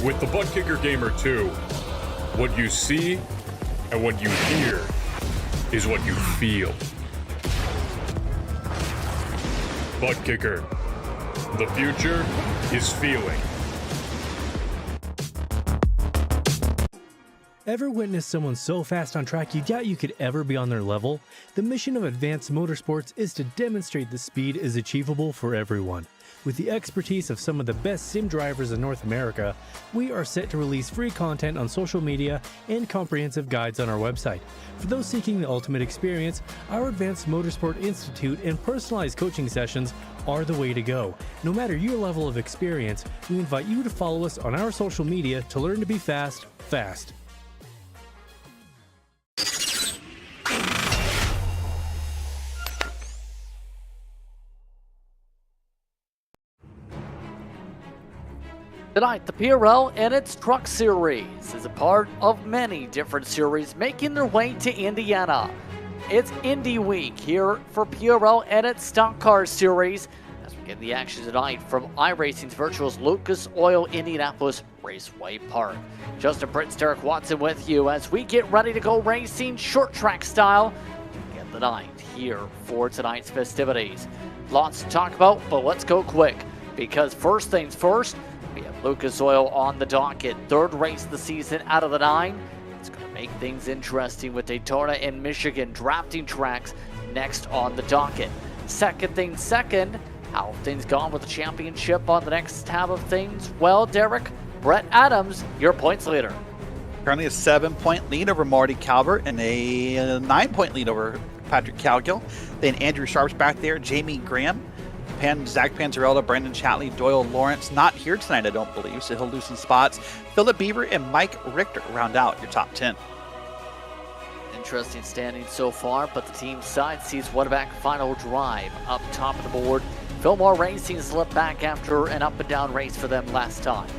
With the Butt Kicker Gamer 2, what you see and what you hear is what you feel. Butt Kicker. The future is feeling. Ever witnessed someone so fast on track you doubt you could ever be on their level? The mission of Advanced Motorsports is to demonstrate the speed is achievable for everyone. With the expertise of some of the best sim drivers in North America, we are set to release free content on social media and comprehensive guides on our website. For those seeking the ultimate experience, our Advanced Motorsport Institute and personalized coaching sessions are the way to go. No matter your level of experience, we invite you to follow us on our social media to learn to be fast. Tonight, the PRL and its Truck Series is a part of many different series making their way to Indiana. It's Indy Week here for PRL and its Stock Car Series as we get the action tonight from iRacing's Virtual's Lucas Oil Indianapolis Raceway Park. Justin Prince, Derek Watson with you as we get ready to go racing short track style to get the night here for tonight's festivities. Lots to talk about, but let's go quick because first things first, we have Lucas Oil on the docket. Third race of the season out of the 9. It's going to make things interesting with Daytona and Michigan drafting tracks next on the docket. Second thing second, how have things gone with the championship on the next tab of things? Well, Derek, Brett Adams, your points leader. Currently a 7-point lead over Marty Calvert and a 9-point lead over Patrick Calgill. Then Andrew Sharp's back there, Jamie Graham, Zach Panzarella, Brandon Chatley, Doyle Lawrence, not here tonight, I don't believe, so he'll lose some spots. Philip Beaver and Mike Richter round out your top 10. Interesting standing so far, but the team side sees Wetterback final drive up top of the board. Fillmore Racing slipped back after an up and down race for them last time.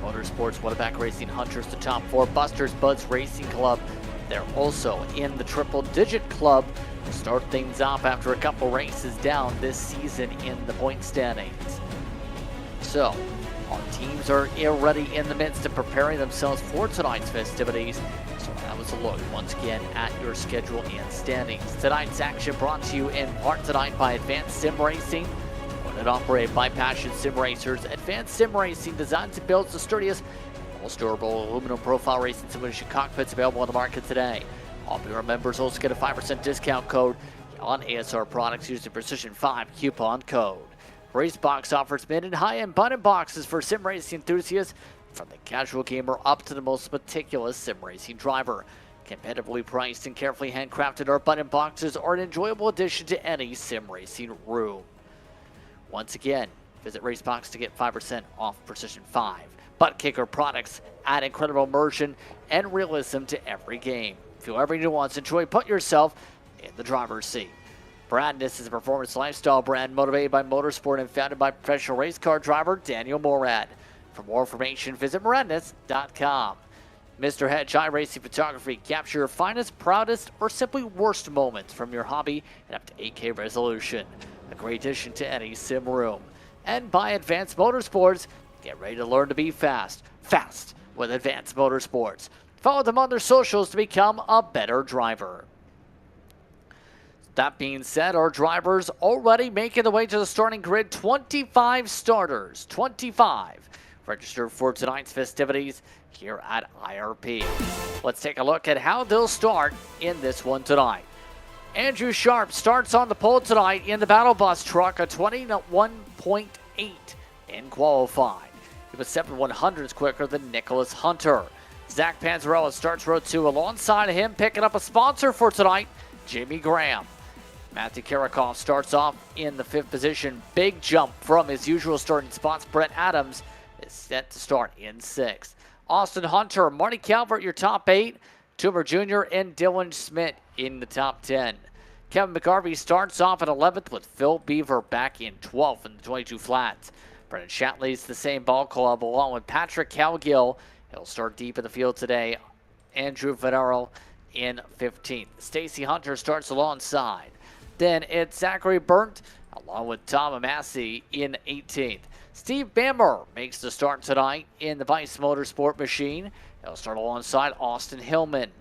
Motorsports, Wetterback Racing Hunters, the top 4. Busters Buds Racing Club, they're also in the triple-digit club. Start things off after a couple races down this season in the point standings. So, our teams are already in the midst of preparing themselves for tonight's festivities. So that was a look once again at your schedule and standings. Tonight's action brought to you in part tonight by Advanced Sim Racing. Owned and operated by Passion Sim Racers. Advanced Sim Racing designs and builds the sturdiest, most durable aluminum profile racing simulation cockpits available on the market today. All PRL members also get a 5% discount code on ASR products using Precision 5 coupon code. Racebox offers mid and high-end button boxes for sim racing enthusiasts, from the casual gamer up to the most meticulous sim racing driver. Competitively priced and carefully handcrafted, our button boxes are an enjoyable addition to any sim racing room. Once again, visit Racebox to get 5% off Precision 5. Butt Kicker products add incredible immersion and realism to every game. Feel every nuance, enjoy, put yourself in the driver's seat. Bradness is a performance lifestyle brand motivated by motorsport and founded by professional race car driver Daniel Morad. For more information, visit moradness.com. Mr. Hedge iRacing Photography. Capture your finest, proudest, or simply worst moments from your hobby at up to 8K resolution. A great addition to any sim room. And by Advanced Motorsports. Get ready to learn to be fast with Advanced Motorsports. Follow them on their socials to become a better driver. That being said, our drivers already making the way to the starting grid. 25 starters, 25 registered for tonight's festivities here at IRP. Let's take a look at how they'll start in this one tonight. Andrew Sharp starts on the pole tonight in the Battle Bus truck, a 21.8 in qualifying. He was 7/100ths quicker than Nicholas Hunter. Zach Panzarella starts row 2 alongside of him, picking up a sponsor for tonight, Jamie Graham. Matthew Karakoff starts off in the 5th position. Big jump from his usual starting spots. Brett Adams is set to start in 6th. Austin Hunter, Marty Calvert, your top 8. Toomer Jr. and Dylan Schmidt in the top 10. Kevin McGarvey starts off at 11th with Phil Beaver back in 12th in the 22 flats. Brendan Shatley's the same ball club along with Patrick Calgill. He'll start deep in the field today. Andrew Venero in 15th. Stacy Hunter starts alongside. Then it's Zachary Burnt, along with Tom Massey in 18th. Steve Bamber makes the start tonight in the Vice Motorsport machine. He'll start alongside Austin Hillman.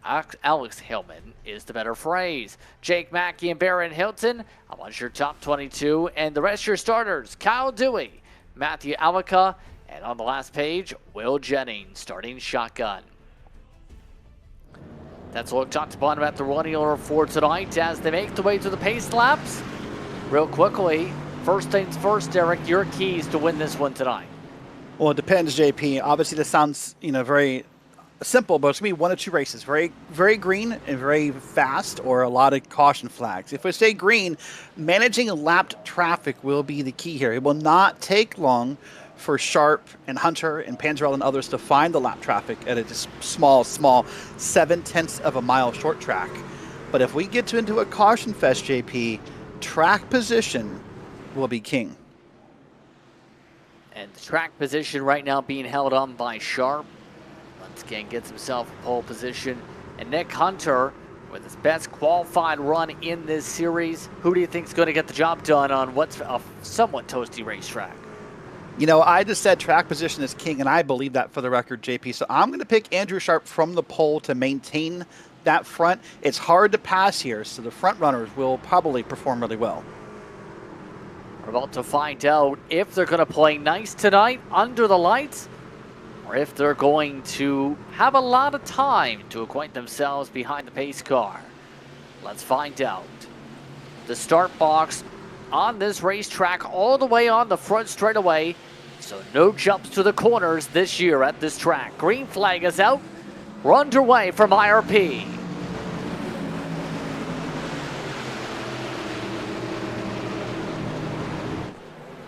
Alex Hillman is the better phrase. Jake Mackey and Barron Hilton amongst your top 22. And the rest of your starters, Kyle Dewey, Matthew Alica, and on the last page, Will Jennings starting shotgun. That's a look top to bottom at the running order for tonight as they make the way through the pace laps. Real quickly, first things first, Derek, your keys to win this one tonight. Well, it depends, JP. Obviously, this sounds, very simple, but it's going to be one of two races. Very, very green and very fast, or a lot of caution flags. If we say green, managing lapped traffic will be the key here. It will not take long for Sharp and Hunter and Panzerell and others to find the lap traffic at a just small 7/10 of a mile short track. But if we get into a caution fest, JP, track position will be king. And the track position right now being held on by Sharp. Once again, gets himself a pole position. And Nick Hunter, with his best qualified run in this series, who do you think is going to get the job done on what's a somewhat toasty racetrack? I just said track position is king, and I believe that for the record, JP. So I'm going to pick Andrew Sharp from the pole to maintain that front. It's hard to pass here, so the front runners will probably perform really well. We're about to find out if they're going to play nice tonight under the lights, or if they're going to have a lot of time to acquaint themselves behind the pace car. Let's find out. The start box on this racetrack all the way on the front straightaway, so no jumps to the corners this year at this track. Green flag is out. We're underway from IRP.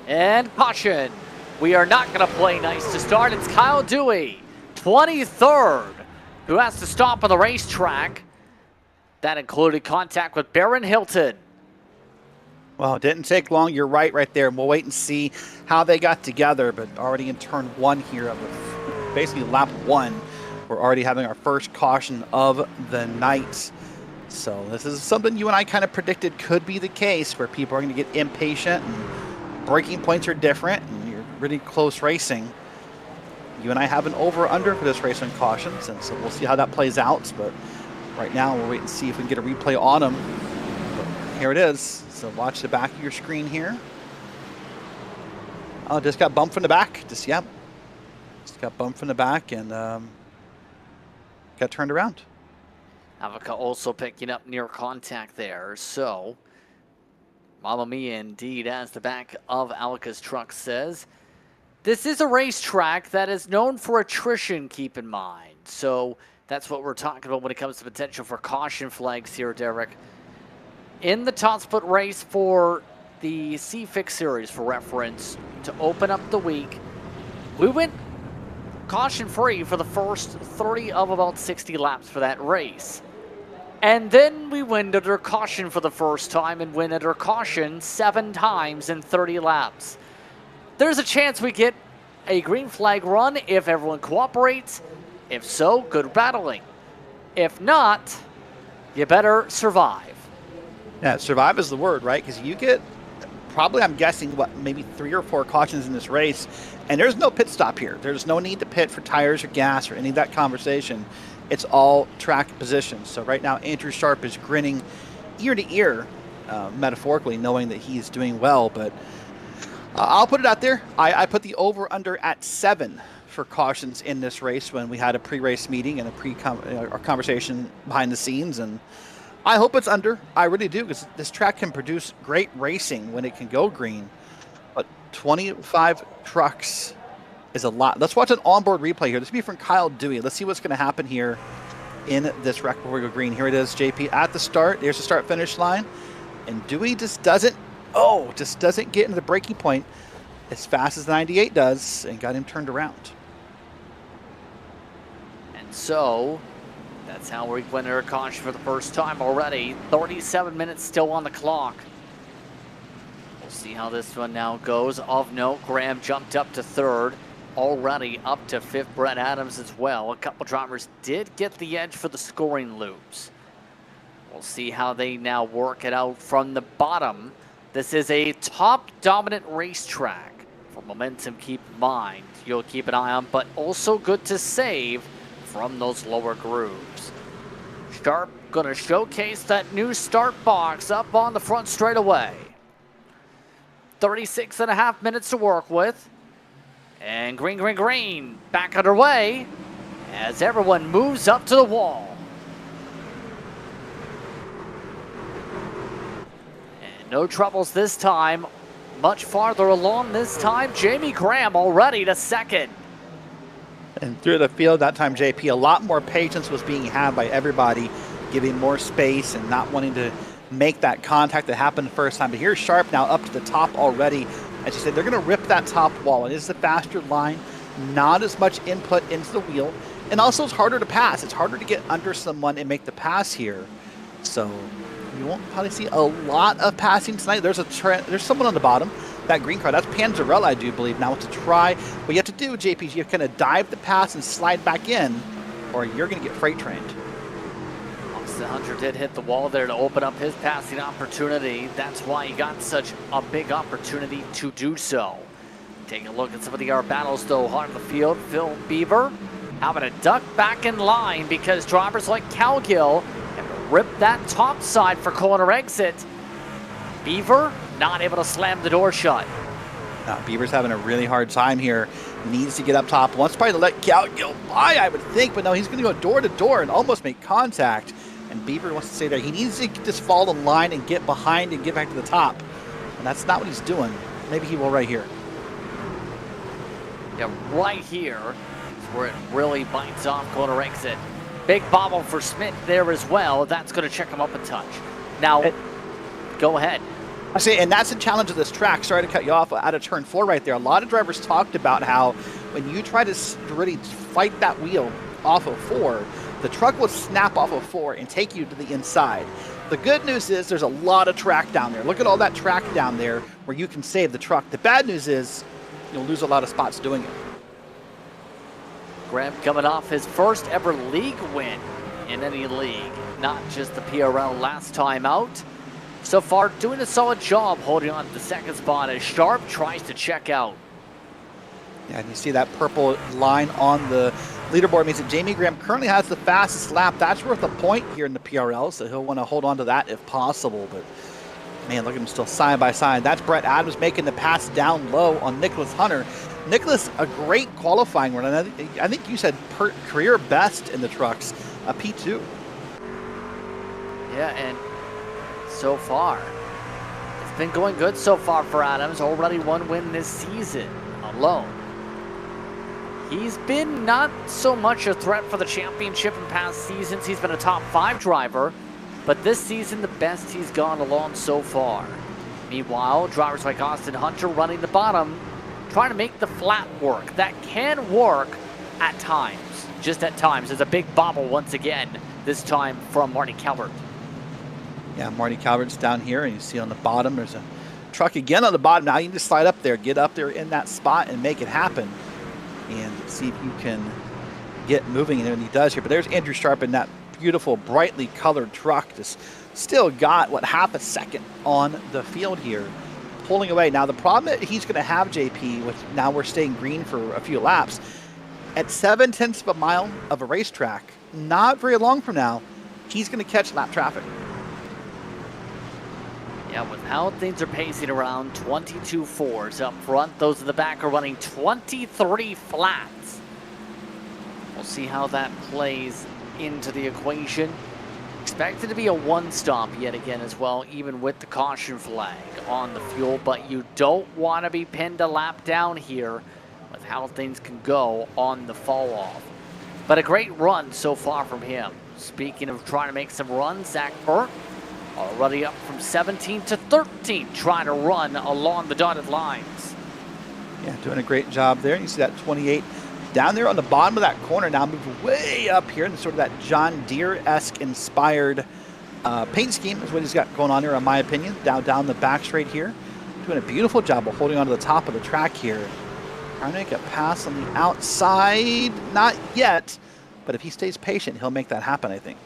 And caution. We are not going to play nice to start. It's Kyle Dewey, 23rd, who has to stop on the racetrack. That included contact with Barron Hilton. Well, it didn't take long. You're right there. And we'll wait and see how they got together. But already in turn one here of basically lap one, we're already having our first caution of the night. So this is something you and I kind of predicted could be the case, where people are going to get impatient and braking points are different and you're really close racing. You and I have an over-under for this race on cautions, and so we'll see how that plays out. But right now we'll wait and see if we can get a replay on them. But here it is. So watch the back of your screen here. Oh, just got bumped from the back. Just got bumped from the back and got turned around. Avica also picking up near contact there. So, Mamma Mia indeed, as the back of Alica's truck says. This is a racetrack that is known for attrition, keep in mind. So that's what we're talking about when it comes to potential for caution flags here, Derek. In the top split race for the C-Fix series, for reference, to open up the week, we went caution-free for the first 30 of about 60 laps for that race. And then we went under caution for the first time and went under caution 7 times in 30 laps. There's a chance we get a green flag run if everyone cooperates. If so, good battling. If not, you better survive. Yeah, survive is the word, right? Because you get probably, I'm guessing, maybe 3 or 4 cautions in this race, and there's no pit stop here. There's no need to pit for tires or gas or any of that conversation. It's all track position. So right now, Andrew Sharp is grinning ear to ear, metaphorically, knowing that he's doing well. But I'll put it out there. I put the over-under at 7 for cautions in this race when we had a pre-race meeting and a conversation behind the scenes, and I hope it's under. I really do, because this track can produce great racing when it can go green. But 25 trucks is a lot. Let's watch an onboard replay here. This will be from Kyle Dewey. Let's see what's going to happen here in this wreck before we go green. Here it is, JP, at the start. There's the start-finish line. And Dewey just doesn't get into the braking point as fast as the 98 does, and got him turned around. And so that's how we went under caution for the first time already. 37 minutes still on the clock. We'll see how this one now goes. Of note, Graham jumped up to 3rd. Already up to 5th, Brett Adams as well. A couple drivers did get the edge for the scoring loops. We'll see how they now work it out from the bottom This is a top dominant racetrack. For momentum, keep in mind, you'll keep an eye on, but also good to save from those lower grooves. Sharp gonna showcase that new start box up on the front straightaway. 36.5 minutes to work with. And green, back underway as everyone moves up to the wall. And no troubles this time. Much farther along this time, Jamie Graham already to second. And through the field that time, JP, a lot more patience was being had by everybody, giving more space and not wanting to make that contact that happened the first time. But here's Sharp now up to the top already. As you said, they're going to rip that top wall. It is the faster line, not as much input into the wheel. And also it's harder to pass. It's harder to get under someone and make the pass here. So you won't probably see a lot of passing tonight. There's someone on the bottom. That green car, that's Panzarella, I do believe. Now to try, what you have to do, JP, is you have to kind of dive the pass and slide back in, or you're going to get freight trained. Austin Hunter did hit the wall there to open up his passing opportunity. That's why he got such a big opportunity to do so. Take a look at some of the battles, though, hard in the field. Phil Beaver having to duck back in line because drivers like Calgill have ripped that top side for corner exit. Beaver not able to slam the door shut. Beaver's having a really hard time here. Needs to get up top. Wants probably to let Calgill by, I would think, but no, he's going to go door to door and almost make contact. And Beaver wants to stay there. He needs to just fall in line and get behind and get back to the top. And that's not what he's doing. Maybe he will right here. Yeah, right here is where it really bites off corner exit. Big bobble for Smith there as well. That's going to check him up a touch. Now, go ahead. I say, and that's the challenge of this track. Sorry to cut you off out of turn 4 right there. A lot of drivers talked about how when you try to really fight that wheel off of 4, the truck will snap off of 4 and take you to the inside. The good news is there's a lot of track down there. Look at all that track down there where you can save the truck. The bad news is you'll lose a lot of spots doing it. Graham coming off his first ever league win in any league, not just the PRL last time out. So far, doing a solid job holding on to the second spot as Sharp tries to check out. Yeah, and you see that purple line on the leaderboard means that Jamie Graham currently has the fastest lap. That's worth a point here in the PRL, so he'll want to hold on to that if possible. But man, look at him still side by side. That's Brett Adams making the pass down low on Nicholas Hunter. Nicholas, a great qualifying run. And I think you said career best in the trucks, a P2. Yeah, and so far, it's been going good so far for Adams. Already one win this season alone. He's been not so much a threat for the championship in past seasons. He's been a top 5 driver, but this season the best he's gone along so far. Meanwhile, drivers like Austin Hunter running the bottom, trying to make the flat work. That can work at times, just at times. There's a big bobble once again, this time from Marty Calvert. Yeah, Marty Calvert's down here, and you see on the bottom, there's a truck again on the bottom. Now you can just slide up there, get up there in that spot, and make it happen. And see if you can get moving, and he does here. But there's Andrew Sharp in that beautiful, brightly colored truck. Just still got, what, half a second on the field here, pulling away. Now, the problem that he's going to have, JP, with now we're staying green for a few laps, at 0.7 of a mile of a racetrack, not very long from now, he's going to catch lap traffic. Yeah, with how things are pacing around, 22 fours up front. Those in the back are running 23 flats. We'll see how that plays into the equation. Expected to be a one-stop yet again as well, even with the caution flag on the fuel, but you don't want to be pinned a lap down here with how things can go on the fall-off. But a great run so far from him. Speaking of trying to make some runs, Zach Burke already up from 17 to 13, trying to run along the dotted lines. Yeah, doing a great job there. You see that 28 down there on the bottom of that corner, now moved way up here in sort of that John Deere-esque inspired paint scheme is what he's got going on here, in my opinion. Down the back straight here. Doing a beautiful job of holding on to the top of the track here. Trying to make a pass on the outside. Not yet, but if he stays patient, he'll make that happen, I think.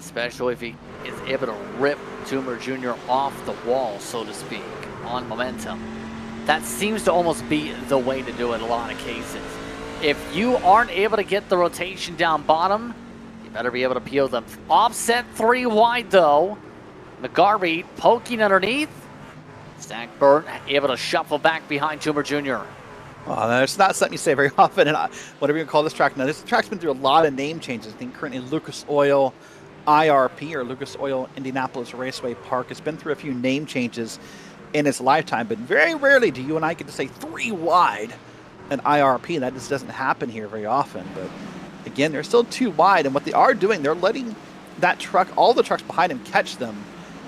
especially if he is able to rip Toomer Jr. off the wall, so to speak, on momentum. That seems to almost be the way to do it in a lot of cases. If you aren't able to get the rotation down bottom, you better be able to peel them. Offset 3 wide though. McGarvey poking underneath. Zach Burton able to shuffle back behind Toomer Jr. Well, that's not something you say very often, and whatever you call this track. Now, this track's been through a lot of name changes. I think currently Lucas Oil IRP, or Lucas Oil Indianapolis Raceway Park, has been through a few name changes in its lifetime, but very rarely do you and I get to say 3 wide an IRP, and that just doesn't happen here very often. But again, they're still 2 wide, and what they are doing, they're letting that truck, all the trucks behind him, catch them,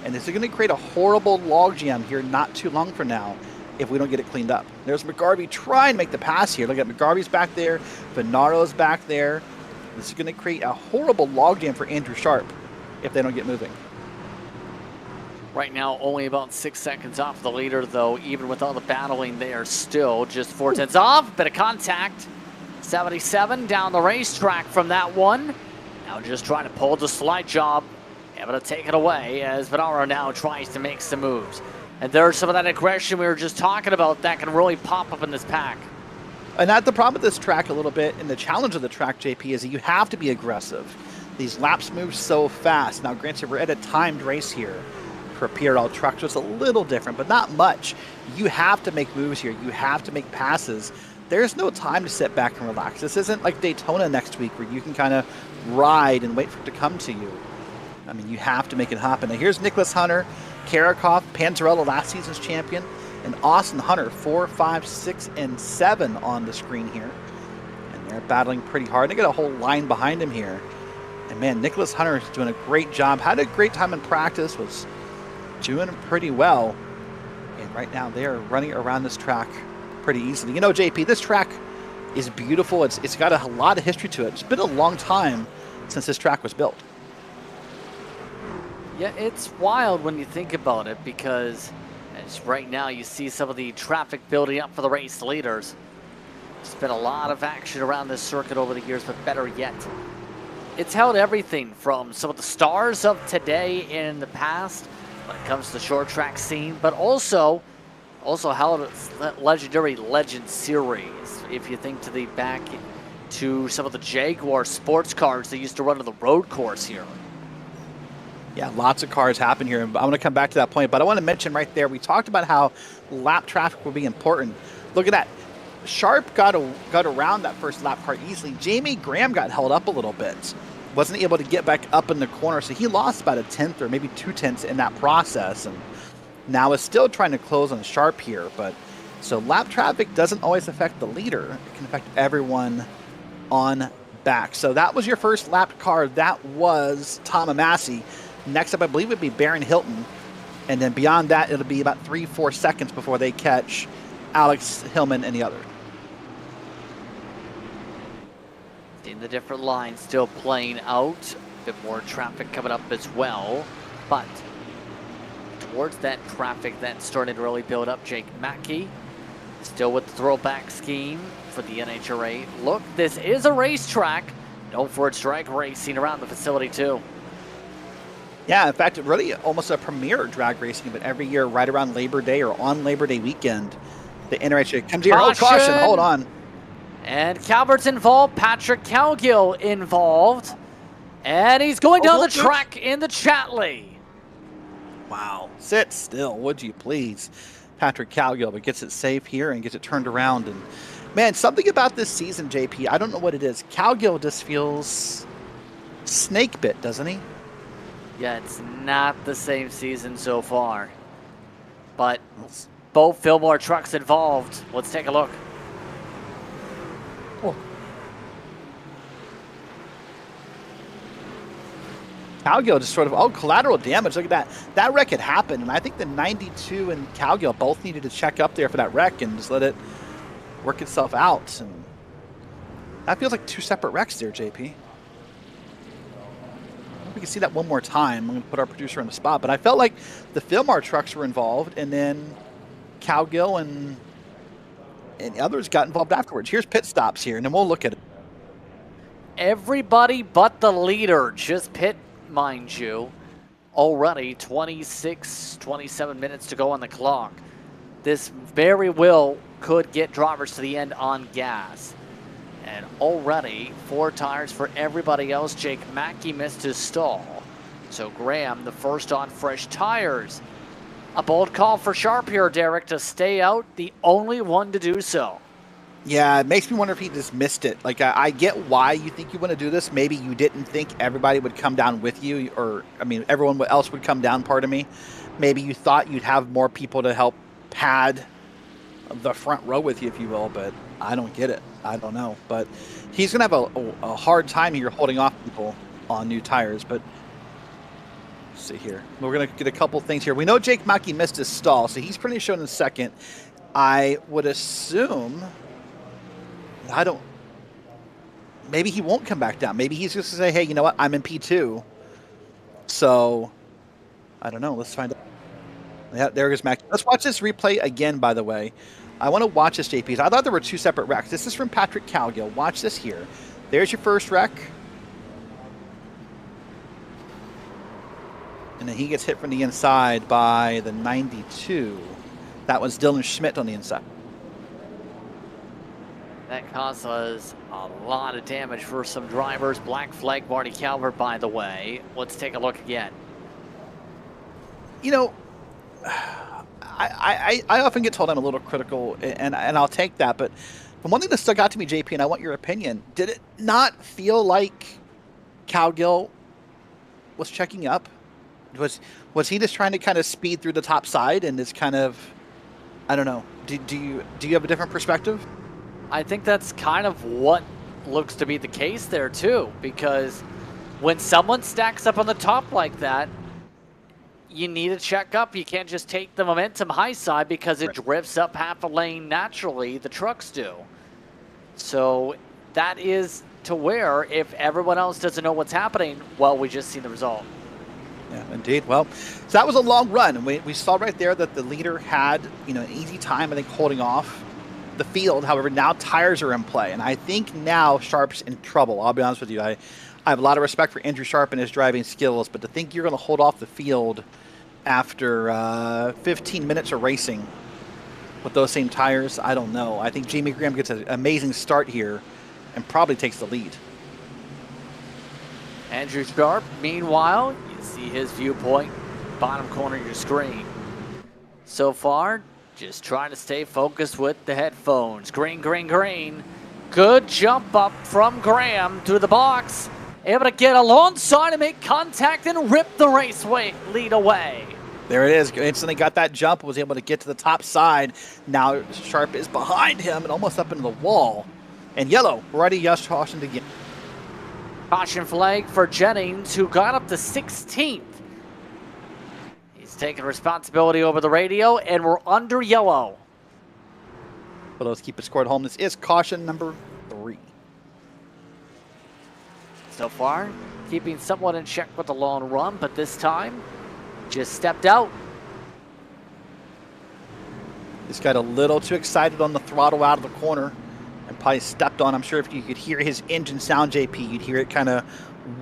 and this is going to create a horrible logjam here not too long from now if we don't get it cleaned up. There's McGarvey trying to make the pass here. Look at McGarvey's back there, Venaro's back there. This is going to create a horrible logjam for Andrew Sharp if they don't get moving. Right now, only about 6 seconds off the leader, though. Even with all the battling, they are still just 4/10 off. Bit of contact. 77 down the racetrack from that one. Now just trying to pull the slide job. Able to take it away as Venaro now tries to make some moves. And there's some of that aggression we were just talking about that can really pop up in this pack. And that's the problem with this track a little bit, and the challenge of the track, JP, is that you have to be aggressive. These laps move so fast. Now, granted, we're at a timed race here for PRL trucks, so it's a little different, but not much. You have to make moves here. You have to make passes. There's no time to sit back and relax. This isn't like Daytona next week where you can kind of ride and wait for it to come to you. I mean, you have to make it happen. Now, here's Nicholas Hunter, Karakov, Panzarella, last season's champion, and Austin Hunter, 4, 5, 6, and 7 on the screen here. And they're battling pretty hard. They got a whole line behind him here. And man, Nicholas Hunter is doing a great job. Had a great time in practice, was doing pretty well. And right now they are running around this track pretty easily. You know, JP, this track is beautiful. It's got a lot of history to it. It's been a long time since this track was built. Yeah, it's wild when you think about it, because as right now you see some of the traffic building up for the race leaders. There's been a lot of action around this circuit over the years, but better yet, it's held everything from some of the stars of today in the past when it comes to the short track scene, but also held its legendary Legend Series. If you think to the back to some of the Jaguar sports cars that used to run to the road course here. Yeah, lots of cars happen here. I'm going to come back to that point, but I want to mention right there, we talked about how lap traffic will be important. Look at that. Sharp got around that first lap car easily. Jamie Graham got held up a little bit. Wasn't able to get back up in the corner, so he lost about 1/10 or maybe 2/10 in that process. And now is still trying to close on Sharp here. But so lap traffic doesn't always affect the leader. It can affect everyone on back. So that was your first lap car. That was Tom Massey. Next up, I believe, would be Baron Hilton. And then beyond that, it'll be about 3-4 seconds before they catch Alex Hillman and the other. In the different lines still playing out. A bit more traffic coming up as well. But towards that traffic that's starting to really build up, Jake Mackey still with the throwback scheme for the NHRA. Look, this is a racetrack. Known for its drag racing around the facility too. Yeah, in fact, really almost a premier drag racing, but every year right around Labor Day or on Labor Day weekend, the NRHA comes here. Oh, caution, hold on. And Calvert's involved, Patrick Calgill involved, and he's going down the track in the Chatley. Wow, sit still, would you please? Patrick Calgill, but gets it safe here and gets it turned around. And man, something about this season, JP, I don't know what it is. Calgill just feels snake bit, doesn't he? Yeah, it's not the same season so far. But both Fillmore trucks involved. Let's take a look. Oh. Calgill just sort of, collateral damage. Look at that. That wreck had happened, and I think the 92 and Calgill both needed to check up there for that wreck and just let it work itself out. And that feels like 2 separate wrecks there, JP. We can see that one more time. I'm going to put our producer on the spot, but I felt like the Fillmore trucks were involved, and then Calgill and others got involved afterwards. Here's pit stops here, and then we'll look at it. Everybody but the leader just pit mind you. Already 26, 27 minutes to go on the clock. This very well could get drivers to the end on gas. And already 4 tires for everybody else. Jake Mackey missed his stall. So Graham, the first on fresh tires. A bold call for Sharp here, Derek, to stay out, the only one to do so. Yeah, it makes me wonder if he just missed it. Like, I get why you think you want to do this. Maybe you didn't think everybody would come down with you, or, I mean, everyone else would come down, part of me. Maybe you thought you'd have more people to help pad the front row with you, if you will, but I don't get it. I don't know. But he's going to have a hard time here holding off people on new tires, but let's see here. We're going to get a couple things here. We know Jake Mackey missed his stall, so he's pretty shown in second. I would assume... maybe he won't come back down. Maybe he's just going to say, hey, you know what? I'm in P2. So, I don't know. Let's find out. Yeah, there goes Mac. Let's watch this replay again, by the way. I want to watch this, JP. I thought there were 2 separate wrecks. This is from Patrick Calgill. Watch this here. There's your first wreck. And then he gets hit from the inside by the 92. That was Dylan Schmidt on the inside. That causes a lot of damage for some drivers. Black flag Marty Calvert, by the way. Let's take a look again. You know, I often get told I'm a little critical, and I'll take that. But one thing that stuck out to me, JP, and I want your opinion, did it not feel like Calgill was checking up? Was he just trying to kind of speed through the top side and is kind of, I don't know. Do you have a different perspective? I think that's kind of what looks to be the case there too, because when someone stacks up on the top like that, you need to check up. You can't just take the momentum high side because it drifts up half a lane naturally, the trucks do. So that is to where if everyone else doesn't know what's happening, well, we just see the result. Yeah, indeed. Well, so that was a long run. We saw right there that the leader had, an easy time, I think, holding off the field. However, now tires are in play, and I think now Sharp's in trouble. I'll be honest with you. I have a lot of respect for Andrew Sharp and his driving skills, but to think you're going to hold off the field after 15 minutes of racing with those same tires, I don't know. I think Jamie Graham gets an amazing start here and probably takes the lead. Andrew Sharp, meanwhile, you see his viewpoint, bottom corner of your screen. So far, just trying to stay focused with the headphones. Green, green, green. Good jump up from Graham through the box. Able to get alongside and make contact and rip the raceway lead away. There it is. Instantly got that jump, was able to get to the top side. Now Sharp is behind him and almost up into the wall. And yellow, ready, yes, caution again. Caution flag for Jennings, who got up to 16th. Taking responsibility over the radio, and we're under yellow. But let's keep it scored home. This is caution number 3. So far, keeping somewhat in check with the long run, but this time, just stepped out. Just got a little too excited on the throttle out of the corner and probably stepped on. I'm sure if you could hear his engine sound, JP, you'd hear it kind of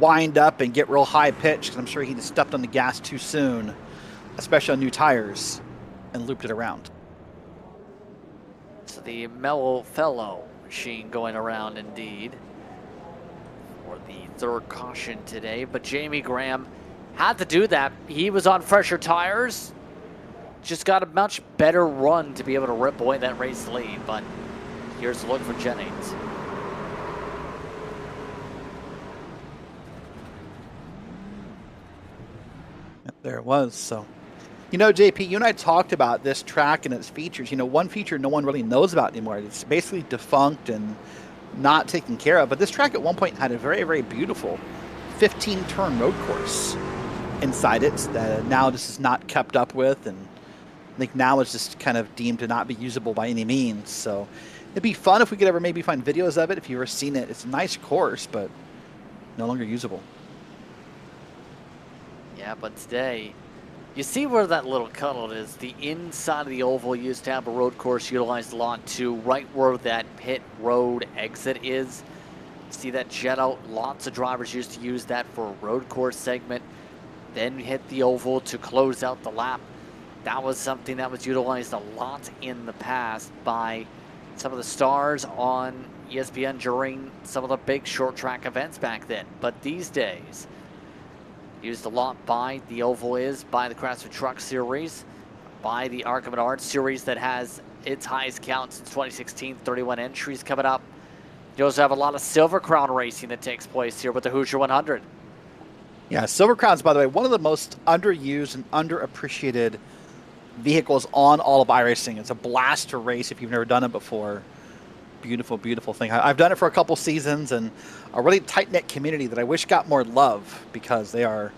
wind up and get real high pitched, because I'm sure he just stepped on the gas too soon, especially on new tires, and looped it around. So the mellow fellow machine going around indeed for the third caution today. But Jamie Graham had to do that. He was on fresher tires. Just got a much better run to be able to rip away that race lead. But here's a look for Jennings. There it was. So, JP, you and I talked about this track and its features. One feature no one really knows about anymore. It's basically defunct and not taken care of. But this track at one point had a very, very beautiful 15-turn road course inside it that now this is not kept up with. And I think now it's just kind of deemed to not be usable by any means. So it'd be fun if we could ever maybe find videos of it. If you've ever seen it, it's a nice course, but no longer usable. Yeah, but today, you see where that little cutout is. The inside of the oval used to have a road course utilized a lot too, right where that pit road exit is. See that jet out. Lots of drivers used to use that for a road course segment, then hit the oval to close out the lap. That was something that was utilized a lot in the past by some of the stars on ESPN during some of the big short track events back then. But these days, used a lot by the oval is, by the Craftsman Truck Series, by the Arkham Art Series that has its highest count since 2016, 31 entries coming up. You also have a lot of Silver Crown racing that takes place here with the Hoosier 100. Yeah, Silver Crown's, by the way, one of the most underused and underappreciated vehicles on all of iRacing. It's a blast to race if you've never done it before. Beautiful, beautiful thing. I've done it for a couple seasons, and a really tight-knit community that I wish got more love because they are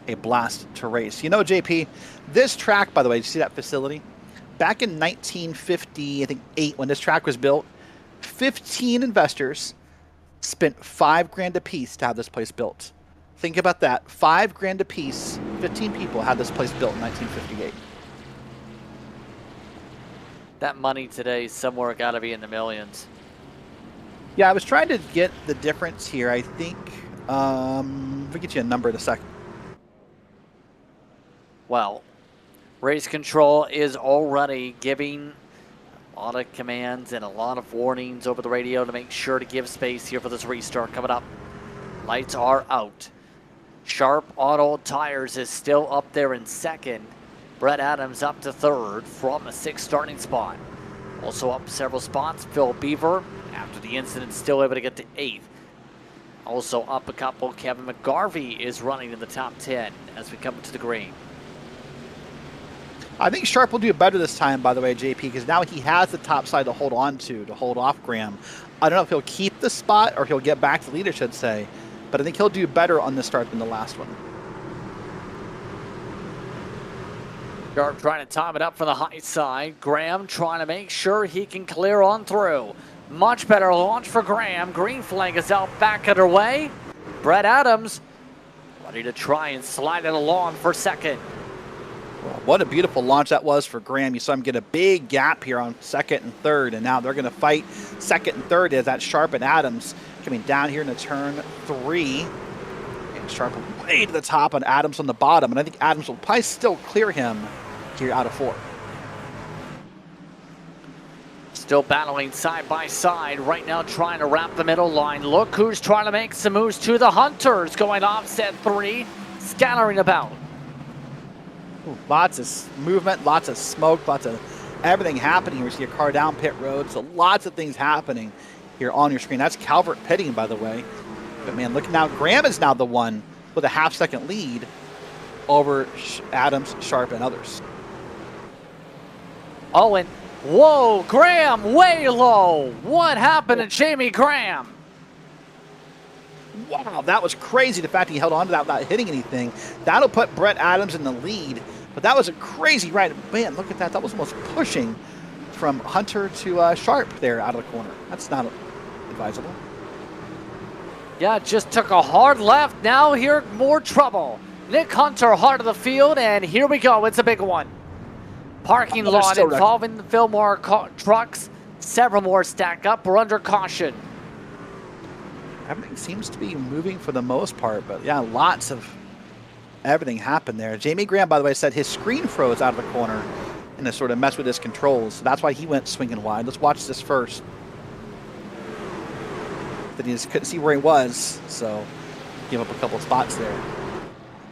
a blast to race. You know, JP, this track, by the way, you see that facility? Back in 1950, I think 8, when this track was built, 15 investors spent $5,000 a piece to have this place built. Think about that. $5,000 a piece, 15 people had this place built in 1958. That money today somewhere got to be in the millions. Yeah, I was trying to get the difference here. I think, we'll get you a number in a second. Well, race control is already giving a lot of commands and a lot of warnings over the radio to make sure to give space here for this restart coming up. Lights are out. Sharp Auto Tires is still up there in second. Brett Adams up to third from a 6th starting spot. Also up several spots, Phil Beaver, after the incident, still able to get to 8th. Also up a couple, Kevin McGarvey is running in the top 10 as we come to the green. I think Sharp will do better this time, by the way, JP, because now he has the top side to hold on to hold off Graham. I don't know if he'll keep the spot or he'll get back to lead, I should say, but I think he'll do better on this start than the last one. Sharp trying to time it up for the high side. Graham trying to make sure he can clear on through. Much better launch for Graham. Green flag is out back underway. Brett Adams ready to try and slide it along for second. Well, what a beautiful launch that was for Graham. You saw him get a big gap here on 2nd and 3rd, and now they're going to fight 2nd and 3rd as that Sharp and Adams coming down here into turn 3. And Sharp way to the top and Adams on the bottom, and I think Adams will probably still clear him here out of 4. Still battling side by side right now, trying to wrap the middle line. Look who's trying to make some moves to the Hunters, going offset 3, scattering about. Ooh, lots of movement, lots of smoke, lots of everything happening. We see a car down pit road, so lots of things happening here on your screen. That's Calvert pitting, by the way. But man, look now, Graham is now the one with a half-second lead over Adams, Sharp, and others. Oh, and whoa, Graham way low. What happened to Jamie Graham? Wow, that was crazy, the fact he held on to that without hitting anything. That'll put Brett Adams in the lead, but that was a crazy ride. Man, look at that. That was almost pushing from Hunter to Sharp there out of the corner. That's not advisable. Yeah, just took a hard left. Now here, more trouble. Nick Hunter, heart of the field, and here we go. It's a big one. Parking lot involving the Fillmore trucks. Several more stack up. We're under caution. Everything seems to be moving for the most part, but yeah, lots of everything happened there. Jamie Graham, by the way, said his screen froze out of the corner and it sort of messed with his controls. So that's why he went swinging wide. Let's watch this first. Then he just couldn't see where he was, so give up a couple of spots there.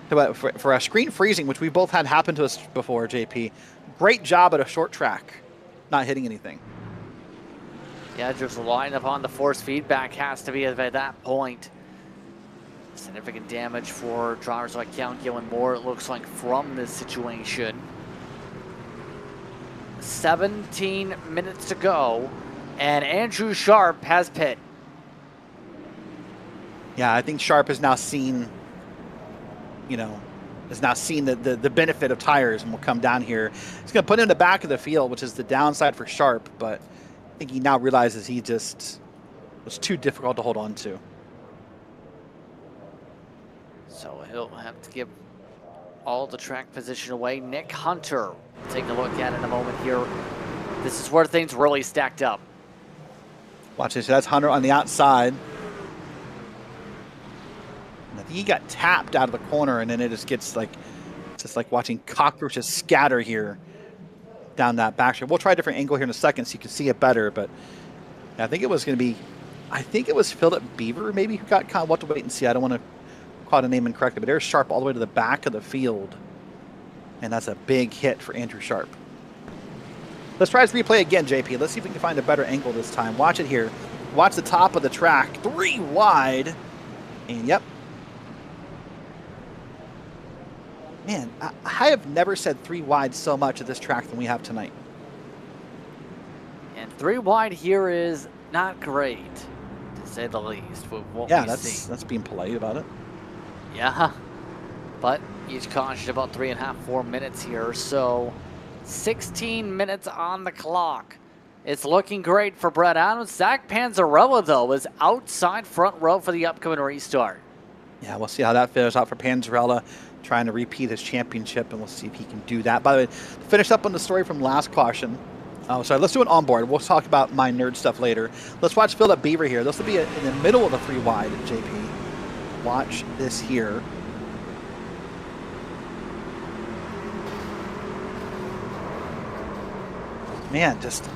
But for a screen freezing, which we both had happen to us before, JP, great job at a short track, not hitting anything. Yeah, just relying upon the force feedback has to be at that point. Significant damage for drivers like Calgill and Moore, it looks like, from this situation. 17 minutes to go, and Andrew Sharp has pit. Yeah, I think Sharp has now seen, the benefit of tires and will come down here. He's going to put him in the back of the field, which is the downside for Sharp, but I think he now realizes he just was too difficult to hold on to. So he'll have to give all the track position away. Nick Hunter, take a look at it in a moment here. This is where things really stacked up. Watch this. That's Hunter on the outside. And I think he got tapped out of the corner, and then it just gets like, it's just like watching cockroaches scatter here down that back straight. We'll try a different angle here in a second so you can see it better, but I think it was going to be, I think it was Philip Beaver maybe who got caught. We'll have to wait and see. I don't want to call the name incorrectly, but there's Sharp all the way to the back of the field, and that's a big hit for Andrew Sharp. Let's try this replay again, JP. Let's see if we can find a better angle this time. Watch it here. Watch the top of the track. 3 wide, and yep. Man, I have never said 3 wide so much at this track than we have tonight. And 3 wide here is not great, to say the least. With what Yeah, we see. that's being polite about it. Yeah, but he's cautious about 3.5, 4 minutes here. So 16 minutes on the clock. It's looking great for Brett Adams. Zach Panzarella, though, is outside front row for the upcoming restart. Yeah, we'll see how that fares out for Panzarella, trying to repeat his championship, and we'll see if he can do that. By the way, to finish up on the story from last caution. Oh, sorry, let's do an onboard. We'll talk about my nerd stuff later. Let's watch Philip Beaver here. This will be in the middle of the 3 wide, JP. Watch this here. Man, just,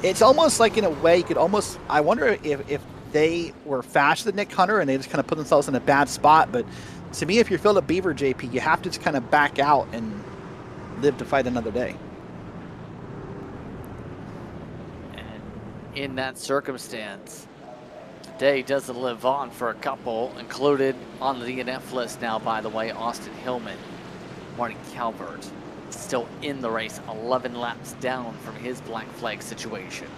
it's almost like in a way you could almost, I wonder if they were faster than Nick Hunter and they just kind of put themselves in a bad spot. But to me, if you're Philip Beaver, JP, you have to just kind of back out and live to fight another day. And in that circumstance, today doesn't live on for a couple, included on the DNF list now, by the way, Austin Hillman, Martin Calvert, still in the race, 11 laps down from his black flag situation.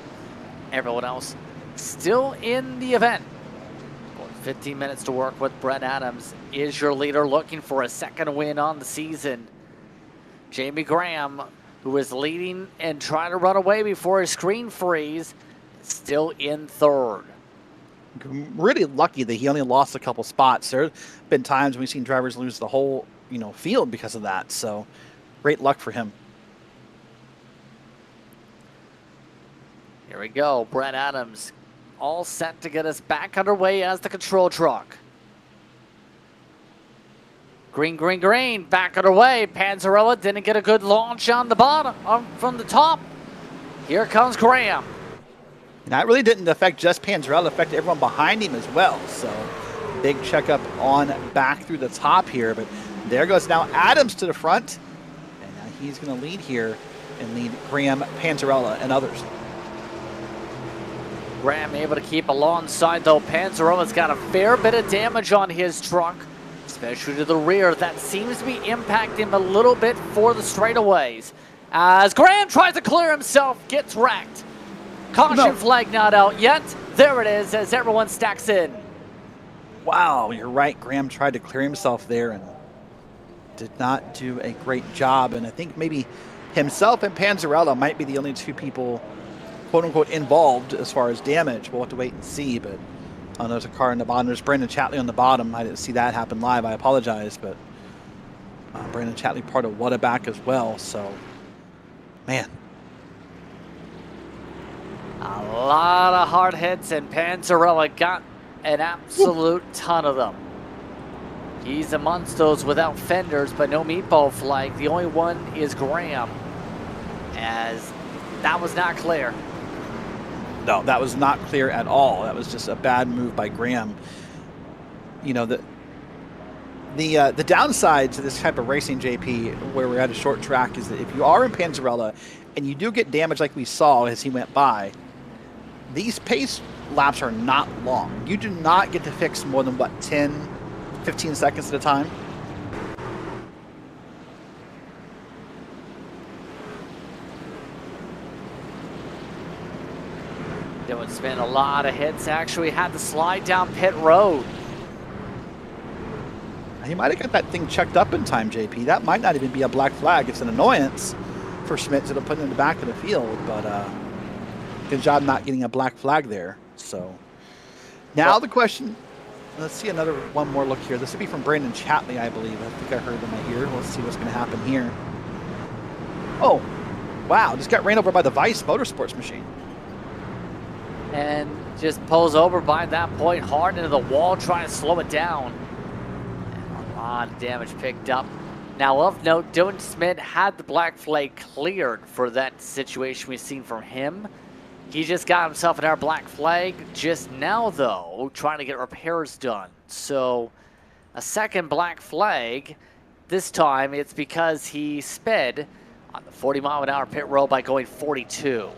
Everyone else still in the event. 15 minutes to work with. Brett Adams is your leader, looking for a second win on the season. Jamie Graham, who is leading and trying to run away before his screen freeze, still in third. Really lucky that he only lost a couple spots. There have been times we've seen drivers lose the whole, field because of that. So great luck for him. Here we go. Brett Adams all set to get us back underway as the control truck. Green, green, green, back underway. Panzarella didn't get a good launch on the bottom, from the top. Here comes Graham. And that really didn't affect just Panzarella, it affected everyone behind him as well. So big checkup on back through the top here. But there goes now Adams to the front. And now he's going to lead here and lead Graham, Panzarella, and others. Graham able to keep alongside, though. Panzarella's got a fair bit of damage on his truck, especially to the rear. That seems to be impacting him a little bit for the straightaways. As Graham tries to clear himself, gets wrecked. Caution flag not out yet. There it is as everyone stacks in. Wow, you're right. Graham tried to clear himself there and did not do a great job. And I think maybe himself and Panzarella might be the only 2 people, quote-unquote, involved as far as damage. We'll have to wait and see, but there's a car in the bottom. There's Brandon Chatley on the bottom. I didn't see that happen live. I apologize, but Brandon Chatley part of Whataback as well, so, man. A lot of hard hits, and Panzarella got an absolute ton of them. He's amongst those without fenders, but no meatball flag. The only one is Graham, as that was not clear. No, that was not clear at all. That was just a bad move by Graham. The downside to this type of racing, JP, where we're at a short track, is that if you are in Panzarella and you do get damage like we saw as he went by, these pace laps are not long. You do not get to fix more than, 10, 15 seconds at a time? It's been a lot of hits. Actually had to slide down pit road. He might have got that thing checked up in time, JP. That might not even be a black flag. It's an annoyance for Schmidt to put in the back of the field, but good job not getting a black flag there. So now the question, let's see one more look here. This would be from Brandon Chatley, I believe. I think I heard in my ear. Let's see what's going to happen here. Oh, wow. Just got ran over by the Vice Motorsports machine. And just pulls over by that point hard into the wall, trying to slow it down. lot of damage picked up. Now, of note, Dylan Smith had the black flag cleared for that situation we've seen from him. He just got himself another black flag just now, though, trying to get repairs done. So, a second black flag. This time, it's because he sped on the 40-mile-an-hour pit road by going 42.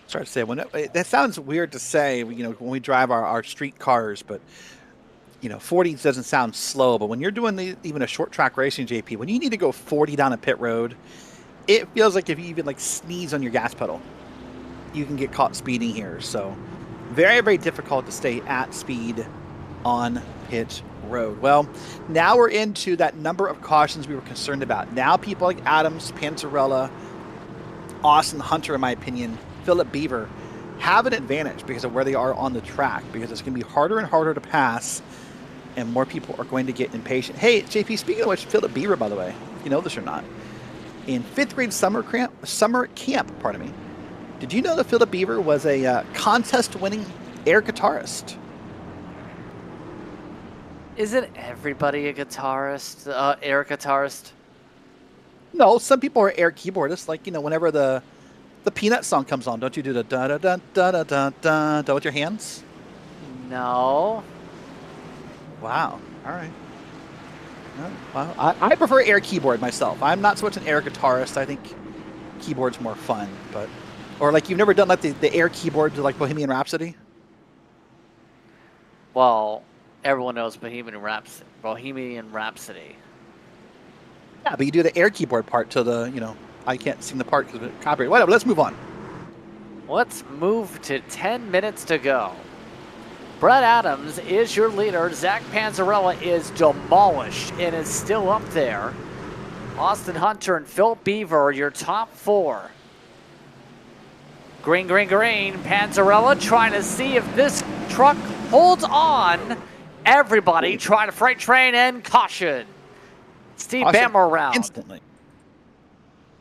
Sorry to say, that sounds weird to say, when we drive our street cars, but 40 doesn't sound slow. But when you're doing even a short track racing, JP, when you need to go 40 down a pit road, it feels like if you even sneeze on your gas pedal, you can get caught speeding here. So very, very difficult to stay at speed on pit road. Well, now we're into that number of cautions we were concerned about. Now people like Adams, Panzarella, Austin Hunter, in my opinion, Philip Beaver have an advantage because of where they are on the track, because it's going to be harder and harder to pass and more people are going to get impatient. Hey, JP, speaking of which, Philip Beaver, by the way, if you know this or not, in 5th grade summer camp, pardon me, did you know that Philip Beaver was a contest-winning air guitarist? Isn't everybody a guitarist, air guitarist? No, some people are air keyboardists. Like, whenever the Peanut song comes on, don't you do the da-da-da-da-da-da-da with your hands? No. Wow. All right. Well, I prefer air keyboard myself. I'm not so much an air guitarist. I think keyboard's more fun. Or you've never done the air keyboard to Bohemian Rhapsody? Well, everyone knows Bohemian Rhapsody. Yeah, but you do the air keyboard part to the, I can't sing the part because of copyright. Whatever, let's move on. Let's move to 10 minutes to go. Brett Adams is your leader. Zach Panzarella is demolished and is still up there. Austin Hunter and Phil Beaver are your top 4. Green, green, green. Panzarella trying to see if this truck holds on. Everybody trying to freight train and caution. Steve Bammer around. Instantly.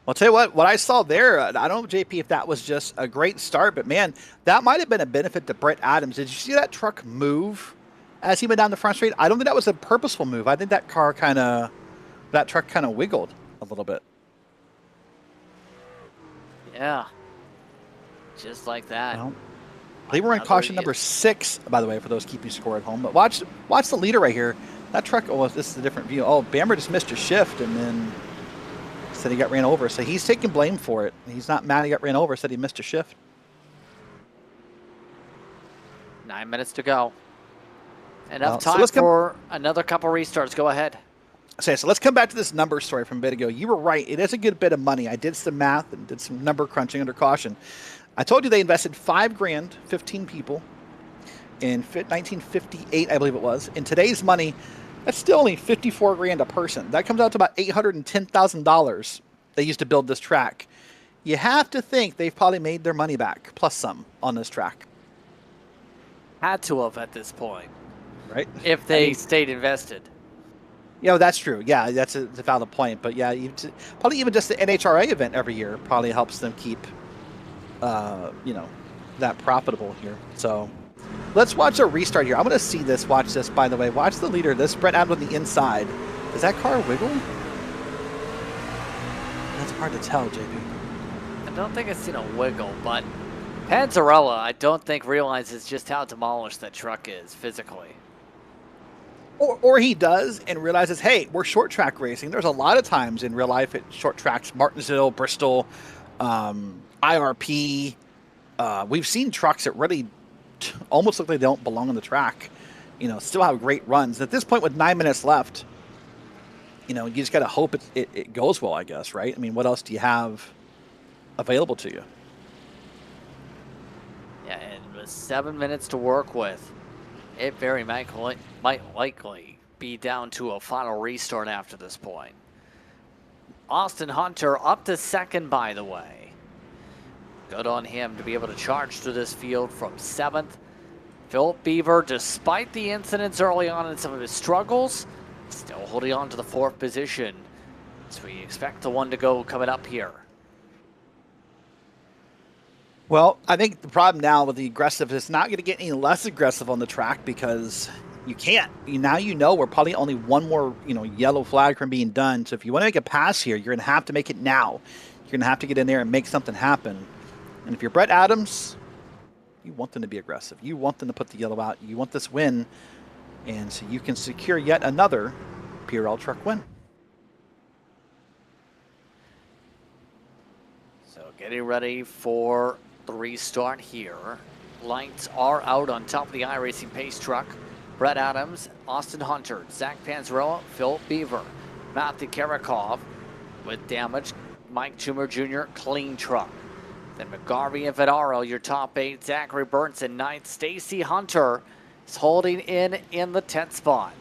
Well, I'll tell you what I saw there, I don't know, JP, if that was just a great start, but man, that might have been a benefit to Brett Adams. Did you see that truck move as he went down the front straight? I don't think that was a purposeful move. I think that truck kind of wiggled a little bit. Yeah. Just like that. Well, they were in caution number 6, by the way, for those keeping score at home. But watch the leader right here. That truck, this is a different view. Oh, Bammer just missed a shift and then said he got ran over. So he's taking blame for it. He's not mad he got ran over, said he missed a shift. 9 minutes to go. Enough time for another couple restarts. Go ahead. Okay, so let's come back to this number story from a bit ago. You were right. It is a good bit of money. I did some math and did some number crunching under caution. I told you they invested $5,000, 15 people, in 1958, I believe it was. In today's money, that's still only $54,000 a person. That comes out to about $810,000 they used to build this track. You have to think they've probably made their money back, plus some, on this track. Had to have at this point. Right? If they stayed invested. Yeah, that's true. Yeah, that's a valid point. But yeah, probably even just the NHRA event every year probably helps them keep, that profitable here. So let's watch a restart here. I'm going to see this. Watch this, by the way. Watch the leader. This Brett Adams on the inside. Does that car wiggle? That's hard to tell, JP. I don't think I've seen a wiggle, but Panzarella, I don't think realizes just how demolished that truck is physically. Or he does and realizes, hey, we're short track racing. There's a lot of times in real life at short tracks, Martinsville, Bristol, IRP. We've seen trucks that really almost look like they don't belong on the track. Still have great runs. At this point, with 9 minutes left, you just got to hope it goes well, I guess, right? I mean, what else do you have available to you? Yeah, and with 7 minutes to work with, it very might likely be down to a final restart after this point. Austin Hunter up to second, by the way. Good on him to be able to charge through this field from 7th. Philip Beaver, despite the incidents early on and some of his struggles, still holding on to the 4th position. So we expect the one to go coming up here. Well, I think the problem now with the aggressive is not going to get any less aggressive on the track because You can't. Now you know we're probably only one more, yellow flag from being done. So if you want to make a pass here, you're going to have to make it now. You're going to have to get in there and make something happen. And if you're Brett Adams, you want them to be aggressive. You want them to put the yellow out. You want this win. And so you can secure yet another PRL truck win. So getting ready for the restart here. Lights are out on top of the iRacing pace truck. Brett Adams, Austin Hunter, Zach Panzarella, Phil Beaver, Matthew Karakov with damage, Mike Toomer Jr., clean truck. Then McGarvey and Vidaro, your top 8, Zachary Burns in 9th, Stacy Hunter is holding in the 10th spot.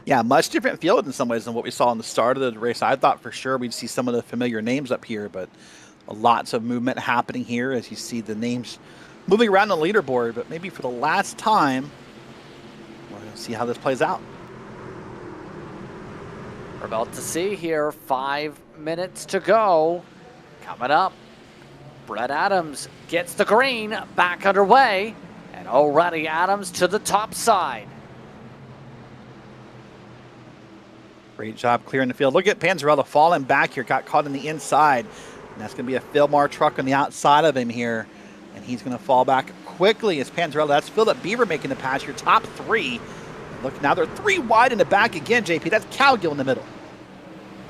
Yeah, much different field in some ways than what we saw in the start of the race. I thought for sure we'd see some of the familiar names up here, but lots of movement happening here as you see the names moving around the leaderboard, but maybe for the last time, we're going to see how this plays out. We're about to see here, 5 minutes to go. Coming up, Brett Adams gets the green, back underway, and already Adams to the top side. Great job clearing the field. Look at Panzarella falling back here, got caught in the inside. And that's going to be a Philmar truck on the outside of him here. And he's going to fall back quickly as Panzarella. That's Philip Beaver making the pass here, top 3. Look, now they're 3 wide in the back again, JP. That's Cowgill in the middle.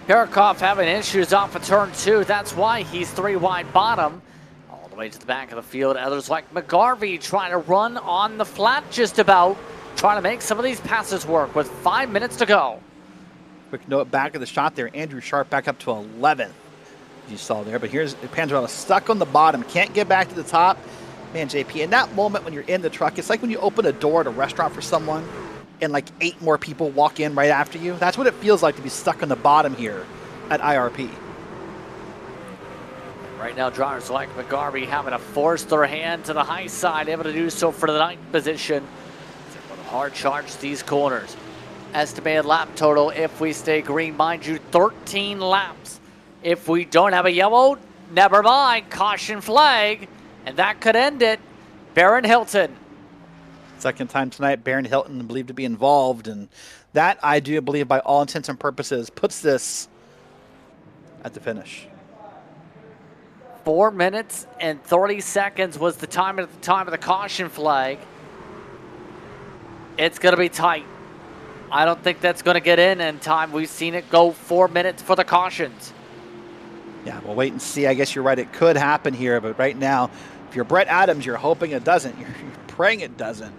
Karakov having issues off of turn 2. That's why he's 3 wide bottom. All the way to the back of the field. Others like McGarvey trying to run on the flat just about. Trying to make some of these passes work with 5 minutes to go. Quick note back of the shot there. Andrew Sharp back up to 11th. You saw there, but here's Panzarella stuck on the bottom, can't get back to the top. Man, JP, in that moment when you're in the truck, it's like when you open a door at a restaurant for someone and like 8 more people walk in right after you. That's what it feels like to be stuck on the bottom here at IRP. Right now, drivers like McGarvey having to force their hand to the high side, able to do so for the 9th position. With a hard charge these corners. Estimated lap total, if we stay green, mind you, 13 laps. If we don't have a yellow, never mind, caution flag, and that could end it. Baron Hilton. Second time tonight, Baron Hilton believed to be involved, and that, I do believe, by all intents and purposes, puts this at the finish. 4 minutes and 30 seconds was the time at the time of the caution flag. It's going to be tight. I don't think that's going to get in time. We've seen it go 4 minutes for the cautions. Yeah, we'll wait and see. I guess you're right. It could happen here, but right now, if you're Brett Adams, you're hoping it doesn't. You're praying it doesn't.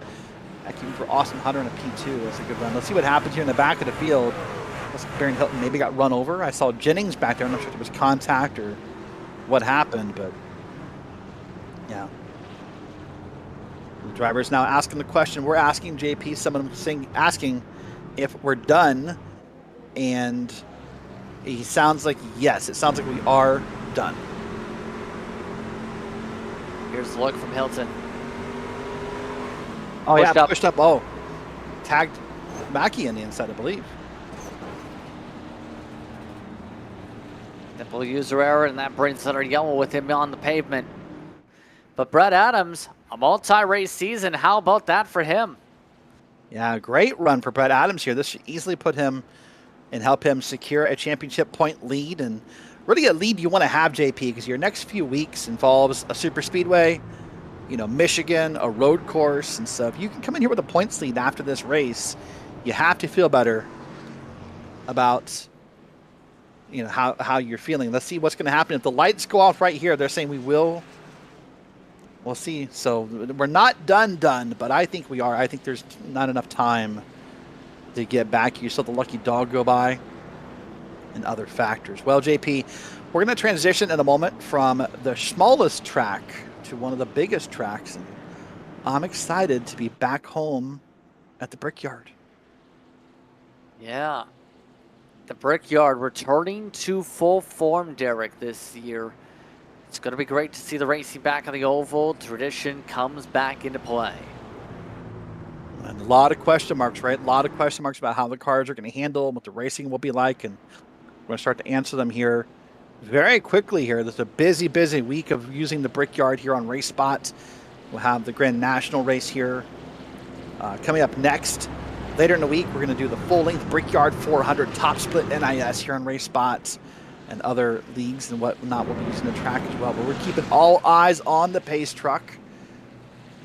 Even for Austin Hunter in a P2, that's a good run. Let's see what happens here in the back of the field. Baron Hilton maybe got run over. I saw Jennings back there. I'm not sure if there was contact or what happened, but yeah. The driver's now asking the question. We're asking JP, some of them asking if we're done, and he sounds like yes. It sounds like we are done. Here's the look from Hilton. Oh, pushed up. Pushed up. Oh, tagged Mackey on the inside, I believe. Simple user error, and that brings another yellow with him on the pavement. But Brett Adams, a multi-race season, how about that for him? Yeah, great run for Brett Adams here. This should easily put him and help him secure a championship point lead, and really a lead you want to have, JP, because your next few weeks involves a super speedway, Michigan, a road course, and so if you can come in here with a points lead after this race, you have to feel better about how you're feeling. Let's see what's going to happen. If the lights go off right here, they're saying we'll see. So we're not done, but I think we are. I think there's not enough time to get back. You saw the lucky dog go by and other factors. Well, JP, we're going to transition in a moment from the smallest track to one of the biggest tracks. And I'm excited to be back home at the Brickyard. Yeah. The Brickyard returning to full form, Derek, this year. It's going to be great to see the racing back on the oval. Tradition comes back into play. And a lot of question marks, right? A lot of question marks about how the cars are going to handle, what the racing will be like, and we're going to start to answer them here very quickly here. There's a busy, busy week of using the Brickyard here on RaceSpot. We'll have the Grand National race here Coming up next, later in the week, we're going to do the full-length Brickyard 400 top split NIS here on RaceSpot, and other leagues and whatnot will be using the track as well. But we're keeping all eyes on the pace truck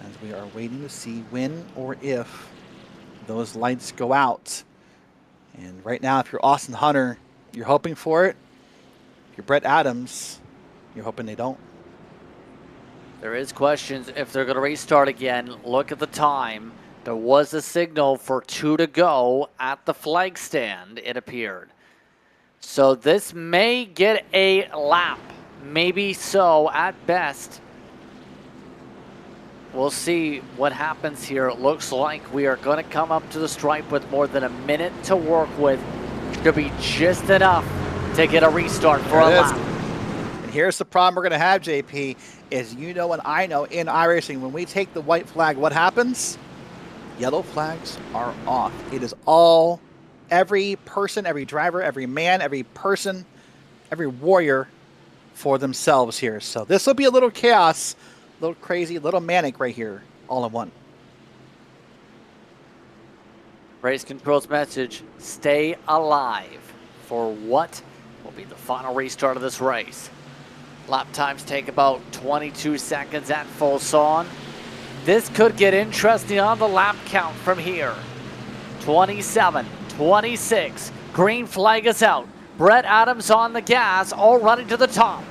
as we are waiting to see when or if those lights go out. And right now, if you're Austin Hunter, you're hoping for it. If you're Brett Adams, you're hoping they don't. There is questions if they're going to restart again. Look at the time. There was a signal for 2 to go at the flag stand, it appeared. So this may get a lap. Maybe so at best. We'll see what happens here. It looks like we are going to come up to the stripe with more than a minute to work with. Should be just enough to get a restart for a lap. And here's the problem we're going to have, JP, is you know and I know in iRacing, when we take the white flag, what happens? Yellow flags are off. It is all, every person, every driver, every man, every person, every warrior for themselves here. So this will be a little chaos, a little crazy, a little manic right here, all in one. Race Control's message, stay alive for what will be the final restart of this race. Lap times take about 22 seconds at full son. This could get interesting on the lap count from here. 27, 26, green flag is out. Brett Adams on the gas, all running to the top.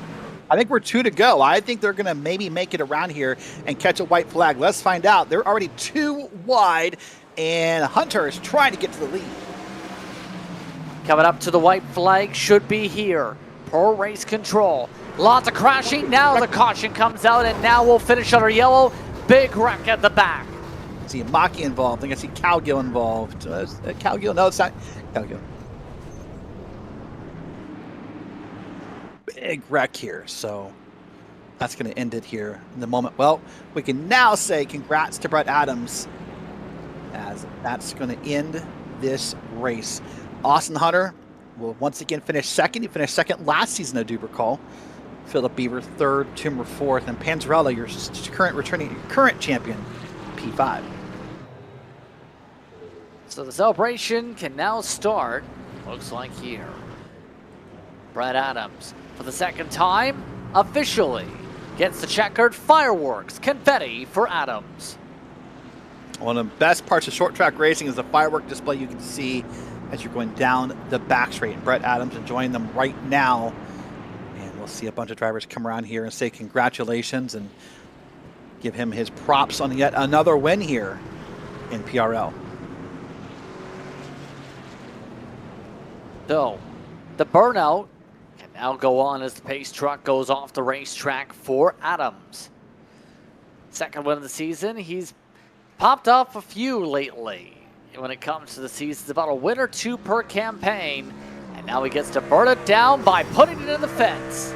I think we're 2 to go. I think they're going to maybe make it around here and catch a white flag. Let's find out. They're already 2 wide, and Hunter is trying to get to the lead. Coming up to the white flag should be here. Per Race Control. Lots of crashing. Now the caution comes out, and now we'll finish under yellow. Big wreck at the back. I see Maki involved. I think I see Cowgill involved. Cowgill? No, it's not Cowgill. Big wreck here. So that's going to end it here in the moment. Well, we can now say congrats to Brett Adams, as that's going to end this race. Austin Hunter will once again finish second. He finished second last season, I do recall. Philip Beaver third, Timber fourth, and Panzarella, your current champion, P5. So the celebration can now start. Looks like here. Brett Adams, for the second time, officially gets the checkered fireworks confetti for Adams. One of the best parts of short track racing is the firework display you can see as you're going down the back straight. And Brett Adams enjoying them right now. And we'll see a bunch of drivers come around here and say congratulations and give him his props on yet another win here in PRL. So the burnout can now go on as the pace truck goes off the racetrack for Adams. Second win of the season. He's popped off a few lately. When it comes to the season, about a win or 2 per campaign. And now he gets to burn it down by putting it in the fence.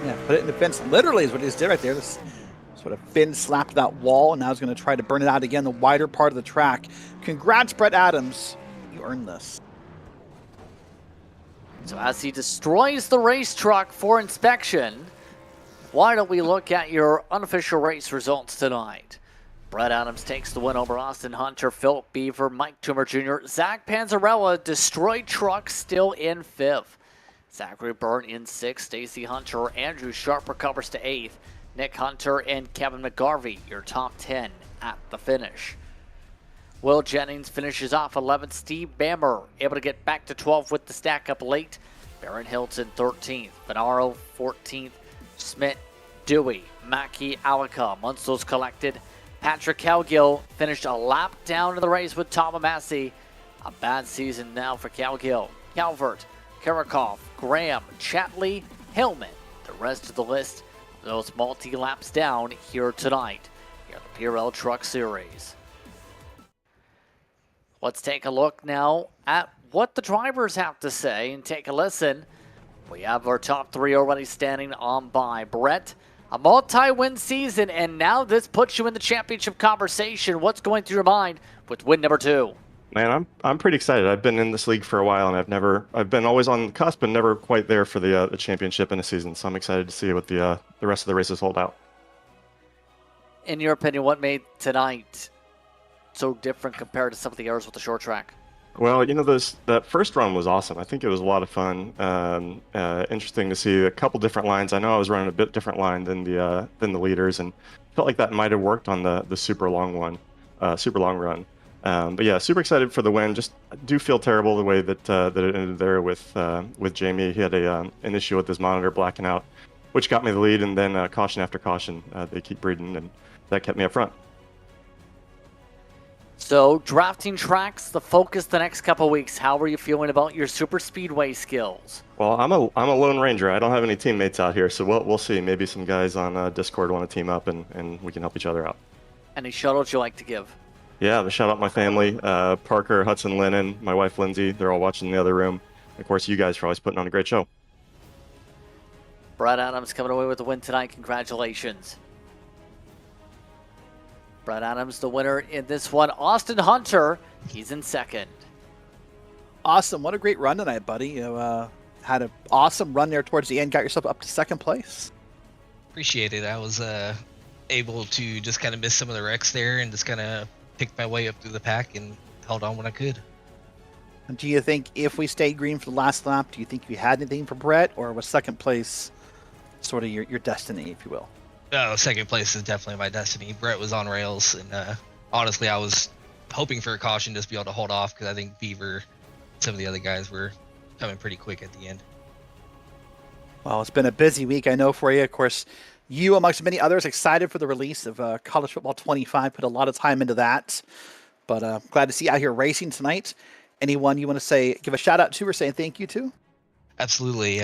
Yeah, put it in the fence literally is what he just did right there. This sort of fin slapped that wall, and now he's going to try to burn it out again, the wider part of the track. Congrats, Brett Adams. You earned this. So as he destroys the race truck for inspection, why don't we look at your unofficial race results tonight? Brett Adams takes the win over Austin Hunter, Philip Beaver, Mike Toomer Jr., Zach Panzarella, destroyed truck still in 5th. Zachary Byrne in 6th, Stacy Hunter, Andrew Sharp recovers to 8th. Nick Hunter and Kevin McGarvey, your top 10 at the finish. Will Jennings finishes off 11th. Steve Bammer able to get back to 12th with the stack up late. Baron Hilton 13th. Venaro 14th. Smith, Dewey, Mackey, Alaka, Munstles collected. Patrick Cowgill finished a lap down in the race with Tom Massey. A bad season now for Cowgill. Calvert, Karakov, Graham, Chatley, Hillman. The rest of the list, those multi-laps down here tonight here at the PRL Truck Series. Let's take a look now at what the drivers have to say and take a listen. We have our top 3 already standing on by. Brett, a multi-win season, and now this puts you in the championship conversation. What's going through your mind with win number 2? Man, I'm pretty excited. I've been in this league for a while, and I've been always on the cusp and never quite there for the championship in a season. So I'm excited to see what the rest of the races hold out. In your opinion, what made tonight so different compared to some of the others with the short track? Well, that first run was awesome. I think it was a lot of fun. Interesting to see a couple different lines. I know I was running a bit different line than the leaders, and felt like that might have worked on the super long run. But yeah, super excited for the win. Just do feel terrible the way that it ended there with Jamie. He had an issue with his monitor blacking out, which got me the lead, and then caution after caution, they keep breeding, and that kept me up front. So, drafting tracks, the focus the next couple weeks. How are you feeling about your super speedway skills? Well, I'm a lone ranger. I don't have any teammates out here, so we'll see. Maybe some guys on Discord want to team up, and we can help each other out. Any shout-outs you like to give? Yeah, shout out my family, Parker, Hudson, Lennon, my wife Lindsay. They're all watching in the other room. Of course, you guys for always putting on a great show. Brad Adams coming away with the win tonight. Congratulations. Brad Adams, the winner in this one. Austin Hunter, he's in second. Awesome. What a great run tonight, buddy. You had an awesome run there towards the end. Got yourself up to second place. Appreciate it. I was able to just kind of miss some of the wrecks there and just kind of pick my way up through the pack and held on when I could. And do you think if we stayed green for the last lap, do you think you had anything for Brett, or was second place sort of your destiny, if you will? Oh, second place is definitely my destiny. Brett was on rails, and honestly, I was hoping for a caution just to be able to hold off because I think Beaver, some of the other guys were coming pretty quick at the end. Well, it's been a busy week, I know, for you. Of course, you, amongst many others, excited for the release of College Football 25. Put a lot of time into that. But glad to see you out here racing tonight. Anyone you want to give a shout out to or say thank you to? Absolutely.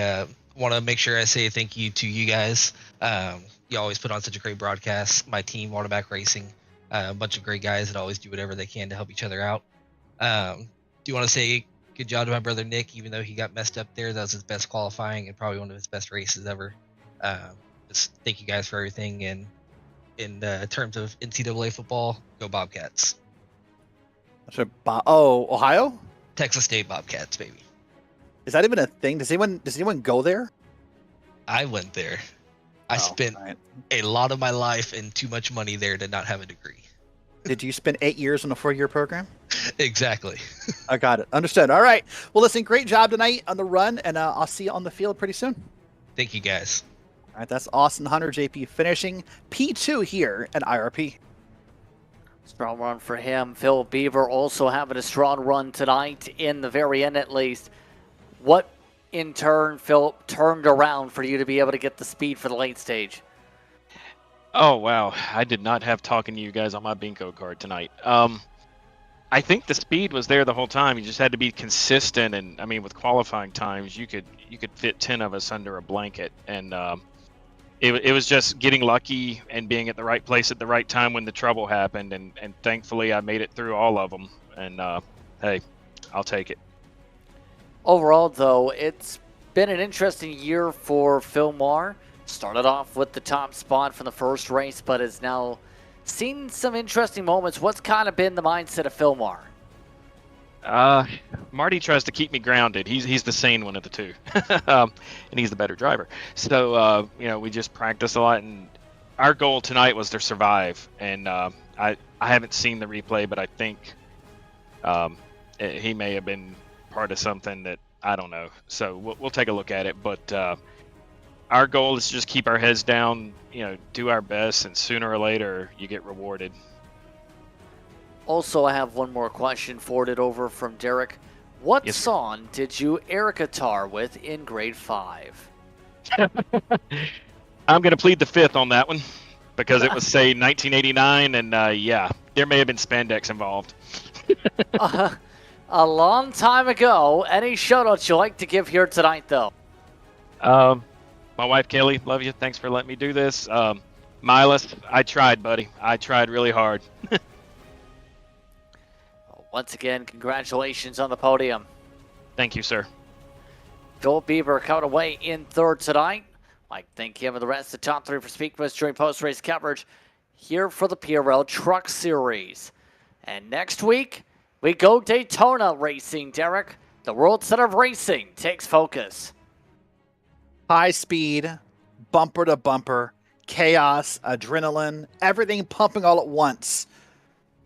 Want to make sure I say thank you to you guys. You always put on such a great broadcast. My team, Waterback Racing, a bunch of great guys that always do whatever they can to help each other out. Do want to say good job to my brother Nick, even though he got messed up there. That was his best qualifying and probably one of his best races ever. Just thank you guys for everything. And in terms of NCAA football, go Bobcats. Ohio? Texas State Bobcats, baby. Is that even a thing? Does anyone go there? I went there. I spent a lot of my life and too much money there to not have a degree. Did you spend 8 years on a 4-year program? Exactly. I got it. Understood. All right. Well, listen, great job tonight on the run, and I'll see you on the field pretty soon. Thank you, guys. All right. That's Austin Hunter, JP, finishing P2 here at IRP. Strong run for him. Phil Beaver also having a strong run tonight in the very end, at least. What, in turn, Phil, turned around for you to be able to get the speed for the late stage? Oh, wow. I did not have talking to you guys on my bingo card tonight. I think the speed was there the whole time. You just had to be consistent. And, I mean, with qualifying times, you could fit 10 of us under a blanket. And it was just getting lucky and being at the right place at the right time when the trouble happened. And thankfully, I made it through all of them. And, hey, I'll take it. Overall, though, it's been an interesting year for Phil Maher. Started off with the top spot from the first race, but has now seen some interesting moments. What's kind of been the mindset of Phil Maher? Marty tries to keep me grounded. He's the sane one of the two, and he's the better driver. So we just practice a lot, and our goal tonight was to survive. And I haven't seen the replay, but I think he may have been part of something that I don't know. So we'll take a look at it. But our goal is to just keep our heads down, do our best, and sooner or later you get rewarded. Also, I have one more question forwarded over from Derek. What song did you air guitar with in grade 5? I'm going to plead the fifth on that one because it was, say, 1989, and there may have been spandex involved. A long time ago. Any shout-outs you like to give here tonight, though? My wife, Kelly, love you. Thanks for letting me do this. Milas, I tried, buddy. I tried really hard. Once again, congratulations on the podium. Thank you, sir. Phil Beaver coming away in third tonight. Like, thank him and the rest of the top 3 for speaking with us during post-race coverage here for the PRL Truck Series. And next week, we go Daytona racing, Derek. The World Center of Racing takes focus. High speed, bumper to bumper, chaos, adrenaline, everything pumping all at once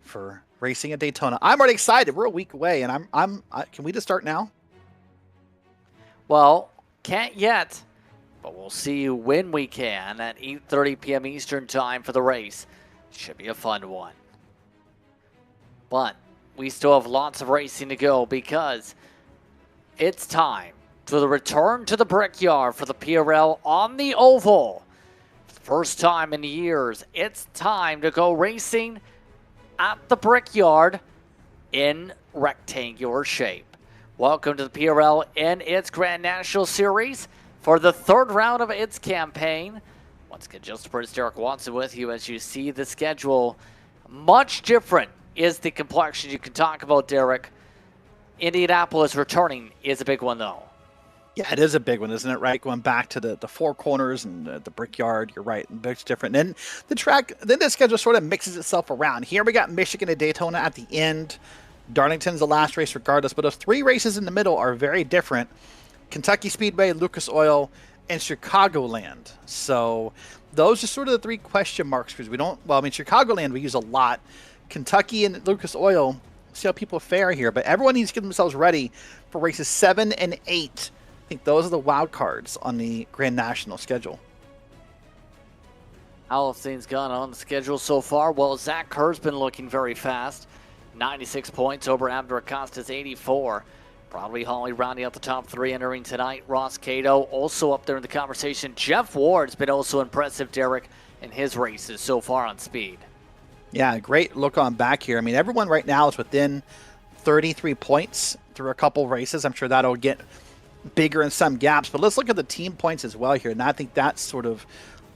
for racing at Daytona. I'm already excited. We're a week away, and can we just start now? Well, can't yet, but we'll see you when we can at 8:30 p.m. Eastern time for the race. Should be a fun one. But we still have lots of racing to go because it's time to the return to the Brickyard for the PRL on the oval. For the first time in years, it's time to go racing at the Brickyard in rectangular shape. Welcome to the PRL in its Grand National Series for the third round of its campaign. Once again, Justin Burns, Derek Watson with you as you see the schedule. Much different is the complexion. You can talk about, Derek. Indianapolis returning is a big one, though. Yeah, it is a big one, isn't it, right? Going back to the four corners and the Brickyard, you're right, it's different. Then the schedule sort of mixes itself around. Here we got Michigan and Daytona at the end. Darlington's the last race regardless, but those three races in the middle are very different. Kentucky Speedway, Lucas Oil, and Chicagoland. So those are sort of the three question marks because Chicagoland we use a lot. Kentucky and Lucas Oil, see how people fare here, but everyone needs to get themselves ready for races 7 and 8. I think those are the wild cards on the Grand National schedule. How have things gone on the schedule so far? Well, Zach Kerr's been looking very fast. 96 points over Abner Acosta's 84. Probably Holly rounding out the top three entering tonight. Ross Cato also up there in the conversation. Jeff Ward's been also impressive, Derek, in his races so far on speed. Yeah, great look on back here. I mean, everyone right now is within 33 points through a couple races. I'm sure that'll get bigger in some gaps, but let's look at the team points as well here. And I think that's sort of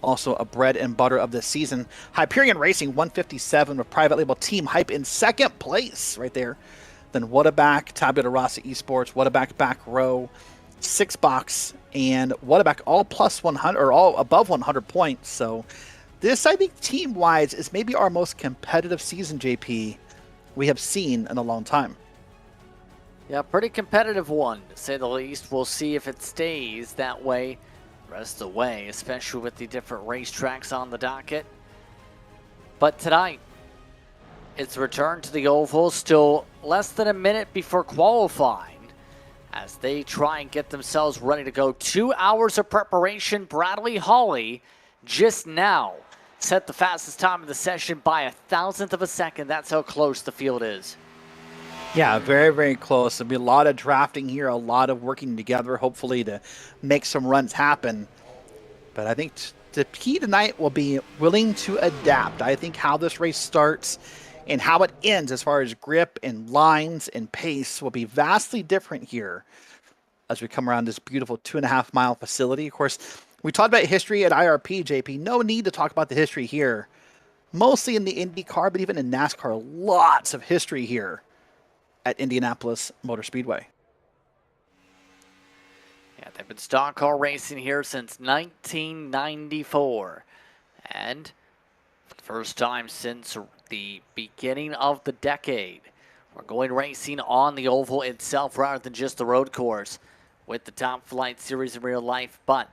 also a bread and butter of this season. Hyperion Racing 157 with private label Team Hype in second place right there. Then Whataback, Tabula Rasa Esports, Whataback Back Row, Six Box, and Whataback all plus 100 or all above 100 points. So this, I think, team-wise is maybe our most competitive season, JP, we have seen in a long time. Yeah, pretty competitive one, to say the least. We'll see if it stays that way the rest of the way, especially with the different racetracks on the docket. But tonight, it's return to the oval, still less than a minute before qualifying, as they try and get themselves ready to go. 2 hours of preparation. Bradley Hawley just now set the fastest time of the session by 1,000th of a second. That's how close the field is. Yeah, very, very close. There'll be a lot of drafting here, a lot of working together, hopefully to make some runs happen. But I think the key tonight will be willing to adapt. I think how this race starts and how it ends as far as grip and lines and pace will be vastly different here as we come around this beautiful 2.5 mile facility. Of course, we talked about history at IRP, JP. No need to talk about the history here. Mostly in the IndyCar, but even in NASCAR, lots of history here at Indianapolis Motor Speedway. Yeah, they've been stock car racing here since 1994. And for the first time since the beginning of the decade, we're going racing on the oval itself rather than just the road course with the Top Flight Series in real life. But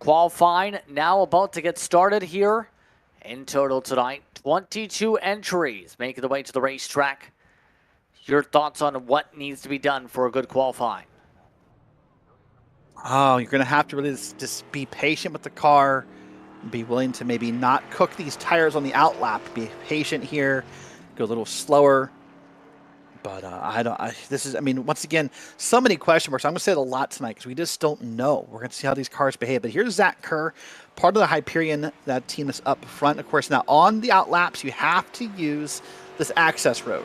qualifying now about to get started here. In total tonight, 22 entries making the way to the racetrack. Your thoughts on what needs to be done for a good qualifying? Oh, you're going to have to really just be patient with the car. Be willing to maybe not cook these tires on the outlap. Be patient here. Go a little slower. But once again, so many question marks. I'm going to say it a lot tonight because we just don't know. We're going to see how these cars behave. But here's Zach Kerr, part of the Hyperion, that team is up front. Of course, now on the outlaps, you have to use this access road.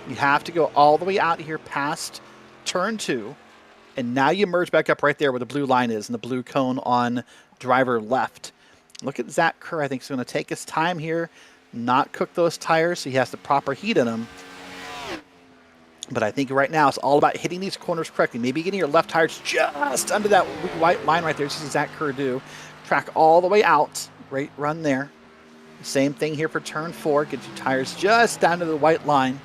You have to go all the way out here past turn 2. And now you merge back up right there where the blue line is and the blue cone on driver left. Look at Zach Kerr. I think he's going to take his time here, not cook those tires so he has the proper heat in them. But I think right now it's all about hitting these corners correctly. Maybe getting your left tires just under that white line right there. This is Zach Kerr do. Track all the way out. Great run there. Same thing here for turn 4. Get your tires just down to the white line.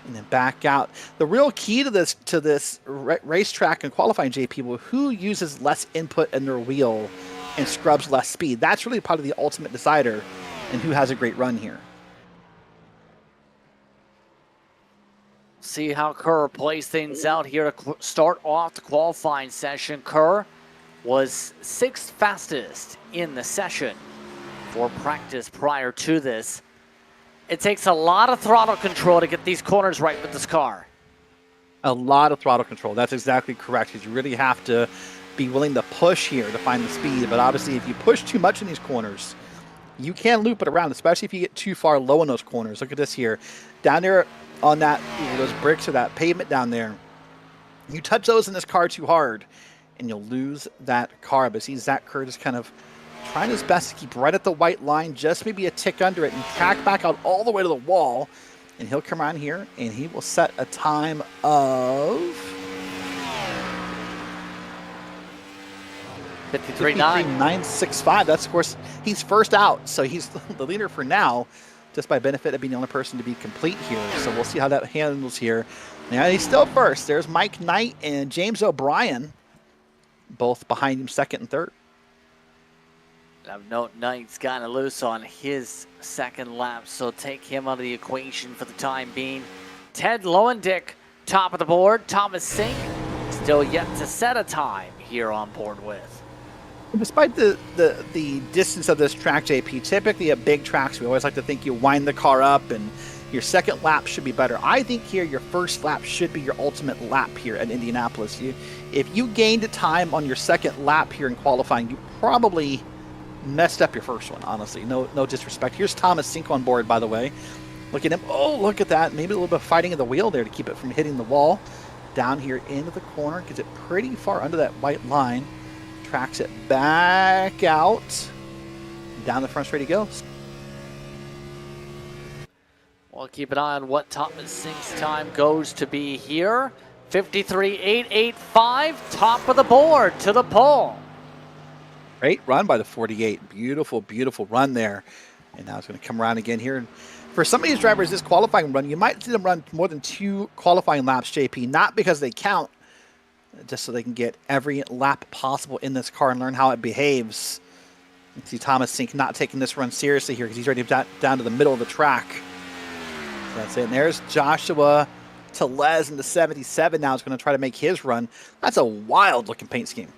And then back out. The real key to this racetrack and qualifying, JP, will who uses less input in their wheel and scrubs less speed. That's really probably the ultimate decider in who has a great run here. see how Kerr plays things out here to start off the qualifying session. Kerr was 6th fastest in the session for practice prior to this. It takes a lot of throttle control to get these corners right with this car. A lot of throttle control. That's exactly correct, because you really have to be willing to push here to find the speed. But obviously, if you push too much in these corners, you can loop it around, especially if you get too far low in those corners. Look at this here. Down there on that, those bricks or that pavement down there, you touch those in this car too hard, and you'll lose that car. But see, Zach Kerr is kind of trying his best to keep right at the white line, just maybe a tick under it, and tack back out all the way to the wall. And he'll come around here, and he will set a time of 53.965. That's, of course, he's first out, so he's the leader for now, just by benefit of being the only person to be complete here. So we'll see how that handles here. Now he's still first. There's Mike Knight and James O'Brien, both behind him, second and third. I've noted Knight's gotten loose on his second lap, so take him out of the equation for the time being. Ted Lowendick, top of the board. Thomas Sink, still yet to set a time here on board with. Despite the distance of this track, JP, typically at big tracks, we always like to think you wind the car up and your second lap should be better. I think here your first lap should be your ultimate lap here at Indianapolis. If you gained time on your second lap here in qualifying, you probably messed up your first one, honestly. No disrespect. Here's Thomas Sink on board, by the way. Look at him. Oh, look at that. Maybe a little bit of fighting of the wheel there to keep it from hitting the wall. Down here into the corner. Gets it pretty far under that white line. Tracks it back out. Down the front straight he goes. We'll keep an eye on what Thomas Sink's time goes to be here. 53.885, top of the board to the pole. Great run by the 48. Beautiful, beautiful run there. And now it's going to come around again here. And for some of these drivers, this qualifying run, you might see them run more than 2 qualifying laps, JP, not because they count, just so they can get every lap possible in this car and learn how it behaves. You see Thomas Sink not taking this run seriously here because he's ready down to the middle of the track. So that's it. And there's Joshua Telez in the 77 now is going to try to make his run. That's a wild-looking paint scheme.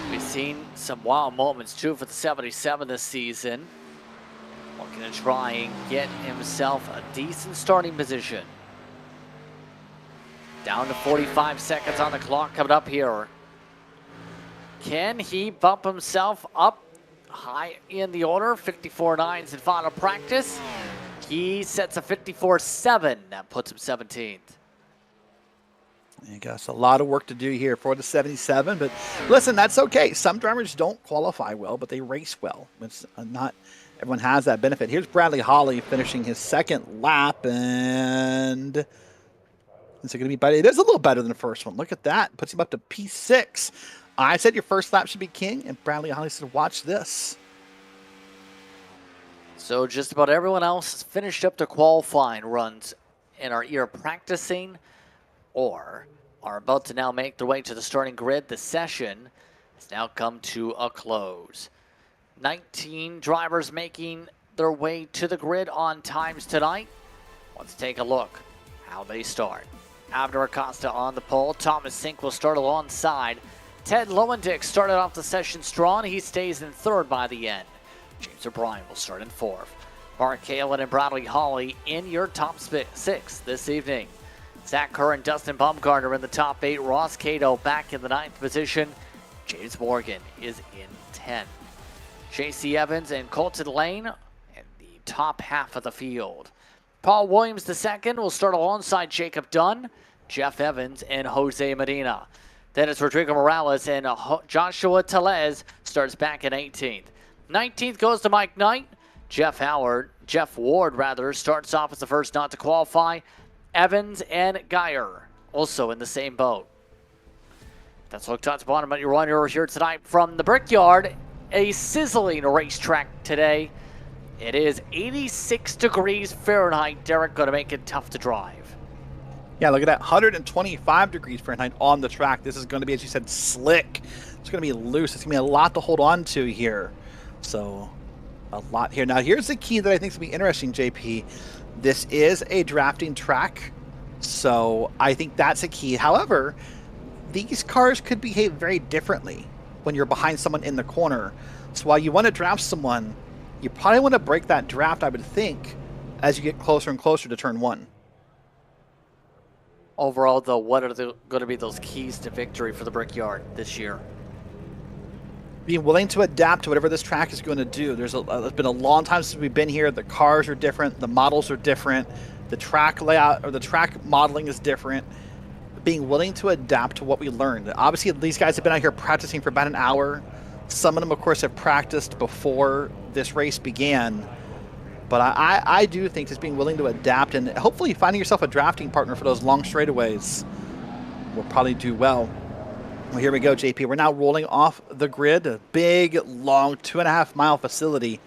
We've seen some wild moments, too, for the 77 this season. Looking to try and get himself a decent starting position. Down to 45 seconds on the clock coming up here. Can he bump himself up high in the order? 54.9s in final practice. He sets a 54.7. That puts him 17th. You got a lot of work to do here for the 77, but listen, that's okay. Some drivers don't qualify well, but they race well. It's not everyone has that benefit. Here's Bradley Holly finishing his second lap, and is it going to be better? It is a little better than the first one. Look at that. Puts him up to P6. I said your first lap should be king, and Bradley Holly said, watch this. So just about everyone else has finished up their qualifying runs and are either practicing or are about to now make their way to the starting grid. The session has now come to a close. 19 drivers making their way to the grid on times tonight. Let's take a look how they start. Abner Acosta on the pole. Thomas Sink will start alongside. Ted Lowendick started off the session strong. He stays in third by the end. James O'Brien will start in fourth. Mark Kalen and Bradley Holly in your top 6 this evening. Zach Kerr and Dustin Baumgartner in the top 8. Ross Cato back in the 9th position. James Morgan is in 10th. J.C. Evans and Colton Lane in the top half of the field. Paul Williams II will start alongside Jacob Dunn, Jeff Evans, and Jose Medina. Then it's Rodrigo Morales and Joshua Telez starts back in 18th. 19th goes to Mike Knight. Jeff Ward starts off as the first not to qualify. Evans and Geyer also in the same boat. That's looked at the bottom of your runner here tonight from the Brickyard. A sizzling racetrack today. It is 86 degrees Fahrenheit. Derek, going to make it tough to drive. Yeah, look at that. 125 degrees Fahrenheit on the track. This is going to be, as you said, slick. It's going to be loose. It's going to be a lot to hold on to here. So, a lot here. Now, here's the key that I think is going to be interesting, JP. This is a drafting track. So I think that's a key. However, these cars could behave very differently when you're behind someone in the corner. So while you want to draft someone, you probably want to break that draft, I would think, as you get closer and closer to turn 1. Overall, though, what are going to be those keys to victory for the Brickyard this year? Being willing to adapt to whatever this track is going to do. It's been a long time since we've been here. The cars are different. The models are different. The track layout or the track modeling is different. Being willing to adapt to what we learned. Obviously, these guys have been out here practicing for about an hour. Some of them, of course, have practiced before this race began. But I do think just being willing to adapt and hopefully finding yourself a drafting partner for those long straightaways will probably do well. Well, here we go, JP. We're now rolling off the grid. A big, long 2.5-mile facility.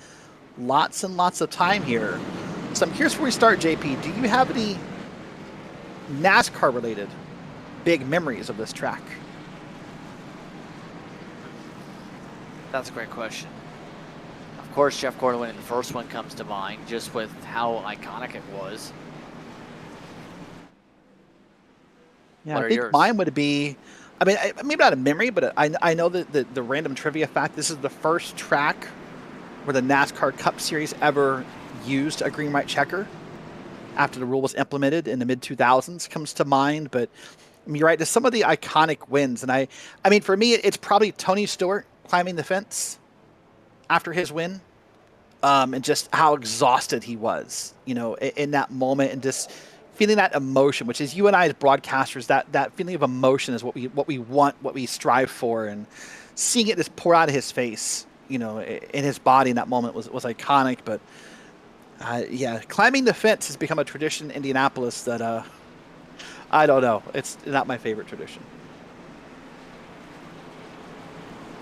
Lots and lots of time here. So I'm curious before we start, JP, do you have any NASCAR-related big memories of this track? That's a great question. Of course, Jeff Gordon winning the first one comes to mind, just with how iconic it was. Yeah, What I are think yours? mine would be, I mean, maybe not a memory, but I know that the random trivia fact, this is the first track where the NASCAR Cup Series ever used a green white checker after the rule was implemented in the mid-2000s comes to mind. But I mean, you're right, just some of the iconic wins. And I mean, for me, it's probably Tony Stewart climbing the fence after his win, and just how exhausted he was, you know, in that moment, and just feeling that emotion, which is you and I as broadcasters, that feeling of emotion is what we want, what we strive for, and seeing it just pour out of his face, you know, in his body in that moment was iconic. But yeah, climbing the fence has become a tradition in Indianapolis that I don't know, it's not my favorite tradition.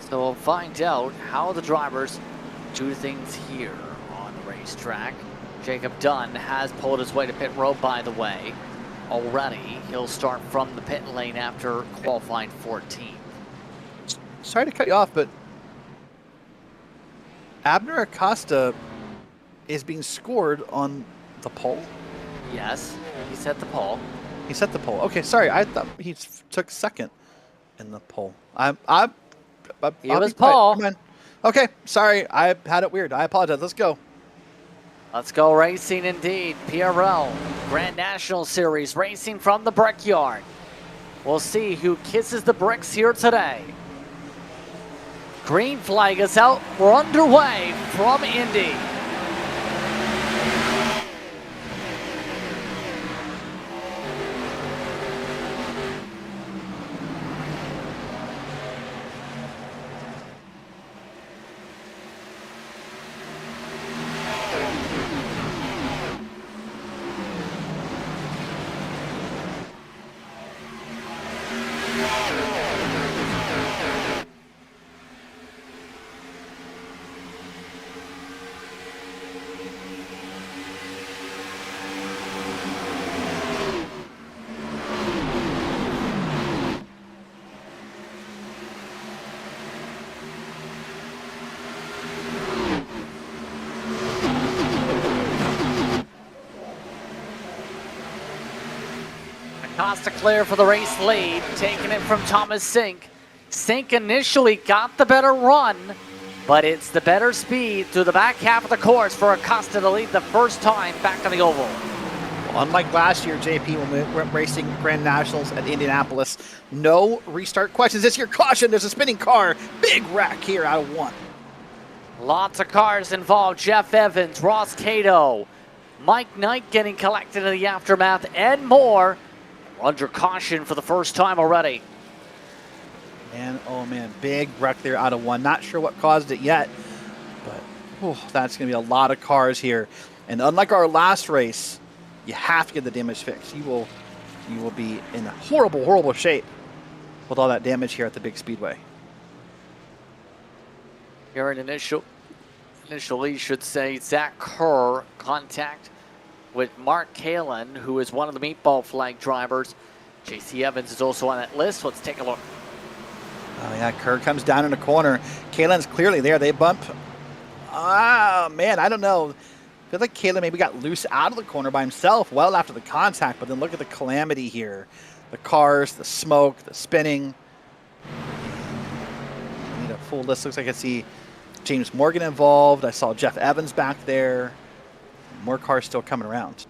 So we'll find out how the drivers do things here on the racetrack. Jacob Dunn has pulled his way to pit road, by the way. Already, he'll start from the pit lane after qualifying 14th. Sorry to cut you off, but Abner Acosta is being scored on the pole. Yes, he set the pole. He set the pole. Okay, sorry. I thought he took second in the pole. He was Paul. Come on. Okay, sorry. I had it weird. I apologize. Let's go. Let's go racing indeed. PRL Grand National Series racing from the Brickyard. We'll see who kisses the bricks here today. Green flag is out. We're underway from Indy. Acosta clear for the race lead, taking it from Thomas Sink. Sink initially got the better run, but it's the better speed through the back half of the course for Acosta to lead the first time back on the oval. Well, unlike last year, JP, when we were racing Grand Nationals at Indianapolis, no restart questions. This year, caution, there's a spinning car. Big wreck here out of 1. Lots of cars involved. Jeff Evans, Ross Cato, Mike Knight getting collected in the aftermath, and more. Under caution for the first time already. Man, oh man, big wreck there out of 1. Not sure what caused it yet, but that's going to be a lot of cars here. And unlike our last race, you have to get the damage fixed. You will be in horrible, horrible shape with all that damage here at the big speedway. Here in initially should say Zach Kerr contact with Mark Kalin, who is one of the meatball flag drivers. JC Evans is also on that list. Let's take a look. Oh yeah, Kerr comes down in the corner. Kalen's clearly there. They bump. Ah, man, I don't know. Feels like Kalen maybe got loose out of the corner by himself well after the contact, but then look at the calamity here. The cars, the smoke, the spinning. I need a full list. Looks like I see James Morgan involved. I saw Jeff Evans back there. More cars still coming around.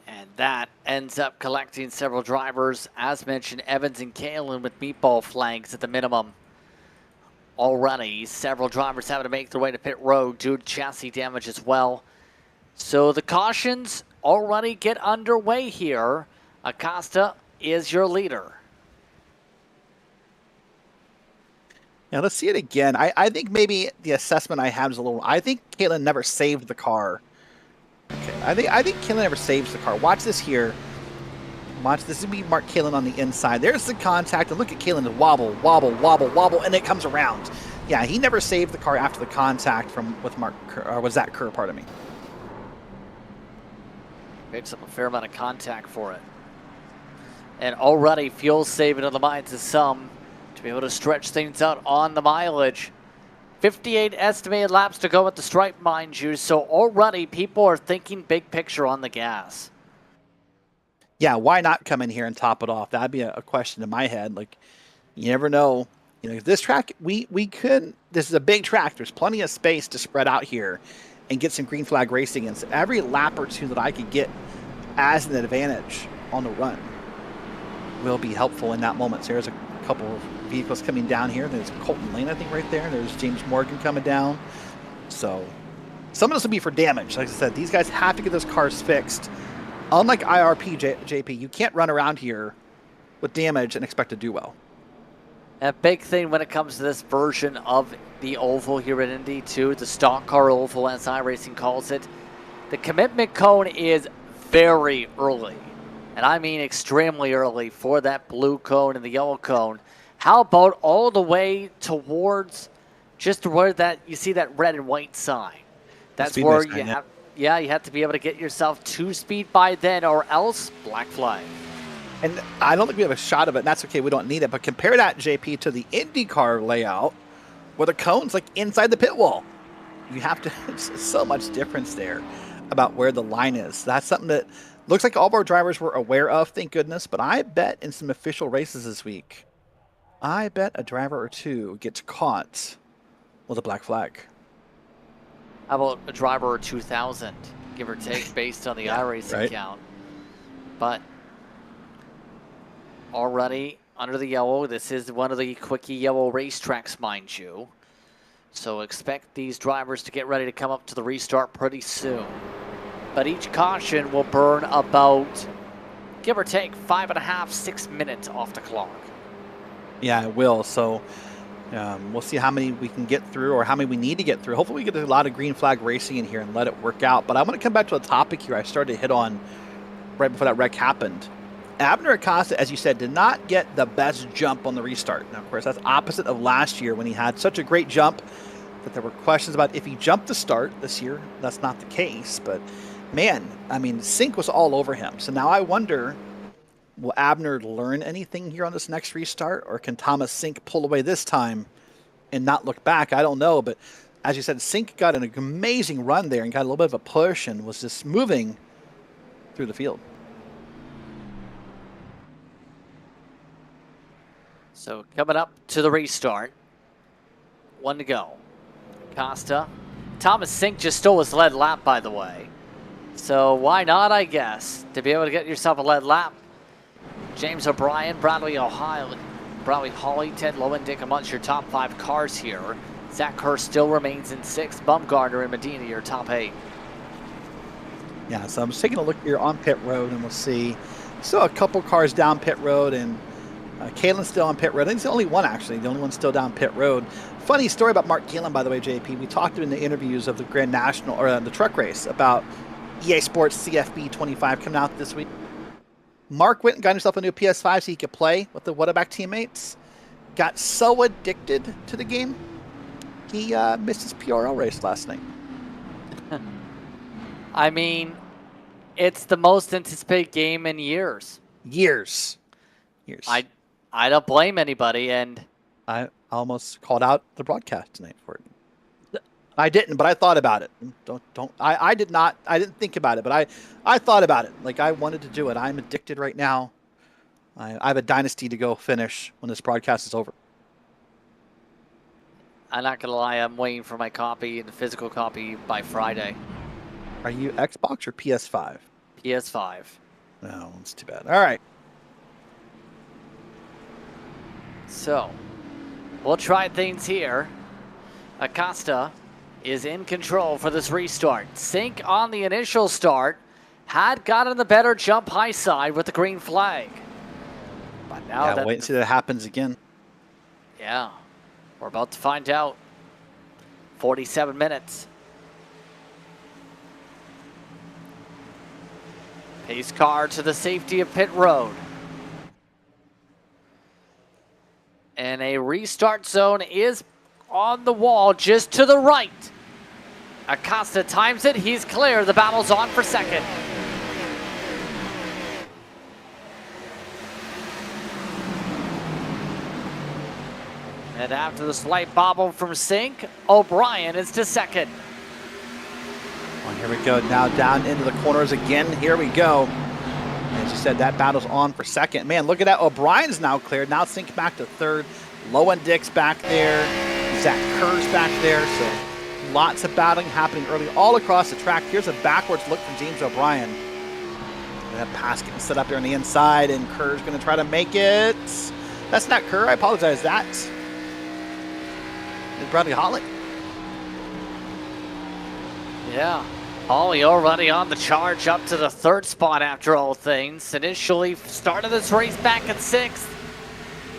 And that ends up collecting several drivers. As mentioned, Evans and Kalen with meatball flags at the minimum. Already, several drivers having to make their way to pit road due to chassis damage as well. So the cautions already get underway here. Acosta is your leader. Now let's see it again. I think maybe the assessment I have is a little. I think Kalen never saved the car. Okay, I think Kalen never saves the car. Watch this here. Watch this. Is be Mark Kalen on the inside. There's the contact, and look at Kalen wobble, wobble, wobble, wobble, and it comes around. Yeah, he never saved the car after the contact with Mark, or was that Kerr? Pardon me. Picks up a fair amount of contact for it. And already fuel saving on the minds of some to be able to stretch things out on the mileage. 58 estimated laps to go at the stripe, mind you. So already people are thinking big picture on the gas. Yeah, why not come in here and top it off? That'd be a question in my head. Like, you never know. You know, this track, we could. This is a big track. There's plenty of space to spread out here and get some green flag racing. And so every lap or two that I could get as an advantage on the run will be helpful in that moment. So there's a couple of vehicles coming down here. There's Colton Lane, I think, right there. There's James Morgan coming down. So some of this will be for damage. Like I said, these guys have to get those cars fixed. Unlike IRP, JP, you can't run around here with damage and expect to do well. A big thing when it comes to this version of the oval here at Indy 2, the stock car oval as iRacing calls it, the commitment cone is very early. And I mean extremely early for that blue cone and the yellow cone. How about all the way towards just where that you see that red and white sign? That's where you have, yeah, you have to be able to get yourself to speed by then, or else black flag. And I don't think we have a shot of it, and that's okay, we don't need it. But compare that, JP, to the IndyCar layout where the cone's like inside the pit wall. You have to, it's so much difference there about where the line is. That's something that looks like all of our drivers were aware of, thank goodness. But I bet in some official races this week, I bet a driver or two gets caught with a black flag. How about a driver or 2,000, give or take, based on the iRacing count? But already under the yellow, this is one of the quickie yellow racetracks, mind you. So expect these drivers to get ready to come up to the restart pretty soon. But each caution will burn about, give or take, 5.5, 6 minutes off the clock. Yeah, it will. So we'll see how many we can get through or how many we need to get through. Hopefully we get a lot of green flag racing in here and let it work out. But I want to come back to a topic here I started to hit on right before that wreck happened. Abner Acosta, as you said, did not get the best jump on the restart. Now, of course, that's opposite of last year when he had such a great jump that there were questions about if he jumped the start. This year, that's not the case. But, man, I mean, Sink was all over him. So now I wonder, will Abner learn anything here on this next restart? Or can Thomas Sink pull away this time and not look back? I don't know. But as you said, Sink got an amazing run there and got a little bit of a push and was just moving through the field. So coming up to the restart. 1 to go. Costa. Thomas Sink just stole his lead lap, by the way. So why not, I guess, to be able to get yourself a lead lap. James O'Brien, Bradley Hawley, Ted Lowendick amongst your top 5 cars here. Zach Kerr still remains in 6th. Bumgarner and Medina, your top 8. Yeah, so I'm just taking a look here on pit road, and we'll see. Still a couple cars down pit road, and Kalen's still on pit road. I think he's the only one, actually. The only one still down pit road. Funny story about Mark Kalen, by the way, JP. We talked in the interviews of the Grand National, or the truck race, about EA Sports CFB 25 coming out this week. Mark went and got himself a new PS5 so he could play with the Whataback teammates. Got so addicted to the game, he missed his PRL race last night. I mean, it's the most anticipated game in years. Years. I don't blame anybody, and I almost called out the broadcast tonight for it. I didn't, but I thought about it. I did not. I didn't think about it, but I thought about it. Like, I wanted to do it. I'm addicted right now. I have a dynasty to go finish when this broadcast is over. I'm not gonna lie, I'm waiting for my copy, the physical copy, by Friday. Are you Xbox or PS5? PS5. No, it's too bad. All right. So, we'll try things here. Acosta is in control for this restart. Sink on the initial start had gotten the better jump high side with the green flag. But now Yeah, wait and see that happens again. Yeah, we're about to find out. 47 minutes. Pace car to the safety of pit road. And a restart zone is on the wall just to the right. Acosta times it. He's clear. The battle's on for second. And after the slight bobble from Sink, O'Brien is to second. Well, here we go. Now down into the corners again. Here we go. As you said, that battle's on for second. Man, look at that. O'Brien's now cleared. Now Sink back to third. Lowendick's back there. Zach Kerr's back there. So lots of battling happening early all across the track. Here's a backwards look from James O'Brien. And that pass getting set up there on the inside, and Kerr's going to try to make it. That's not Kerr. I apologize. That's Bradley Holly. Yeah. Holly already on the charge up to the third spot after all things. Initially started this race back at sixth.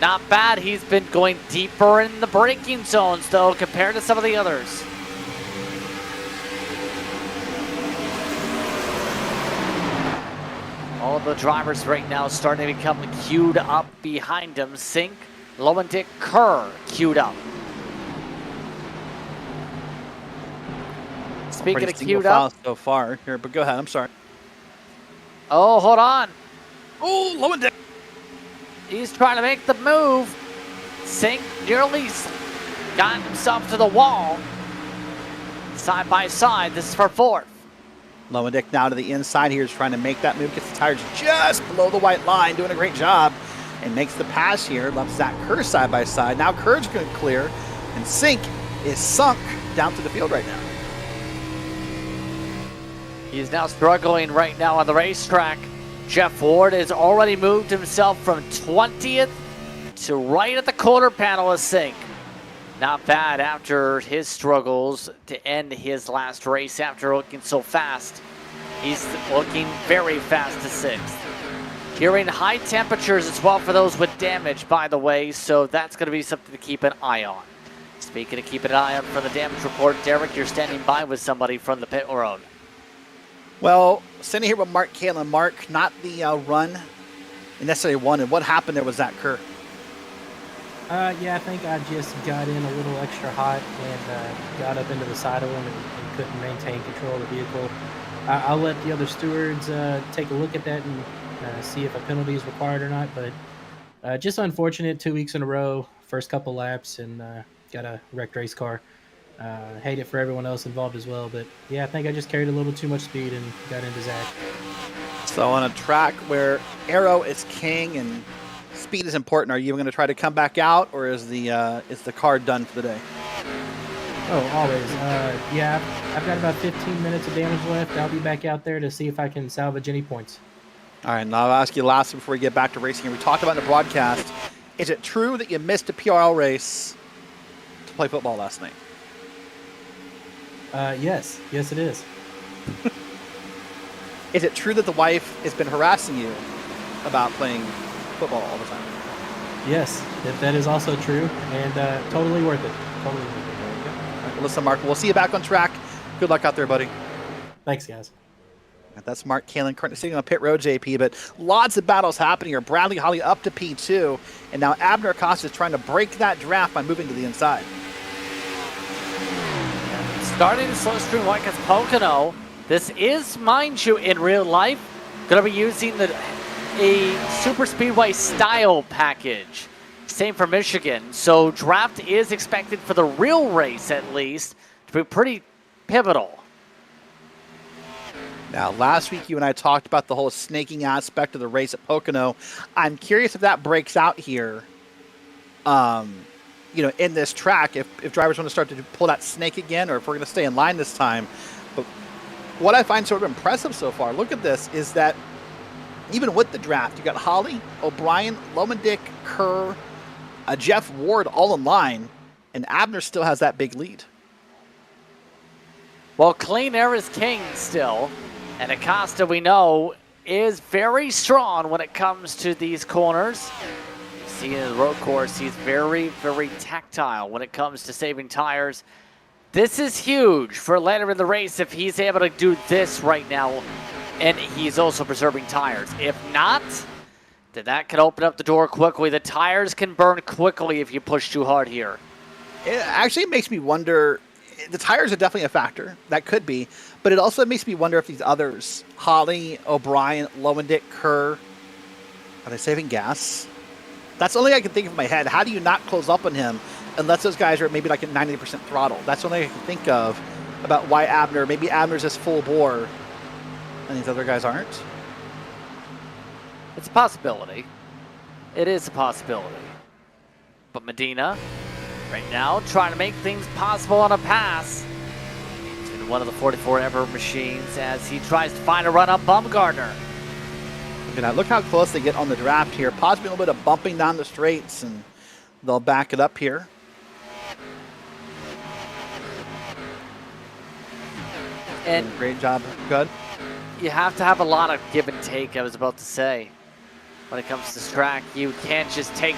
Not bad. He's been going deeper in the braking zones, though, compared to some of the others. All of the drivers right now starting to become queued up behind him. Sink, Lowendick, Kerr queued up. Speaking of queued up so far here, but go ahead. I'm sorry. Oh, hold on. Oh, Lowendick. He's trying to make the move. Sink nearly got himself to the wall. Side by side. This is for fourth. Lowendick now to the inside here is trying to make that move. Gets the tires just below the white line. Doing a great job. And makes the pass here. Left Zach Kerr side by side. Now Kerr's going to clear. And Sink is sunk down to the field right now. He's now struggling right now on the racetrack. Jeff Ward has already moved himself from 20th to right at the quarter panel of Sink. Not bad after his struggles to end his last race after looking so fast. He's looking very fast to sixth. Hearing high temperatures as well for those with damage, by the way, so that's going to be something to keep an eye on. Speaking of keeping an eye on for the damage report, Derek, you're standing by with somebody from the pit road. Well, sitting here with Mark Kalin. Mark, not the run necessarily won. And what happened there was Zach Kerr? Yeah, I think I just got in a little extra hot and got up into the side of him and couldn't maintain control of the vehicle. I'll let the other stewards take a look at that and see if a penalty is required or not. But just unfortunate, 2 weeks in a row, first couple laps, and got a wrecked race car. Hate it for everyone else involved as well, but yeah, I think I just carried a little too much speed and got into Zach. So on a track where aero is king and speed is important, are you going to try to come back out, or is the car done for the day? Oh, always. Yeah, I've got about 15 minutes of damage left. I'll be back out there to see if I can salvage any points. All right, now I'll ask you last before we get back to racing. We talked about in the broadcast. Is it true that you missed a PRL race to play football last night? Yes, it is. Is it true that the wife has been harassing you about playing football all the time? Yes, that is also true, and totally worth it. Totally worth it. All right, well, listen, Mark, we'll see you back on track. Good luck out there, buddy. Thanks, guys. That's Mark Kalin, currently sitting on pit road, JP, but lots of battles happening here. Bradley Holly up to P2, and now Abner Acosta is trying to break that draft by moving to the inside. Starting the slipstream like it's Pocono. This is, mind you, in real life, going to be using a super speedway style package. Same for Michigan. So draft is expected for the real race, at least, to be pretty pivotal. Now, last week you and I talked about the whole snaking aspect of the race at Pocono. I'm curious if that breaks out here, in this track, if drivers want to start to pull that snake again, or if we're going to stay in line this time. But what I find sort of impressive so far, look at this, is that even with the draft, you got Holly, O'Brien, Lomendick, Kerr, Jeff Ward all in line, and Abner still has that big lead. Well, clean air is king still, and Acosta, we know, is very strong when it comes to these corners. You see in the road course, he's very, very tactile when it comes to saving tires. This is huge for later in the race if he's able to do this right now, and he's also preserving tires. If not, then that could open up the door quickly. The tires can burn quickly if you push too hard here. It actually makes me wonder. The tires are definitely a factor. That could be. But it also makes me wonder if these others, Holly, O'Brien, Lowendick, Kerr, are they saving gas? That's the only thing I can think of in my head. How do you not close up on him unless those guys are maybe like at 90% throttle? That's the only thing I can think of about why maybe Abner's just full bore and these other guys aren't. It's a possibility. It is a possibility. But Medina, right now, trying to make things possible on a pass. He's been one of the 44 ever machines as he tries to find a run up Bumgardner. Look how close they get on the draft here. Possibly a little bit of bumping down the straights, and they'll back it up here. And great job. Good. You have to have a lot of give and take, I was about to say. When it comes to this track, you can't just take.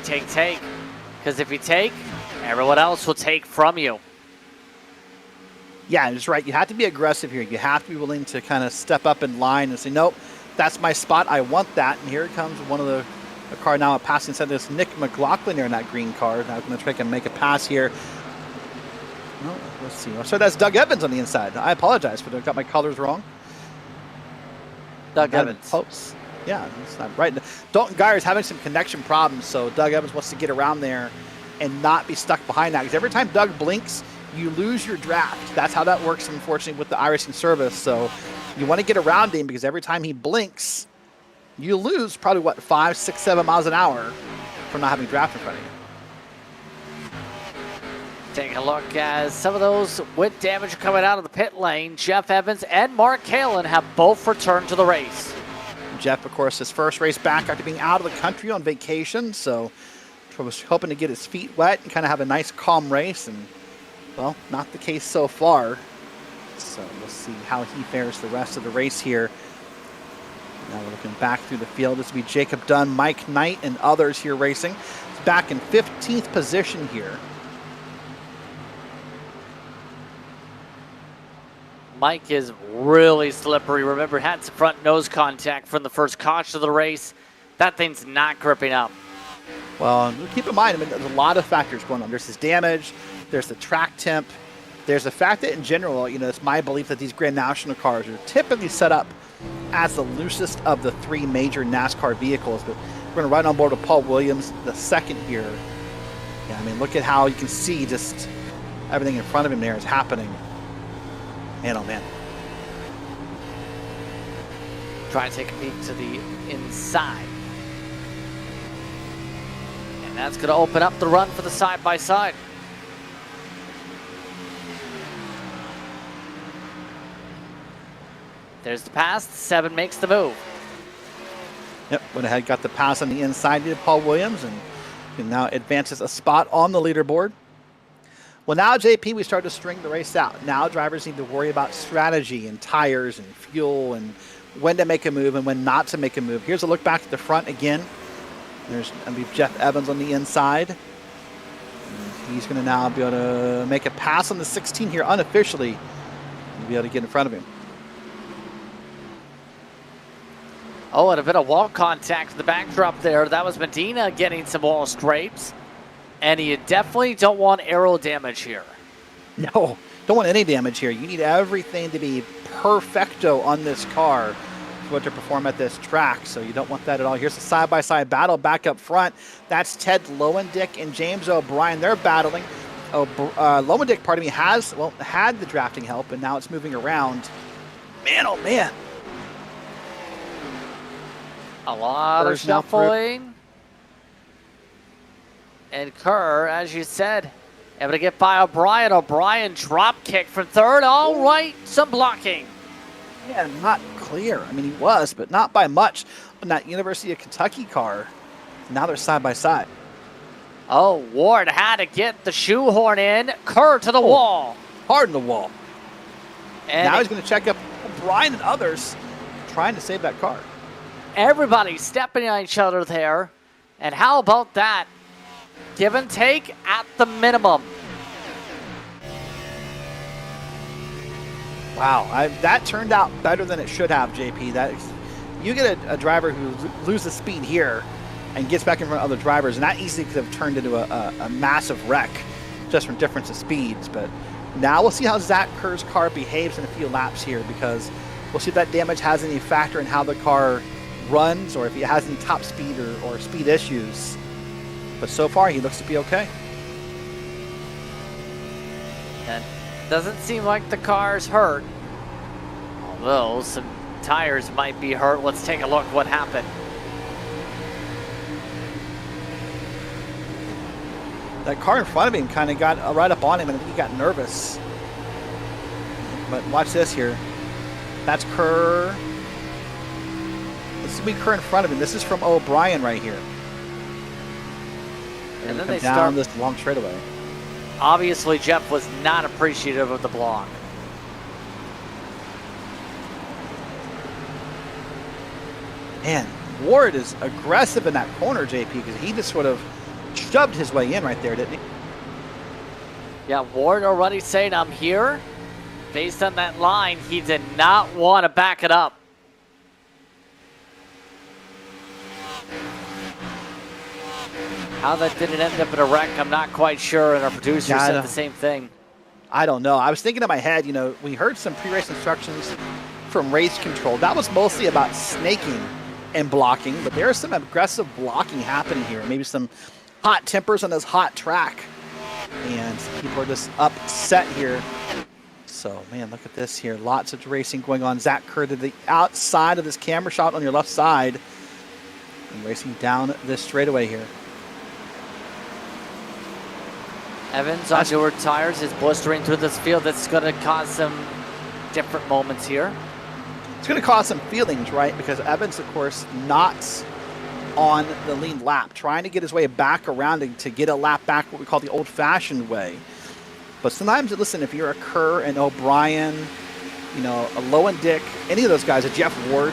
Because if you take, everyone else will take from you. Yeah, that's right. You have to be aggressive here. You have to be willing to kind of step up in line and say, nope, that's my spot. I want that. And here comes one of the car now passing center. It's Nick McLaughlin there in that green car. Now I'm going to try to make a pass here. No, let's see. So that's Doug Evans on the inside. I apologize for that. I got my colors wrong. Doug Evans. Post. Yeah, it's not right. Dalton Geyer's having some connection problems, so Doug Evans wants to get around there and not be stuck behind that. Because every time Doug blinks, you lose your draft. That's how that works, unfortunately, with the iRacing service. So you want to get around him because every time he blinks, you lose probably, 5, 6, 7 miles an hour from not having draft in front of you. Take a look as some of those with damage coming out of the pit lane. Jeff Evans and Mark Kalin have both returned to the race. Jeff, of course, his first race back after being out of the country on vacation, so was hoping to get his feet wet and kind of have a nice, calm race, and, well, not the case so far. So we'll see how he fares the rest of the race here. Now we're looking back through the field. This will be Jacob Dunn, Mike Knight, and others here racing. He's back in 15th position here. Mike is really slippery. Remember, had some front nose contact from the first caution of the race. That thing's not gripping up. Well, keep in mind, there's a lot of factors going on. There's his damage, there's the track temp, there's the fact that in general, it's my belief that these Grand National cars are typically set up as the loosest of the 3 major NASCAR vehicles. But we're going to ride on board with Paul Williams, the second here. Yeah, look at how you can see just everything in front of him there is happening. Man, oh man. Trying to take a peek to the inside. And that's going to open up the run for the side-by-side. There's the pass. 7 makes the move. Yep, went ahead, got the pass on the inside to Paul Williams, and now advances a spot on the leaderboard. Well, now, JP, we start to string the race out. Now drivers need to worry about strategy and tires and fuel and when to make a move and when not to make a move. Here's a look back at the front again. There's going to be Jeff Evans on the inside. And he's going to now be able to make a pass on the 16 here unofficially and be able to get in front of him. Oh, and a bit of wall contact in the backdrop there. That was Medina getting some wall scrapes. And you definitely don't want aero damage here. No, don't want any damage here. You need everything to be perfecto on this car for it to perform at this track, so you don't want that at all. Here's a side-by-side battle back up front. That's Ted Lowendick and James O'Brien. They're battling. Lomadic, pardon me, had the drafting help, and now it's moving around. Man, oh man. A lot of shuffling. And Kerr, as you said, able to get by O'Brien. O'Brien drop kick from third. All right, some blocking. Yeah, not clear. I mean, he was, but not by much on that University of Kentucky car. Now they're side by side. Oh, Ward had to get the shoehorn in. Kerr to the wall. Hard in the wall. And now he's going to check up O'Brien and others trying to save that car. everybody stepping on each other there. And how about that? Give and take at the minimum. Wow, that turned out better than it should have, JP. You get a driver who loses speed here and gets back in front of other drivers, and that easily could have turned into a massive wreck just from difference of speeds. But now we'll see how Zach Kerr's car behaves in a few laps here, because we'll see if that damage has any factor in how the car runs or if he has any top speed or speed issues. But so far, he looks to be okay. And doesn't seem like the car's hurt. Although some tires might be hurt. Let's take a look what happened. That car in front of him kind of got right up on him, and I think he got nervous. But watch this here. That's Kerr. This is going to be Kerr in front of him. This is from O'Brien right here. And then they down start this long straightaway. Obviously, Jeff was not appreciative of the block. Man, Ward is aggressive in that corner, JP, because he just sort of shoved his way in right there, didn't he? Yeah, Ward already saying, I'm here. Based on that line, he did not want to back it up. How that didn't end up in a wreck, I'm not quite sure, and our producer said the same thing. I don't know. I was thinking in my head, we heard some pre-race instructions from race control. That was mostly about snaking and blocking, but there's some aggressive blocking happening here. Maybe some hot tempers on this hot track. And people are just upset here. So, man, look at this here. Lots of racing going on. Zach Kerr to the outside of this camera shot on your left side. And racing down this straightaway here. Evans on newer tires is blistering through this field. That's going to cause some different moments here. It's going to cause some feelings, right? Because Evans, of course, not on the lead lap, trying to get his way back around to get a lap back, what we call the old-fashioned way. But sometimes, listen, if you're a Kerr and O'Brien, a Lowe and Dick, any of those guys, a Jeff Ward,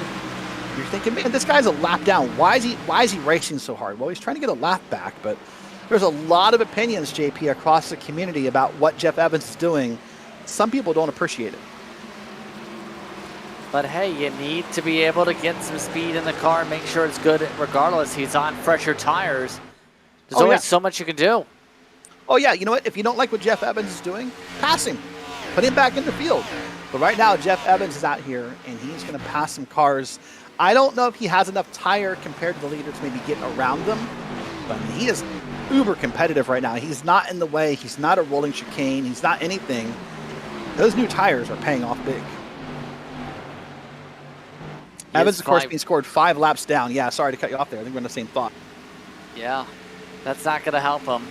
you're thinking, man, this guy's a lap down. Why is he racing so hard? Well, he's trying to get a lap back, but there's a lot of opinions, JP, across the community about what Jeff Evans is doing. Some people don't appreciate it. But hey, you need to be able to get some speed in the car and make sure it's good regardless. He's on fresher tires. There's only so much you can do. Oh, yeah. You know what? If you don't like what Jeff Evans is doing, pass him. Put him back in the field. But right now, Jeff Evans is out here, and he's going to pass some cars. I don't know if he has enough tire compared to the leader to maybe get around them. But he is uber competitive right now. He's not in the way. He's not a rolling chicane. He's not anything. Those new tires are paying off big. Evans, of course, being scored 5 laps down. Yeah, sorry to cut you off there. I think we're in the same thought. Yeah, that's not going to help him.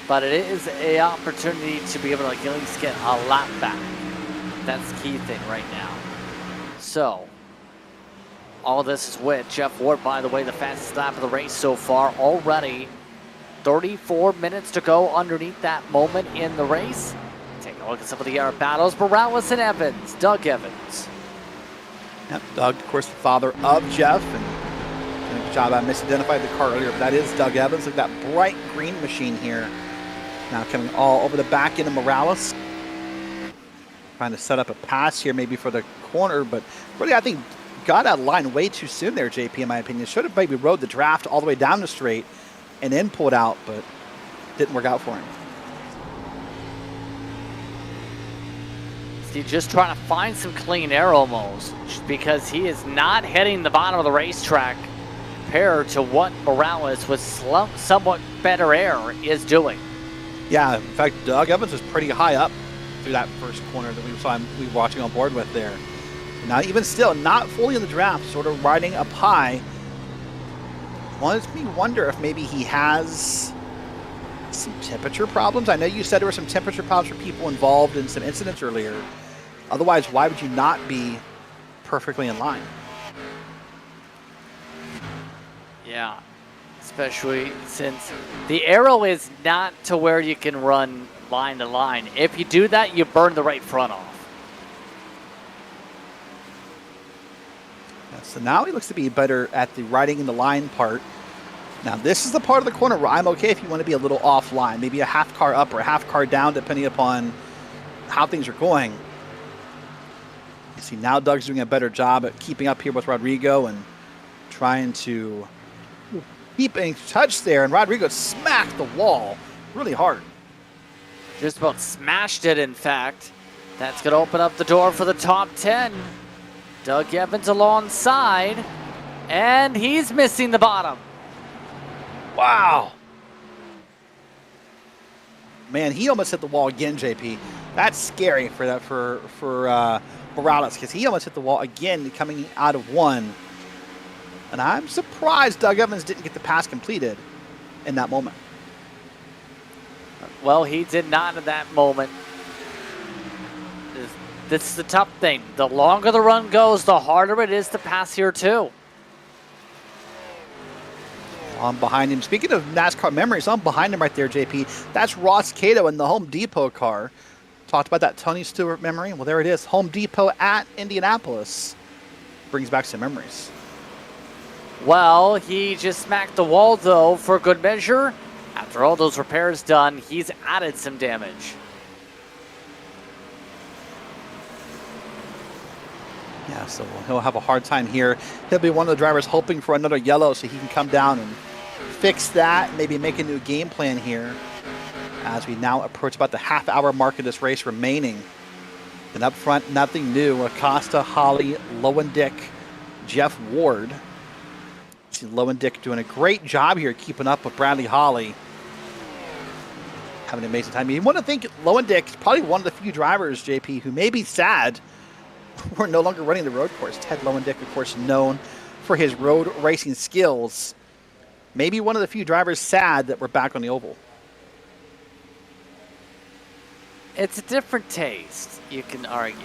But it is an opportunity to be able to at least get a lap back. That's the key thing right now. So, all of this is with Jeff Ward, by the way, the fastest lap of the race so far already. 34 minutes to go underneath that moment in the race. Take a look at some of the air battles. Morales and Evans, Doug Evans. Yep, Doug, of course, the father of Jeff, and good job. I misidentified the car earlier, but that is Doug Evans. Look at that bright green machine here. Now coming all over the back end of Morales. Trying to set up a pass here maybe for the corner, but really I think got out of line way too soon there, JP, in my opinion. Should have maybe rode the draft all the way down the straight and then pulled out, but didn't work out for him. He's just trying to find some clean air almost, because he is not hitting the bottom of the racetrack compared to what Morales with somewhat better air is doing. Yeah, in fact, Doug Evans was pretty high up through that first corner that we were watching on board with there. Now, even still, not fully in the draft, sort of riding up high. Makes me wonder if maybe he has some temperature problems. I know you said there were some temperature problems for people involved in some incidents earlier. Otherwise, why would you not be perfectly in line? Yeah, especially since the arrow is not to where you can run line to line. If you do that, you burn the right front off. Yeah, so now he looks to be better at the riding in the line part. Now this is the part of the corner where I'm okay if you want to be a little offline, maybe a half car up or a half car down, depending upon how things are going. You see now Doug's doing a better job at keeping up here with Rodrigo and trying to keep in touch there, and Rodrigo smacked the wall really hard. Just about smashed it, in fact. That's going to open up the door for the top 10. Doug Evans alongside, and he's missing the bottom. Wow. Man, he almost hit the wall again, JP. That's scary for that for Morales, because he almost hit the wall again coming out of one. And I'm surprised Doug Evans didn't get the pass completed in that moment. Well, he did not in that moment. This is the tough thing. The longer the run goes, the harder it is to pass here too. I'm behind him. Speaking of NASCAR memories, I'm behind him right there, JP. That's Ross Cato in the Home Depot car. Talked about that Tony Stewart memory. Well, there it is. Home Depot at Indianapolis. Brings back some memories. Well, he just smacked the wall, though, for good measure. After all those repairs done, he's added some damage. Yeah, so he'll have a hard time here. He'll be one of the drivers hoping for another yellow so he can come down and fix that, maybe make a new game plan here as we now approach about the half-hour mark of this race remaining. And up front, nothing new. Acosta, Holly, Lowendick, Jeff Ward. See Lowendick doing a great job here keeping up with Bradley Holly. Having an amazing time. You want to think Lowendick is probably one of the few drivers, JP, who may be sad we're no longer running the road course. Ted Lowendick, of course, known for his road racing skills. Maybe one of the few drivers sad that we're back on the oval. It's a different taste, you can argue.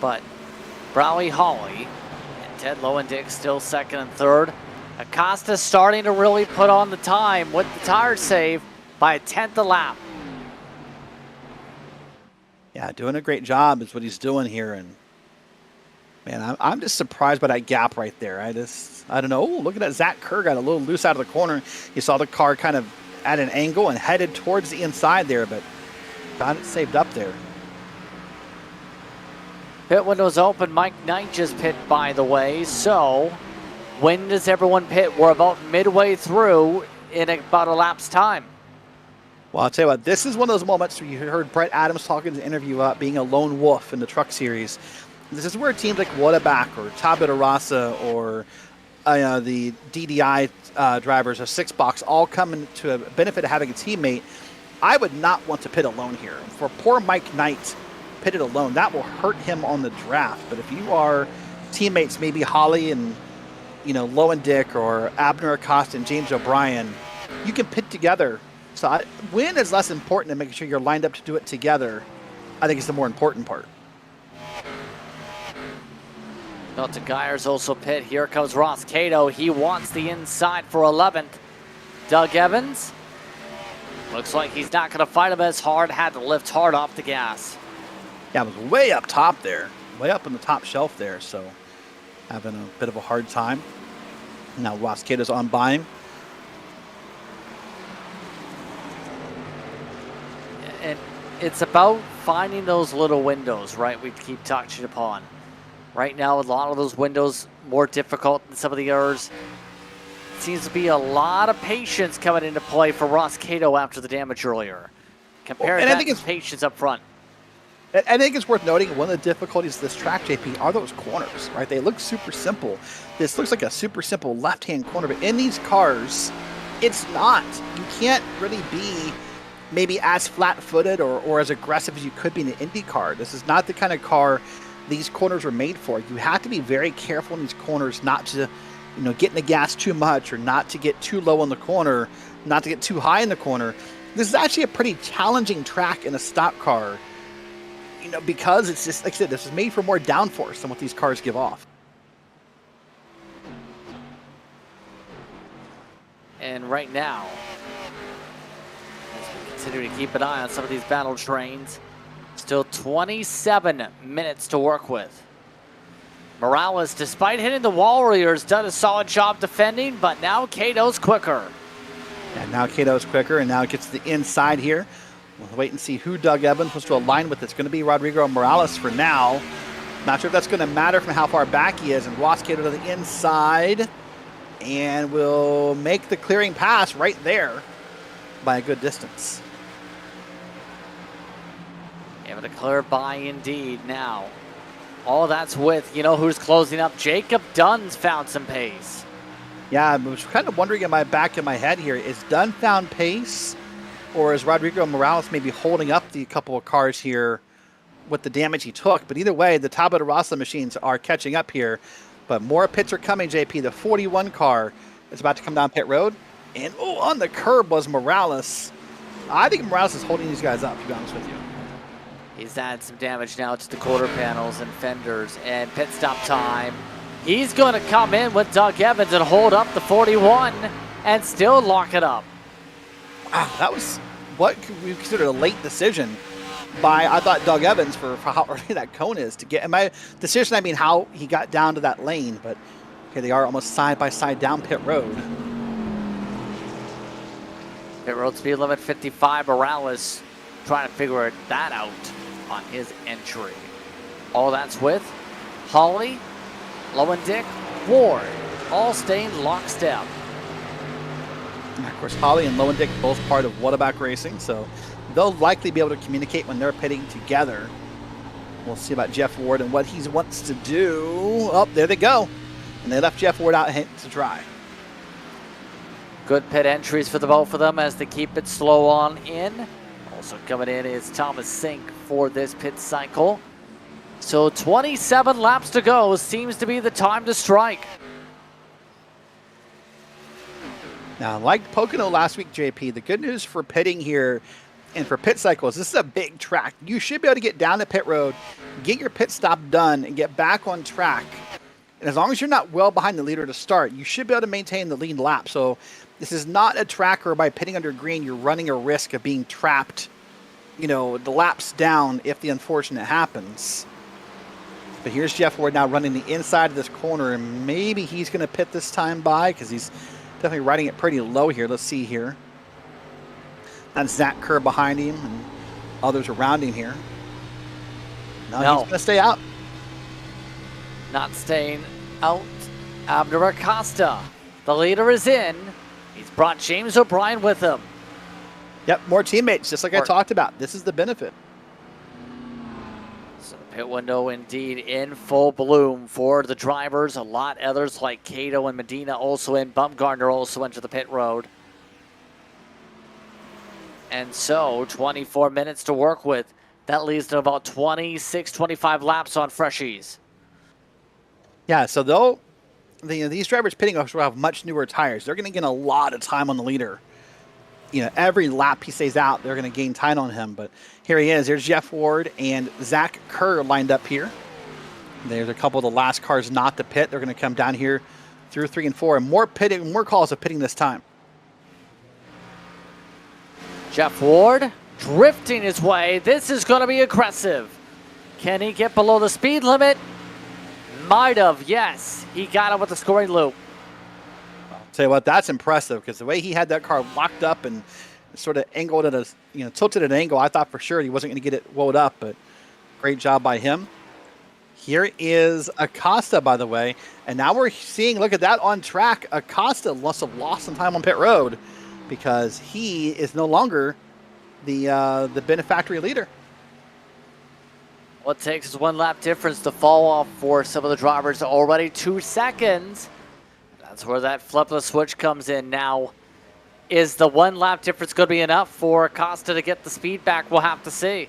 But Bradley Holly and Ted Lowendick still second and third. Acosta starting to really put on the time with the tire save by a tenth a lap. Yeah, doing a great job is what he's doing here. And man, I'm just surprised by that gap right there. I don't know. Oh, look at that. Zach Kerr got a little loose out of the corner. You saw the car kind of at an angle and headed towards the inside there, but got it saved up there. Pit window's open. Mike Knight just pit, by the way. So when does everyone pit? We're about midway through in about a lap's time. Well, I'll tell you what, this is one of those moments where you heard Brett Adams talking in the interview about being a lone wolf in the truck series. This is where teams like Wadaback or Tabita Rasa or the DDI drivers of Six Box all come into a benefit of having a teammate. I would not want to pit alone here. For poor Mike Knight pitted alone, that will hurt him on the draft. But if you are teammates, maybe Holly and Lowendick or Abner Acosta and James O'Brien, you can pit together. So win is less important than making sure you're lined up to do it together. I think it's the more important part. Milton Geyers also pit. Here comes Ross Cato. He wants the inside for 11th. Doug Evans. Looks like he's not going to fight him as hard. Had to lift hard off the gas. Yeah, it was way up top there. Way up in the top shelf there. So having a bit of a hard time. Now Ross Cato's on by him. And it's about finding those little windows, right? We keep touching upon. Right now, a lot of those windows more difficult than some of the others. Seems to be a lot of patience coming into play for Ross Cato after the damage earlier. Compare that to patience up front. I think it's worth noting one of the difficulties of this track, JP, are those corners, right? They look super simple. This looks like a super simple left-hand corner, but in these cars, It's not. You can't really be maybe as flat-footed or as aggressive as you could be in an Indy car. This is not the kind of car these corners were made for. You have to be very careful in these corners not to, get in the gas too much or not to get too low in the corner, not to get too high in the corner. This is actually a pretty challenging track in a stock car, because it's just, like I said, this is made for more downforce than what these cars give off. And right now, as we continue to keep an eye on some of these battle trains, still 27 minutes to work with. Morales, despite hitting the Warriors, done a solid job defending, but now Cato's quicker. And now Cato's quicker, and now it gets to the inside here. We'll wait and see who Doug Evans wants to align with. It's going to be Rodrigo Morales for now. Not sure if that's going to matter from how far back he is. And Ross Cato to the inside. And will make the clearing pass right there by a good distance. Able to clear by indeed now. All that's with, who's closing up. Jacob Dunn's found some pace. Yeah, I was kind of wondering in my back of my head here, is Dunn found pace? Or is Rodrigo Morales maybe holding up the couple of cars here with the damage he took? But either way, the Tabula Rasa machines are catching up here. But more pits are coming, JP. The 41 car is about to come down pit road. And, on the curb was Morales. I think Morales is holding these guys up, to be honest with you. He's added some damage now to the quarter panels and fenders. And pit stop time. He's going to come in with Doug Evans and hold up the 41 and still lock it up. Wow, that was what we consider a late decision by, I thought, Doug Evans for how early that cone is to get. And by decision, I mean how he got down to that lane. But here they are almost side by side down pit road. Pit road speed limit 55. Morales trying to figure that out on his entry. All that's with Holly, Lowendick, Ward, all staying lockstep. And of course, Holly and Lowendick both part of Whataback Racing, so they'll likely be able to communicate when they're pitting together. We'll see about Jeff Ward and what he wants to do. Oh, there they go. And they left Jeff Ward out to dry. Good pit entries for the both of them as they keep it slow on in. Also coming in is Thomas Sink for this pit cycle. So 27 laps to go. Seems to be the time to strike. Now, like Pocono last week, JP, the good news for pitting here and for pit cycles, this is a big track. You should be able to get down the pit road, get your pit stop done, and get back on track. And as long as you're not well behind the leader to start, you should be able to maintain the lead lap. So this is not a track where by pitting under green, you're running a risk of being trapped, the laps down if the unfortunate happens. But here's Jeff Ward now running the inside of this corner, and maybe he's going to pit this time by because he's definitely riding it pretty low here. Let's see here. That's Zach Kerr behind him and others around him here. No, he's going to stay out. Not staying out. Abner Acosta, the leader, is in. He's brought James O'Brien with him. Yep, more teammates, just like I talked about. This is the benefit. So the pit window indeed in full bloom for the drivers. A lot others like Cato and Medina also in. Bumgarner also into the pit road. And so 24 minutes to work with. That leads to about 26, 25 laps on freshies. Yeah, so these drivers pitting will have much newer tires. They're going to gain a lot of time on the leader. Every lap he stays out, they're going to gain time on him. But here he is. There's Jeff Ward and Zach Kerr lined up here. There's a couple of the last cars not to pit. They're going to come down here through 3 and 4. And more calls of pitting this time. Jeff Ward drifting his way. This is going to be aggressive. Can he get below the speed limit? Might have, yes. He got him with the scoring loop. I'll tell you what, that's impressive because the way he had that car locked up and sort of angled at tilted at an angle, I thought for sure he wasn't going to get it wound up, but great job by him. Here is Acosta, by the way, and now we're seeing, look at that on track. Acosta must have lost some time on pit road because he is no longer the benefactory leader. What takes is 1 lap difference to fall off for some of the drivers. Already 2 seconds. That's where that flip of the switch comes in now. Is the 1 lap difference going to be enough for Acosta to get the speed back? We'll have to see.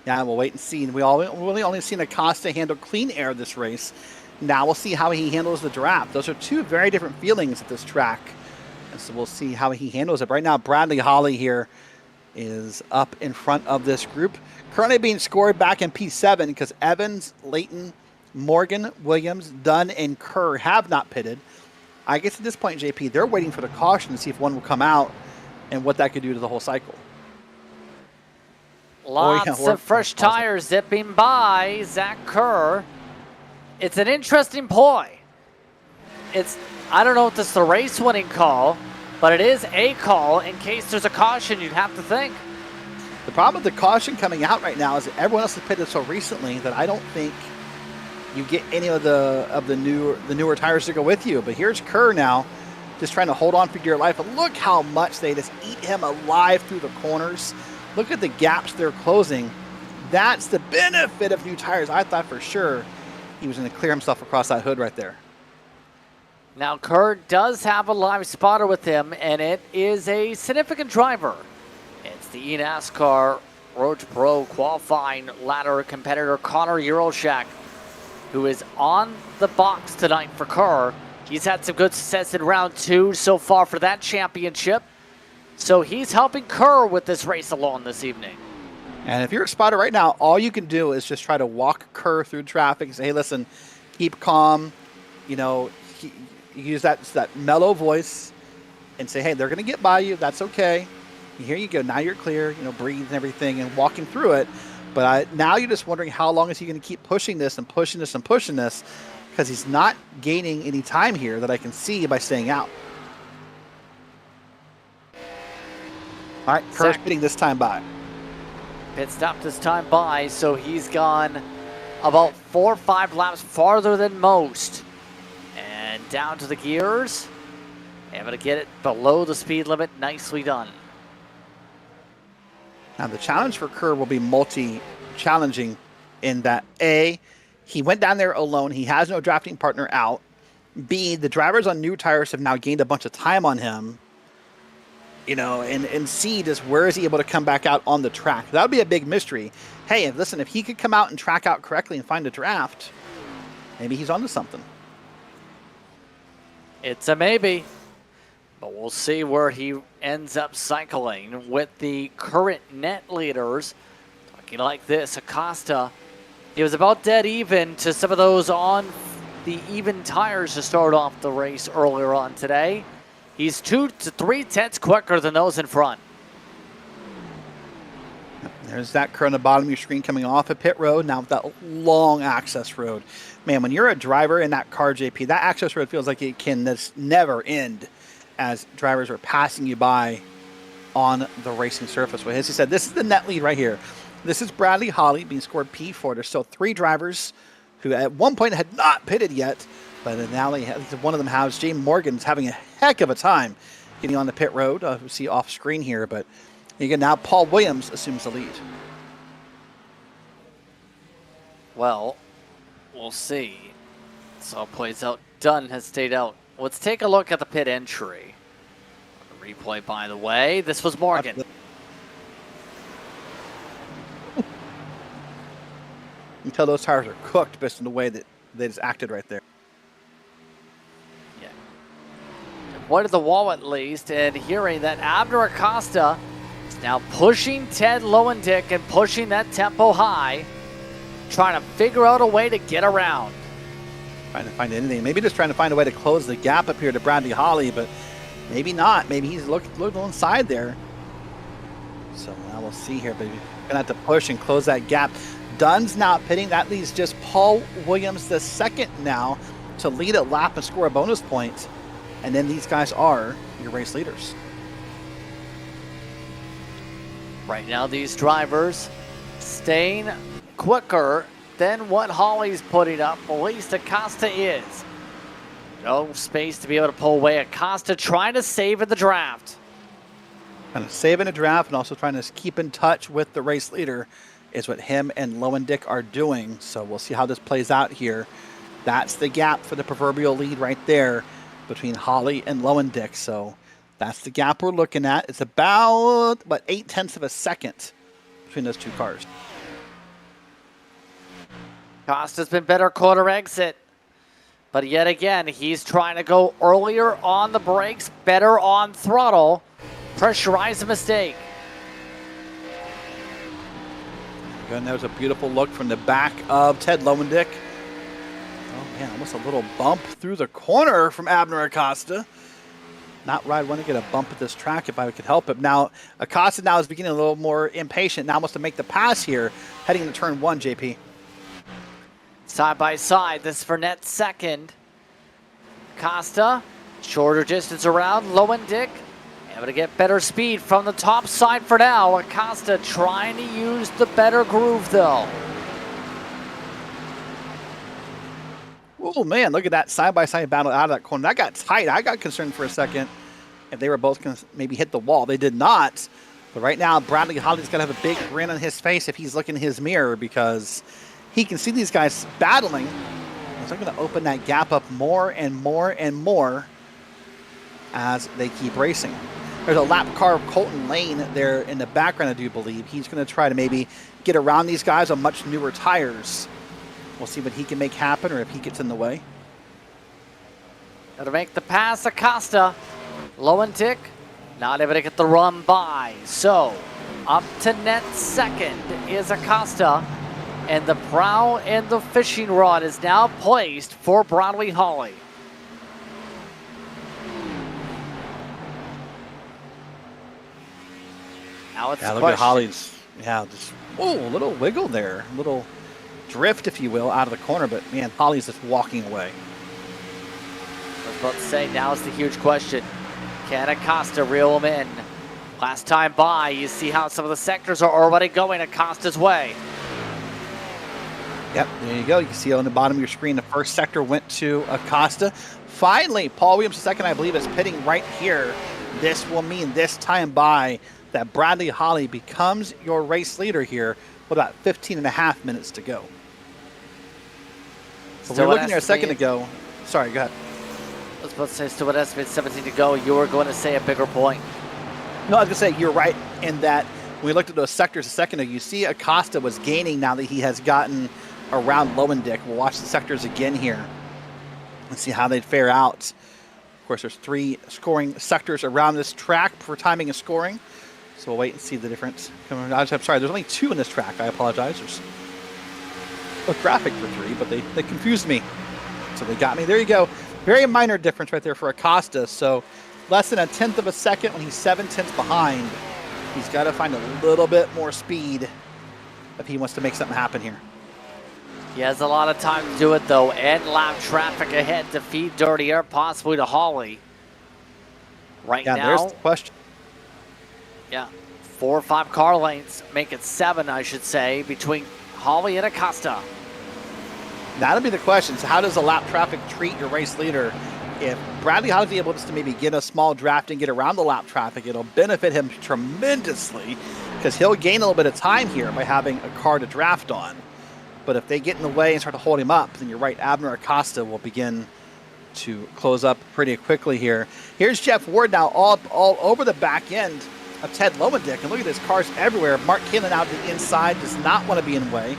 Yeah, we'll wait and see. We really only seen Acosta handle clean air this race. Now we'll see how he handles the draft. Those are two very different feelings at this track. And so we'll see how he handles it. Right now, Bradley Holly here is up in front of this group. Currently being scored back in P7 because Evans, Layton, Morgan, Williams, Dunn, and Kerr have not pitted. I guess at this point, JP, they're waiting for the caution to see if one will come out and what that could do to the whole cycle. Lots of fresh tires zipping by Zach Kerr. It's an interesting ploy. I don't know if this is the race-winning call, but it is a call in case there's a caution. You'd have to think. The problem with the caution coming out right now is that everyone else has pitted so recently that I don't think you get any of the newer tires to go with you. But here's Kerr now, just trying to hold on for dear life. And look how much they just eat him alive through the corners. Look at the gaps they're closing. That's the benefit of new tires. I thought for sure he was going to clear himself across that hood right there. Now Kerr does have a live spotter with him, and it is a significant driver. It's the eNASCAR Road to Pro qualifying ladder competitor Connor Euroshak, who is on the box tonight for Kerr. He's had some good success in round 2 so far for that championship. So he's helping Kerr with this race alone this evening. And if you're a spotter right now, all you can do is just try to walk Kerr through traffic and say, hey, listen, keep calm. You know, use that mellow voice and say, hey, they're going to get by you. That's okay. Here you go. Now you're clear. You know, breathe and everything and walking through it. But now you're just wondering how long is he going to keep pushing this and pushing this and pushing this, because he's not gaining any time here that I can see by staying out. All right, Kerr's pitting this time by. Pit stop this time by, so he's gone about 4 or 5 laps farther than most. And down to the gears. Able to get it below the speed limit. Nicely done. Now the challenge for Kerr will be multi-challenging in that A, he went down there alone. He has no drafting partner out. B, the drivers on new tires have now gained a bunch of time on him. You know, and C, just where is he able to come back out on the track? That would be a big mystery. Hey, listen, if he could come out and track out correctly and find a draft, maybe he's onto something. It's a maybe, but we'll see where he ends up cycling with the current net leaders. Talking like this, Acosta, he was about dead even to some of those on the even tires to start off the race earlier on today. He's 2 to 3 tenths quicker than those in front. There's that Kerr on the bottom of your screen coming off of pit road. Now with that long access road. Man, when you're a driver in that car, JP, that access road feels like it can just never end as drivers are passing you by on the racing surface. Well, as he said, this is the net lead right here. This is Bradley Holly being scored P4. There's still 3 drivers who at one point had not pitted yet, but now one of them has. James Morgan's having a heck of a time getting on the pit road. We see off screen here, but again, now Paul Williams assumes the lead. Well, we'll see. So it plays out. Dunn has stayed out. Let's take a look at the pit entry. Replay, by the way. This was Morgan. You can tell those tires are cooked based on the way that they just acted right there. Yeah. Avoided the wall at least, and hearing that Abner Acosta is now pushing Ted Lowendick and pushing that tempo high, trying to figure out a way to get around. Trying to find anything. Maybe just trying to find a way to close the gap up here to Bradley Holly, but maybe not. Maybe he's looking inside there. So now we'll see here, but you're going to have to push and close that gap. Dunn's now pitting. That leaves just Paul Williams the second now to lead a lap and score a bonus point. And then these guys are your race leaders. Right now, these drivers staying quicker than what Holly's putting up. At least Acosta is. No space to be able to pull away. Acosta trying to save in the draft. Kind of saving a draft and also trying to keep in touch with the race leader is what him and Lowendick are doing. So we'll see how this plays out here. That's the gap for the proverbial lead right there between Holly and Lowendick. So That's the gap we're looking at. It's about, 0.8 of a second between those two cars. Costa's been better quarter exit. But yet again, he's trying to go earlier on the brakes, better on throttle. Pressurize the mistake. And there's a beautiful look from the back of Ted Lowendick. Oh man, almost a little bump through the corner from Abner Acosta. Not where I'd want to get a bump at this track if I could help it. Now, Acosta now is beginning a little more impatient. Now wants to make the pass here, heading into turn 1, JP. Side by side, this is for net second. Costa, shorter distance around. Lowendick, able to get better speed from the top side for now. Acosta trying to use the better groove though. Oh man, look at that side-by-side battle out of that corner. That got tight. I got concerned for a second if they were both going to maybe hit the wall. They did not. But right now, Bradley Holly's got to have a big grin on his face if he's looking in his mirror, because he can see these guys battling. So they're going to open that gap up more and more and more as they keep racing. There's a lap car of Colton Lane there in the background, I do believe. He's going to try to maybe get around these guys on much newer tires. We'll see what he can make happen, or if he gets in the way. Got to make the pass, Acosta. Lowendick, not able to get the run by. So, up to net second is Acosta. And the prow and the fishing rod is now placed for Bradley Holly. Now it's look at Holly's. Just a little wiggle there, a little drift, if you will, out of the corner. But man, Holly's just walking away. I was about to say, now is the huge question: can Acosta reel him in? Last time by, you see how some of the sectors are already going Acosta's way. Yep, there you go. You can see on the bottom of your screen, the first sector went to Acosta. Finally, Paul Williams II, I believe, is pitting right here. This will mean this time by that Bradley Holly becomes your race leader here with about 15.5 minutes to go. So we were looking there a second ago. Sorry, go ahead. I was about to say, still with estimate 17 to go. You were going to say a bigger point. No, I was going to say, you're right in that when we looked at those sectors a second ago, you see Acosta was gaining now that he has gotten around Lowendick. We'll watch the sectors again here and see how they'd fare out. Of course, there's 3 scoring sectors around this track for timing and scoring. So we'll wait and see the difference. I'm sorry, there's only 2 in this track. I apologize. There's a graphic for 3, but they confused me. So they got me. There you go. Very minor difference right there for Acosta. So less than 1/10 of a second when he's 7/10 behind. He's got to find a little bit more speed if he wants to make something happen here. He has a lot of time to do it, though. End lap traffic ahead to feed dirty air, possibly to Holly. Right now, there's the question. Yeah, 4 or 5 car lanes, make it 7, I should say, between Holly and Acosta. That'll be the question. So how does the lap traffic treat your race leader? If Bradley Holly's able just to maybe get a small draft and get around the lap traffic, it'll benefit him tremendously because he'll gain a little bit of time here by having a car to draft on. But if they get in the way and start to hold him up, then you're right, Abner Acosta will begin to close up pretty quickly here. Here's Jeff Ward now all over the back end of Ted Lowendick. And look at this, cars everywhere. Mark Kaelin out to the inside, does not want to be in the way.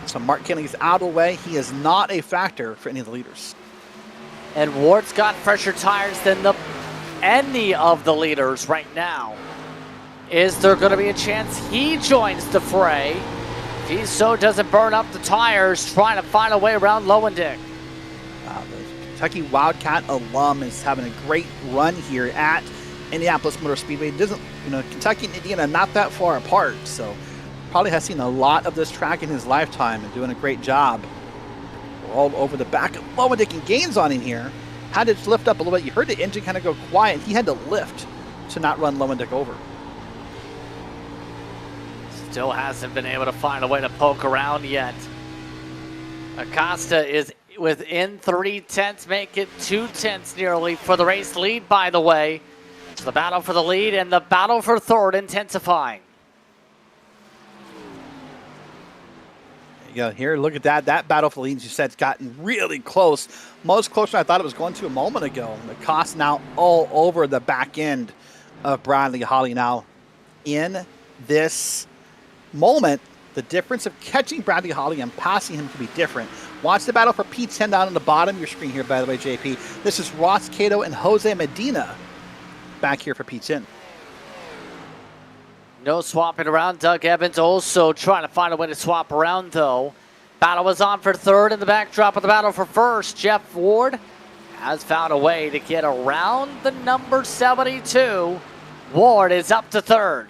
So Mark Kaelin is out of the way. He is not a factor for any of the leaders. And Ward's got fresher tires than any of the leaders right now. Is there going to be a chance he joins the fray? If he so doesn't burn up the tires, trying to find a way around Lowendick. The Kentucky Wildcat alum is having a great run here at Indianapolis Motor Speedway. It doesn't, Kentucky and Indiana not that far apart, so probably has seen a lot of this track in his lifetime and doing a great job. We're all over the back of Lowendick and gains on him here. Had to lift up a little bit. You heard the engine kind of go quiet. He had to lift to not run Lowendick over. Still hasn't been able to find a way to poke around yet. Acosta is within 3/10, make it 2/10 nearly for the race lead, by the way. So the battle for the lead and the battle for third intensifying. There you go. Here, look at that. That battle for the lead, as you said, has gotten really close. Most closer than I thought it was going to a moment ago. Acosta now all over the back end of Bradley Holly. Now, in this moment, the difference of catching Bradley Holly and passing him can be different. Watch the battle for P10 down on the bottom of your screen here, by the way, JP. This is Ross Cato and Jose Medina back here for P10. No swapping around. Doug Evans also trying to find a way to swap around, though. Battle was on for third in the backdrop of the battle for first. Jeff Ward has found a way to get around the number 72. Ward is up to third.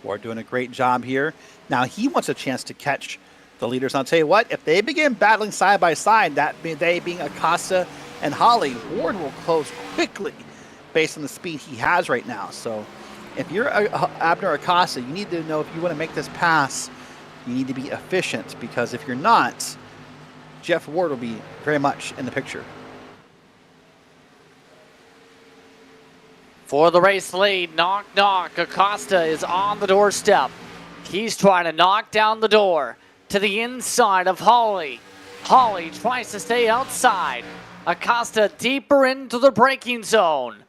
Ward doing a great job here. Now he wants a chance to catch the leaders. And I'll tell you what, if they begin battling side by side, that they being Acosta and Holly, Ward will close quickly based on the speed he has right now. So if you're Abner Acosta, you need to know if you want to make this pass, you need to be efficient, because if you're not, Jeff Ward will be very much in the picture. For the race lead, knock, knock. Acosta is on the doorstep. He's trying to knock down the door to the inside of Holly. Holly tries to stay outside. Acosta deeper into the braking zone.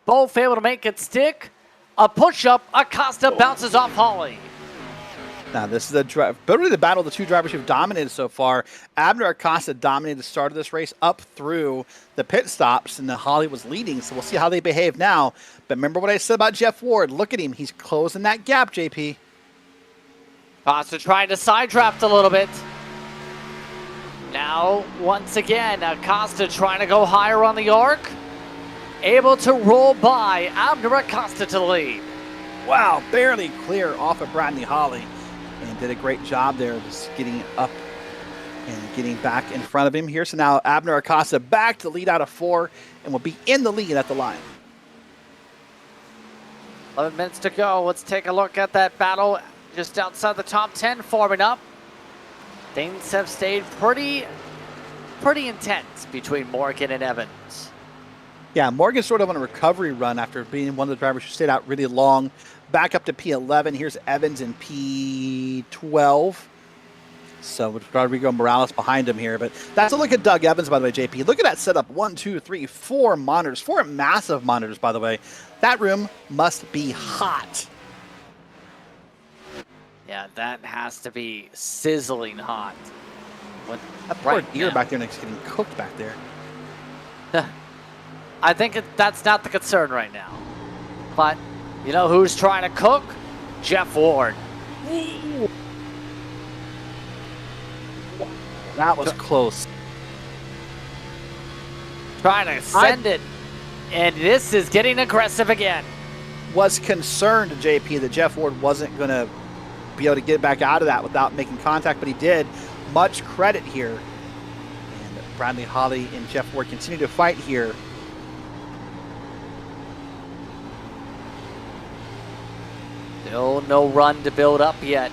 Both able to make it stick. A push-up. Acosta bounces off Holly. Now, this is literally the battle of the two drivers who've dominated so far. Abner Acosta dominated the start of this race up through the pit stops, and then Holly was leading, so we'll see how they behave now. But remember what I said about Jeff Ward. Look at him. He's closing that gap, JP. Acosta trying to side draft a little bit. Now, once again, Acosta trying to go higher on the arc. Able to roll by Abner Acosta to the lead. Wow, barely clear off of Bradley Holly. And did a great job there just getting up and getting back in front of him here. So now Abner Acosta back to lead out of 4 and will be in the lead at the line. 11 minutes to go. Let's take a look at that battle just outside the top 10 forming up. Things have stayed pretty intense between Morgan and Evans. Yeah, Morgan's sort of on a recovery run after being one of the drivers who stayed out really long. Back up to P11. Here's Evans in P12. So with Rodrigo Morales behind him here. But that's a look at Doug Evans, by the way, JP. Look at that setup. 1, 2, 3, 4 monitors. 4 massive monitors, by the way. That room must be hot. Yeah, that has to be sizzling hot. That poor deer back there next getting cooked back there. I think that's not the concern right now. But you know who's trying to cook? Jeff Ward. That was close. Trying to send it. And this is getting aggressive again. Was concerned, JP, that Jeff Ward wasn't going to be able to get back out of that without making contact, but he did. Much credit here. And Bradley Holly and Jeff Ward continue to fight here. Still no run to build up yet.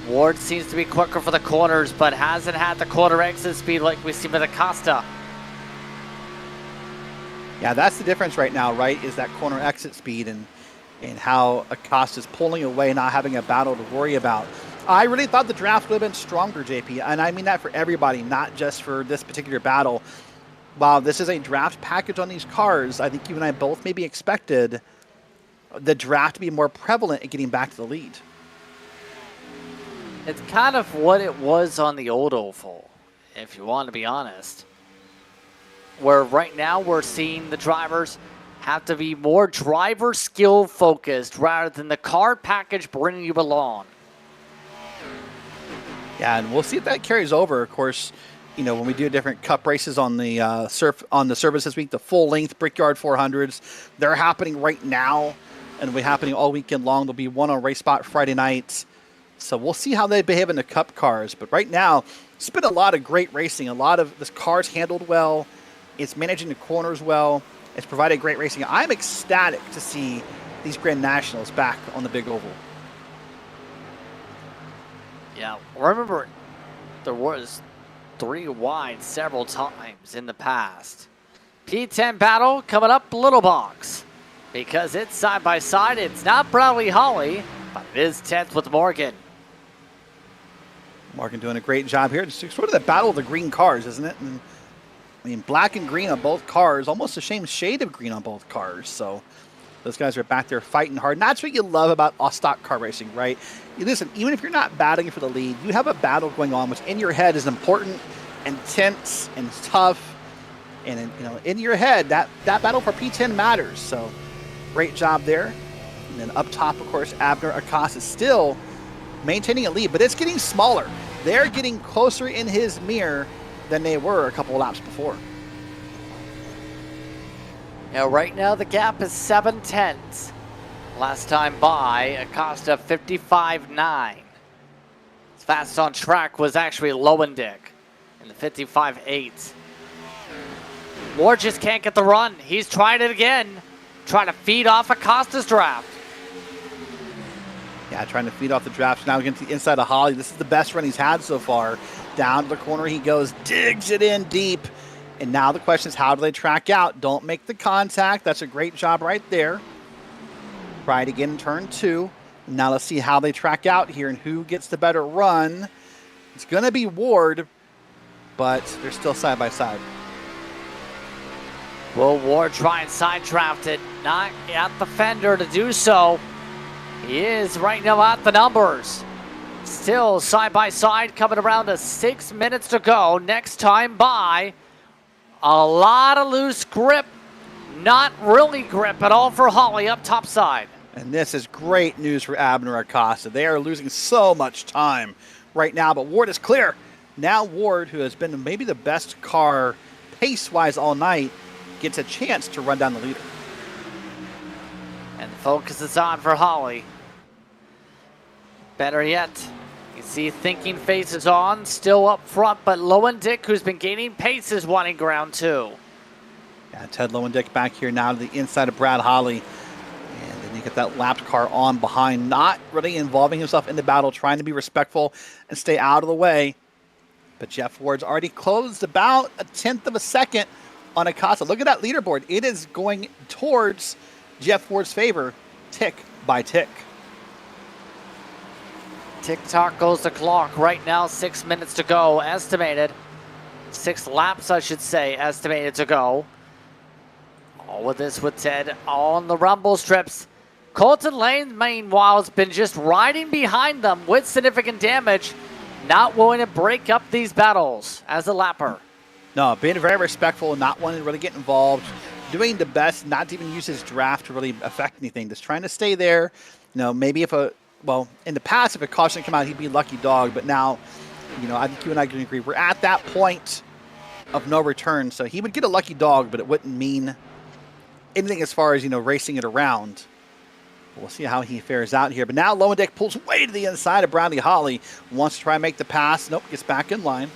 Ward seems to be quicker for the corners, but hasn't had the corner exit speed like we see with Acosta. Yeah, that's the difference right now, right? Is that corner exit speed and how Acosta's pulling away, not having a battle to worry about. I really thought the draft would have been stronger, JP, and I mean that for everybody, not just for this particular battle. While this is a draft package on these cars, I think you and I both maybe expected the draft to be more prevalent in getting back to the lead. It's kind of what it was on the old oval, if you want to be honest. Where right now we're seeing the drivers have to be more driver skill focused rather than the car package bringing you along. Yeah, and we'll see if that carries over. Of course, you know, when we do different cup races on the service this week, the full length Brickyard 400s, they're happening right now and will be happening all weekend long. There'll be one on Race Spot Friday nights. So we'll see how they behave in the cup cars. But right now, it's been a lot of great racing. A lot of this car's handled well. It's managing the corners well. It's provided great racing. I'm ecstatic to see these Grand Nationals back on the big oval. Yeah, remember there was 3 wide several times in the past. P10 battle coming up Little Box. Because it's side by side, it's not Bradley Holly, but it is 10th with Morgan. Morgan doing a great job here. It's sort of the battle of the green cars, isn't it? And, I mean, black and green on both cars, almost the same shade of green on both cars. So Those guys are back there fighting hard. And that's what you love about stock car racing, right? Listen, even if you're not battling for the lead, you have a battle going on, which in your head is important, intense, and tough. And in your head, that battle for P10 matters. So great job there. And then up top, of course, Abner Acosta is still maintaining a lead, but it's getting smaller. They're getting closer in his mirror than they were a couple of laps before. Yeah, right now the gap is 7/10. Last time by, Acosta 55.9. His fastest on track was actually Lowendick in the 55.8. Ward just can't get the run. He's trying it again, trying to feed off Acosta's draft. Yeah, trying to feed off the draft. Now against the inside of Holly. This is the best run he's had so far. Down to the corner he goes, digs it in deep. And now the question is, how do they track out? Don't make the contact. That's a great job right there. Try it again in turn 2. Now let's see how they track out here and who gets the better run. It's going to be Ward, but they're still side by side. Will Ward try and side draft it? Not at the fender to do so. He is right now at the numbers. Still side by side, coming around to 6 minutes to go. Next time by, a lot of loose grip. Not really grip at all for Holly up top side. And this is great news for Abner Acosta. They are losing so much time right now, but Ward is clear. Now Ward, who has been maybe the best car pace-wise all night, gets a chance to run down the leader. And the focus is on for Holly. Better yet, you see thinking faces on, still up front, but Lowendick, who's been gaining pace, is wanting ground too. Yeah, Ted Lowendick back here now to the inside of Brad Holly. And then you get that lapped car on behind, not really involving himself in the battle, trying to be respectful and stay out of the way. But Jeff Ward's already closed about 1/10 of a second on Acosta. Look at that leaderboard. It is going towards Jeff Ward's favor, tick by tick. Tick-tock goes the clock. Right now, 6 minutes to go, estimated. 6 laps, I should say, estimated to go. All of this with Ted on the rumble strips. Colton Lane, meanwhile, has been just riding behind them with significant damage, not willing to break up these battles as a lapper. No, being very respectful, not wanting to really get involved, doing the best, not to even use his draft to really affect anything, just trying to stay there. Maybe in the past, if a caution come out, he'd be lucky dog, but now, I think you and I can agree, we're at that point of no return, so he would get a lucky dog, but it wouldn't mean anything as far as, racing it around. We'll see how he fares out here. But now Lowendick pulls way to the inside of Bradley Holly, wants to try and make the pass. Nope, gets back in line.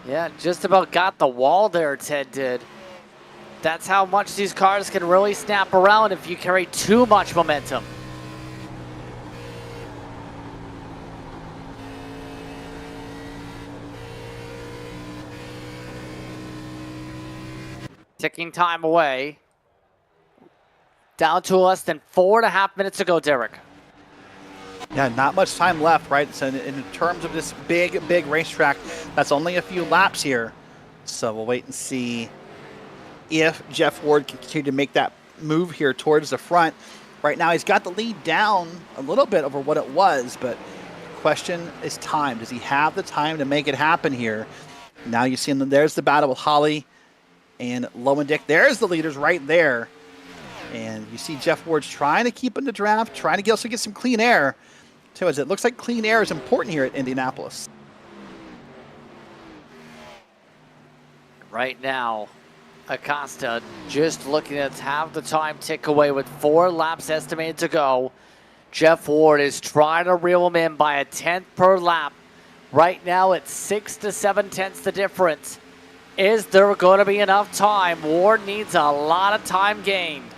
Yeah, just about got the wall there, Ted did. That's how much these cars can really snap around if you carry too much momentum. Ticking time away. Down to less than 4.5 minutes to go, Derek. Yeah, not much time left, right? So in terms of this big racetrack, that's only a few laps here. So we'll wait and see if Jeff Ward can continue to make that move here towards the front. Right now, he's got the lead down a little bit over what it was, but the question is time. Does he have the time to make it happen here? Now you see there's the battle with Holly and Lowendick. There's the leaders right there. And you see Jeff Ward's trying to keep in the draft, trying to also get some clean air. So as it looks like clean air is important here at Indianapolis. Right now, Acosta just looking to have the time tick away with 4 laps estimated to go. Jeff Ward is trying to reel him in by 1/10 per lap. Right now it's 6 to 7/10 the difference. Is there going to be enough time? Ward needs a lot of time gained.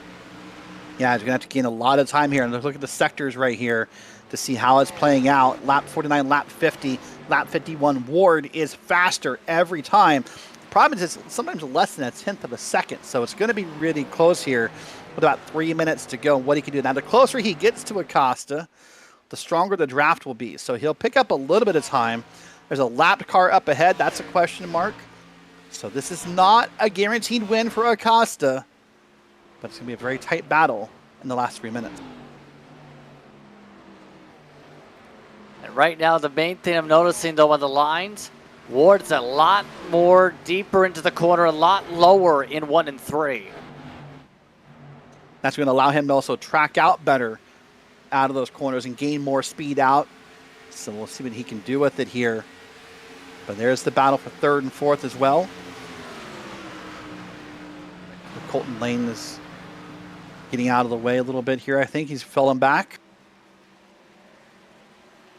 Yeah, he's going to have to gain a lot of time here. And look at the sectors right here to see how it's playing out. Lap 49, lap 50, lap 51. Ward is faster every time. The problem is it's sometimes less than 1/10 of a second. So it's going to be really close here with about 3 minutes to go. What he can do. Now, the closer he gets to Acosta, the stronger the draft will be. So he'll pick up a little bit of time. There's a lapped car up ahead. That's a question mark. So this is not a guaranteed win for Acosta, but it's going to be a very tight battle in the last 3 minutes. And right now, the main thing I'm noticing, though, on the lines, Ward's a lot more deeper into the corner, a lot lower in 1 and 3. That's going to allow him to also track out better out of those corners and gain more speed out. So we'll see what he can do with it here. But there's the battle for 3rd and 4th as well. Colton Lane is getting out of the way a little bit here. I think he's falling back.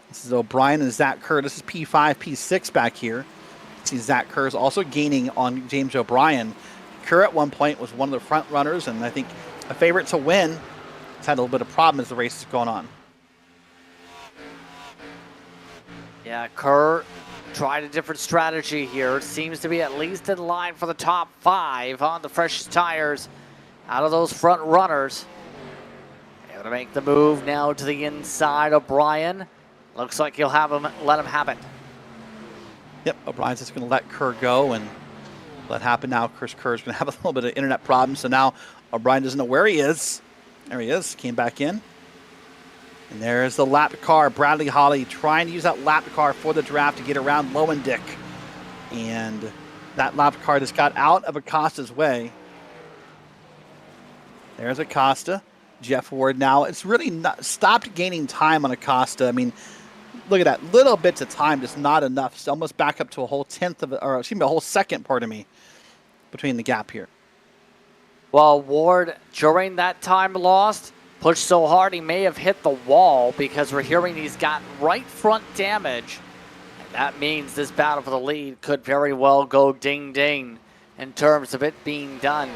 This is O'Brien and Zach Kerr. This is P5, P6 back here. See Zach Kerr is also gaining on James O'Brien. Kerr at one point was one of the front runners and I think a favorite to win. He's had a little bit of problem as the race is going on. Yeah, Kerr tried a different strategy here. Seems to be at least in line for the top 5 on the freshest tires out of those front runners. Able to make the move now to the inside. O'Brien looks like he'll have him, let him have it. Yep, O'Brien's just going to let Kerr go and let happen now. Kerr's going to have a little bit of internet problems, so now O'Brien doesn't know where he is. There he is, came back in. And there's the lap car, Bradley Holly trying to use that lap car for the draft to get around Lowendick. And that lap car just got out of Acosta's way. There's Acosta. Jeff Ward now, it's really not, stopped gaining time on Acosta. I mean, look at that, little bits of time, just not enough. It's almost back up to a whole a whole second, pardon me, between the gap here. Well, Ward, during that time lost, pushed so hard he may have hit the wall because we're hearing he's got right front damage. And that means this battle for the lead could very well go ding-ding in terms of it being done.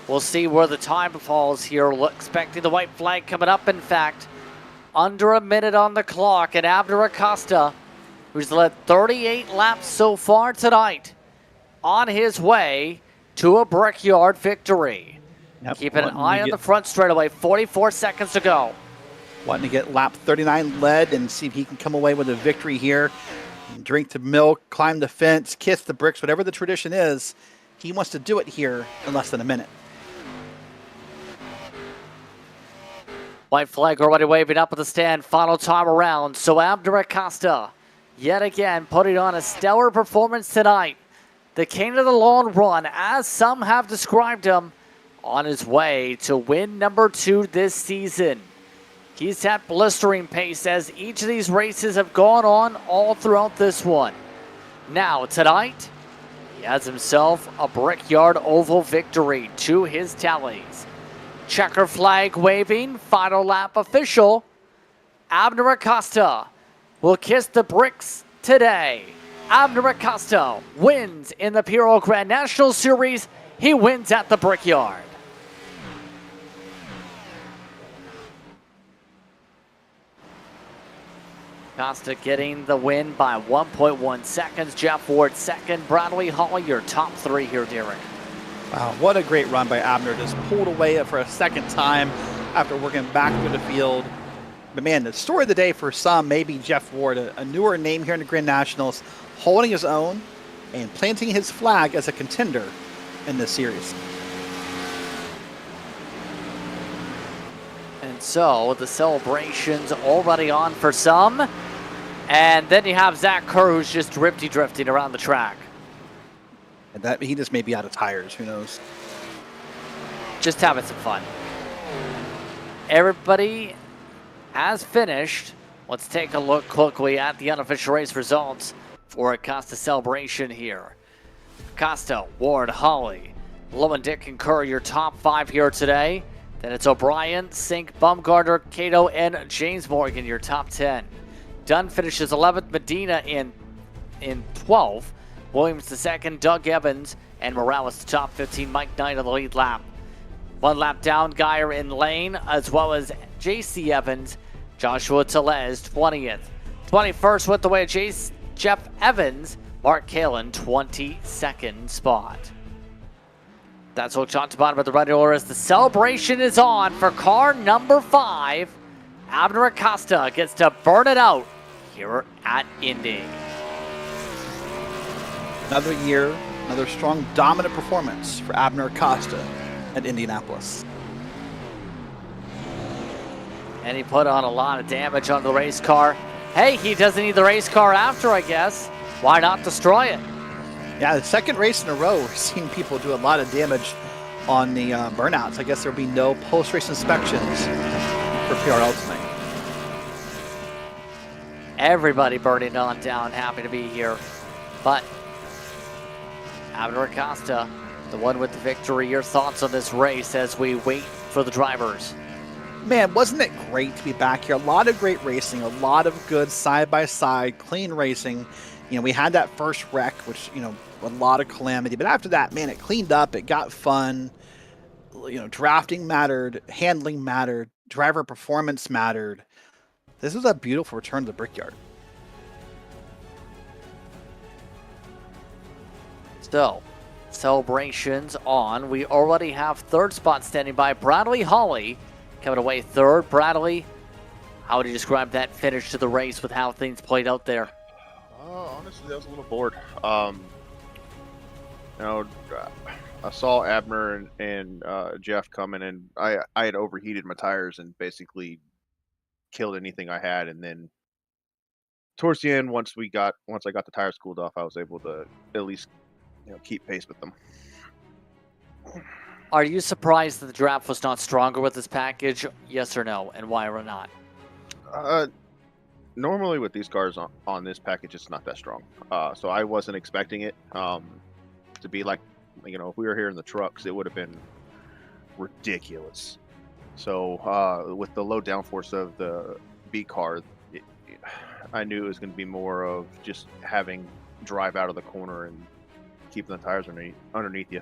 We'll see where the time falls here. Expecting the white flag coming up, in fact. Under a minute on the clock, and Abner Acosta, who's led 38 laps so far tonight, on his way to a Brickyard victory. Yep. Keep an eye on the front straightaway. 44 seconds to go. Wanting to get lap 39 led and see if he can come away with a victory here. Drink the milk, climb the fence, kiss the bricks, whatever the tradition is. He wants to do it here in less than a minute. White flag already waving up at the stand. Final time around. So Abner Acosta, yet again, putting on a stellar performance tonight. The king of the long run, as some have described him, on his way to win number 2 this season. He's at blistering pace as each of these races have gone on all throughout this one. Now, tonight, he has himself a Brickyard Oval victory to his tallies. Checker flag waving, final lap official. Abner Acosta will kiss the bricks today. Abner Acosta wins in the PRL Grand National Series. He wins at the Brickyard. Acosta getting the win by 1.1 seconds. Jeff Ward second. Bradley Hall, your top 3 here, Derek. Wow, what a great run by Abner. Just pulled away for a second time after working back through the field. But man, the story of the day for some may be Jeff Ward, a newer name here in the Grand Nationals, holding his own and planting his flag as a contender in this series. And so the celebration's already on for some. And then you have Zach Kerr, who's just drifting around the track. And that he just may be out of tires, who knows? Just having some fun. Everybody has finished. Let's take a look quickly at the unofficial race results for Acosta celebration here. Acosta, Ward, Holly, Lowendick, and Kerr, your top 5 here today. Then it's O'Brien, Sink, Bumgarner, Cato, and James Morgan, your top 10. Dunn finishes 11th, Medina in 12th. Williams the second, Doug Evans, and Morales the top 15. Mike Knight on the lead lap. 1 lap down, Geyer in lane, as well as J.C. Evans. Joshua Telez, 20th. 21st went the way of Jeff Evans. Mark Kalin, 22nd spot. That's what talked about the running order as the celebration is on for car number 5. Abner Acosta gets to burn it out here at Indy. Another year Another strong, dominant performance for Abner Acosta at Indianapolis. And he put on a lot of damage on the race car. Hey, he doesn't need the race car after, I guess. Why not destroy it? Yeah, the second race in a row, we're seeing people do a lot of damage on the burnouts. I guess there'll be no post-race inspections for PRL tonight. Everybody burning on down, happy to be here. But Abner Acosta, the one with the victory. Your thoughts on this race as we wait for the drivers? Man, wasn't it great to be back here? A lot of great racing, a lot of good side-by-side, clean racing. You know, we had that first wreck, which, you know, a lot of calamity. But after that, man, it cleaned up. It got fun. You know, drafting mattered. Handling mattered. Driver performance mattered. This was a beautiful return to the Brickyard. So, celebrations on. We already have third spot standing by. Bradley Hawley coming away third. Bradley, how would you describe that finish to the race with how things played out there? Honestly, I was a little bored. You know, I saw Abner and Jeff coming, and I had overheated my tires and basically killed anything I had. And then towards the end, once I got the tires cooled off, I was able to at least, you know, keep pace with them. Are you surprised that the draft was not stronger with this package? Yes or no, and why or not? Normally with these cars on this package, it's not that strong. So I wasn't expecting it to be like, you know, if we were here in the trucks, it would have been ridiculous. So with the low downforce of the B car, I knew it was going to be more of just having drive out of the corner and keeping the tires underneath you.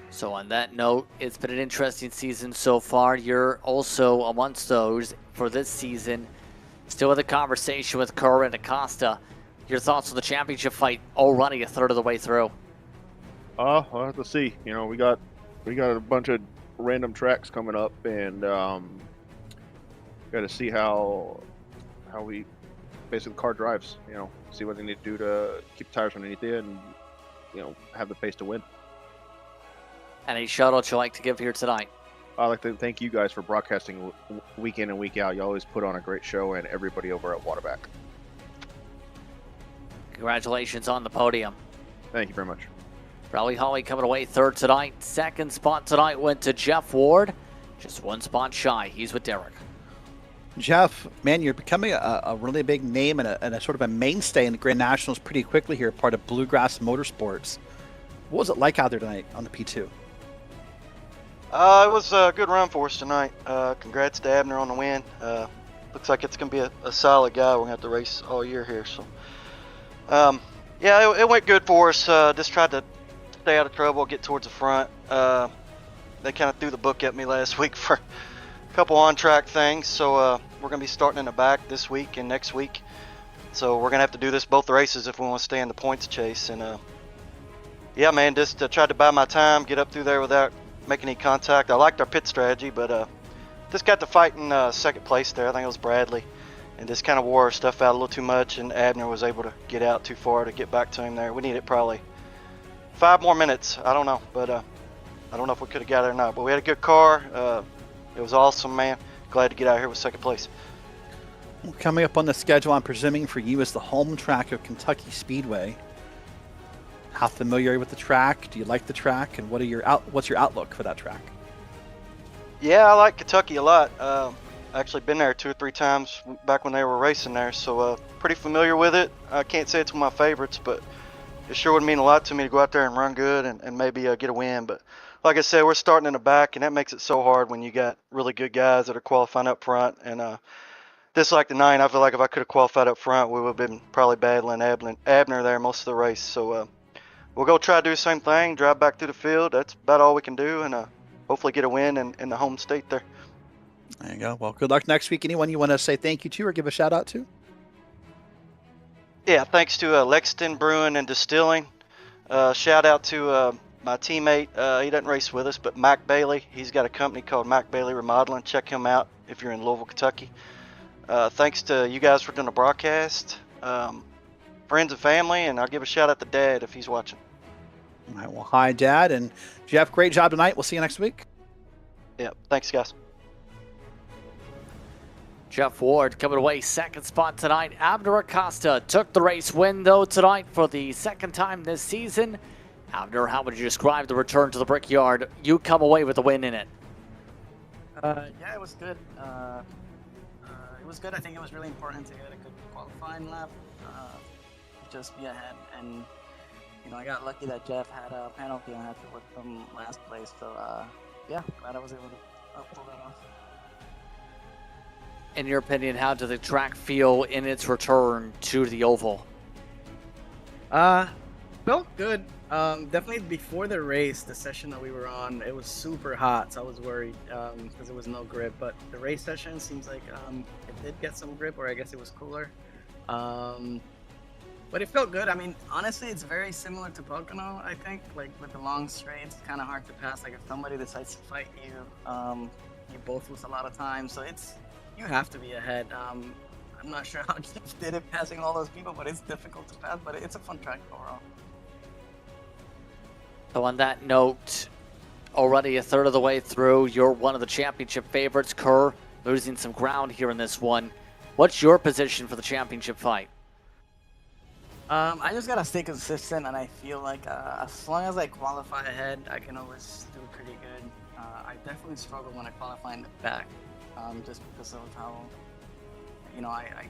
So on that note, it's been an interesting season so far. You're also amongst those for this season. Still in the conversation with Kerr and Acosta. Your thoughts on the championship fight already a third of the way through? We'll have to see. You know, we got a bunch of random tracks coming up, and got to see how we basically the car drives. You know, see what they need to do to keep the tires underneath it, and you know, have the pace to win. Any shout-outs you'd like to give here tonight? I'd like to thank you guys for broadcasting week in and week out. You always put on a great show, and everybody over at Waterback. Congratulations on the podium. Thank you very much. Bradley Hawley coming away third tonight. Second spot tonight went to Jeff Ward. Just one spot shy. He's with Derek. Jeff, man, you're becoming a really big name and a sort of a mainstay in the Grand Nationals pretty quickly here, part of Bluegrass Motorsports. What was it like out there tonight on the P2? It was a good run for us tonight. Congrats to Abner on the win. Looks like it's going to be a solid guy. We're going to have to race all year here. So, yeah, it went good for us. Just tried to stay out of trouble, get towards the front. They kind of threw the book at me last week for a couple on-track things. So we're going to be starting in the back this week and next week. So we're going to have to do this both races if we want to stay in the points chase. And, yeah, man, just tried to buy my time, get up through there without making any contact. I liked our pit strategy, but just got to fight in second place there. I think it was Bradley, and just kind of wore our stuff out a little too much, and Abner was able to get out too far to get back to him there. We needed probably 5 more minutes. I don't know, but I don't know if we could have got there or not. But we had a good car. It was awesome, man. Glad to get out here with second place. Well, coming up on the schedule, I'm presuming for you is the home track of Kentucky Speedway. How familiar are you with the track? Do you like the track? And what's your outlook for that track? Yeah, I like Kentucky a lot. Actually been there 2 or 3 times back when they were racing there, so pretty familiar with it. I can't say it's one of my favorites, but it sure would mean a lot to me to go out there and run good and maybe get a win. But like I said, we're starting in the back, and that makes it so hard when you got really good guys that are qualifying up front. And just like the 9, I feel like if I could have qualified up front, we would have been probably battling Abner there most of the race. So we'll go try to do the same thing, drive back through the field. That's about all we can do, and hopefully get a win in the home state there. There you go. Well, good luck next week. Anyone you want to say thank you to or give a shout out to? Yeah, thanks to Lexington Brewing and Distilling. Shout out to my teammate. He doesn't race with us, but Mac Bailey. He's got a company called Mac Bailey Remodeling. Check him out if you're in Louisville, Kentucky. Thanks to you guys for doing the broadcast. friends and family, and I'll give a shout out to Dad if he's watching. All right, well, hi, Dad. And Jeff, great job tonight. We'll see you next week. Yeah, thanks, guys. Jeff Ward coming away second spot tonight. Abner Acosta took the race win, though, tonight for the second time this season. Abner, how would you describe the return to the Brickyard? You come away with the win in it. Yeah, it was good. It was good. I think it was really important to get a good qualifying lap, just be ahead. And I got lucky that Jeff had a penalty and I had to work from last place. So yeah, glad I was able to pull that off. In your opinion, how did the track feel in its return to the oval? Felt good. Definitely before the race, the session that we were on, it was super hot, so I was worried because there was no grip. But the race session seems like it did get some grip, or I guess it was cooler. But it felt good. I mean, honestly, it's very similar to Pocono, I think. Like with the long straights, it's kind of hard to pass. Like if somebody decides to fight you, you both lose a lot of time. So you have to be ahead. I'm not sure how Jeff did it passing all those people, but it's difficult to pass. But it's a fun track overall. So on that note, already a third of the way through, you're one of the championship favorites. Kerr losing some ground here in this one. What's your position for the championship fight? I just gotta stay consistent, and I feel like as long as I qualify ahead, I can always do pretty good. I definitely struggle when I qualify in the back, just because of how, I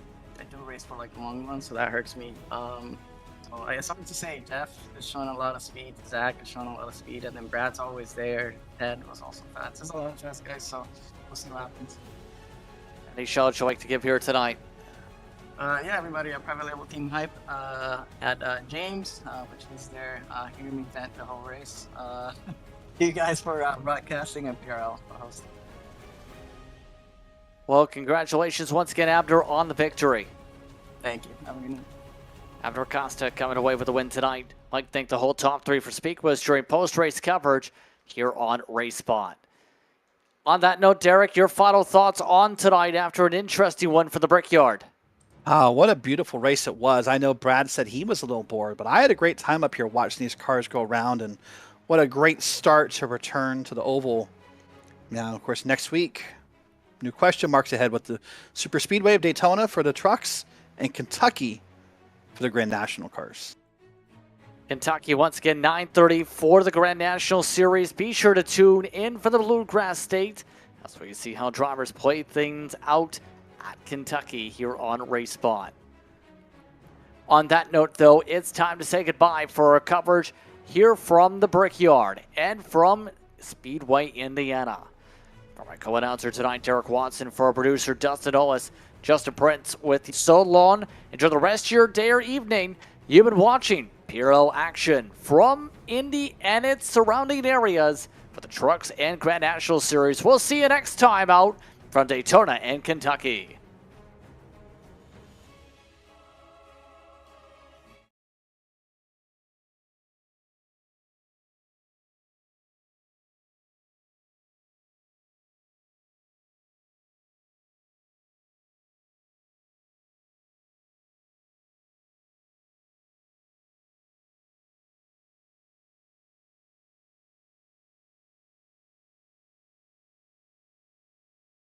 do race for like long runs, so that hurts me. So I guess something to say. Jeff is showing a lot of speed. Zach is showing a lot of speed, and then Brad's always there. Ted was also fast. There's a lot of fast guys, so we'll see what happens. Any shout you'd like to give here tonight? Yeah, everybody, private label team hype at James, which is there. Hear me vent the whole race. You guys for broadcasting and PRL for hosting. Well, congratulations once again, Abner, on the victory. Thank you. Have a good night. Abner Acosta coming away with a win tonight. I'd like to thank the whole top three for speaking with us during post-race coverage here on RaceSpot. On that note, Derek, your final thoughts on tonight after an interesting one for the Brickyard. What a beautiful race it was. I know Brad said he was a little bored, but I had a great time up here watching these cars go around, and what a great start to return to the oval. Now, of course, next week, new question marks ahead with the Super Speedway of Daytona for the trucks and Kentucky for the Grand National cars. Kentucky once again 9:30 for the Grand National Series. Be sure to tune in for the Bluegrass State. That's where you see how drivers play things out at Kentucky here on RaceSpot. On that note, though, it's time to say goodbye for our coverage here from the Brickyard and from Speedway, Indiana. For my co-announcer tonight, Derek Watson, for our producer, Dustin Ollis, Justin Prince with you. So long. Enjoy the rest of your day or evening. You've been watching PRL action from Indy and its surrounding areas for the Trucks and Grand National Series. We'll see you next time out from Daytona and Kentucky.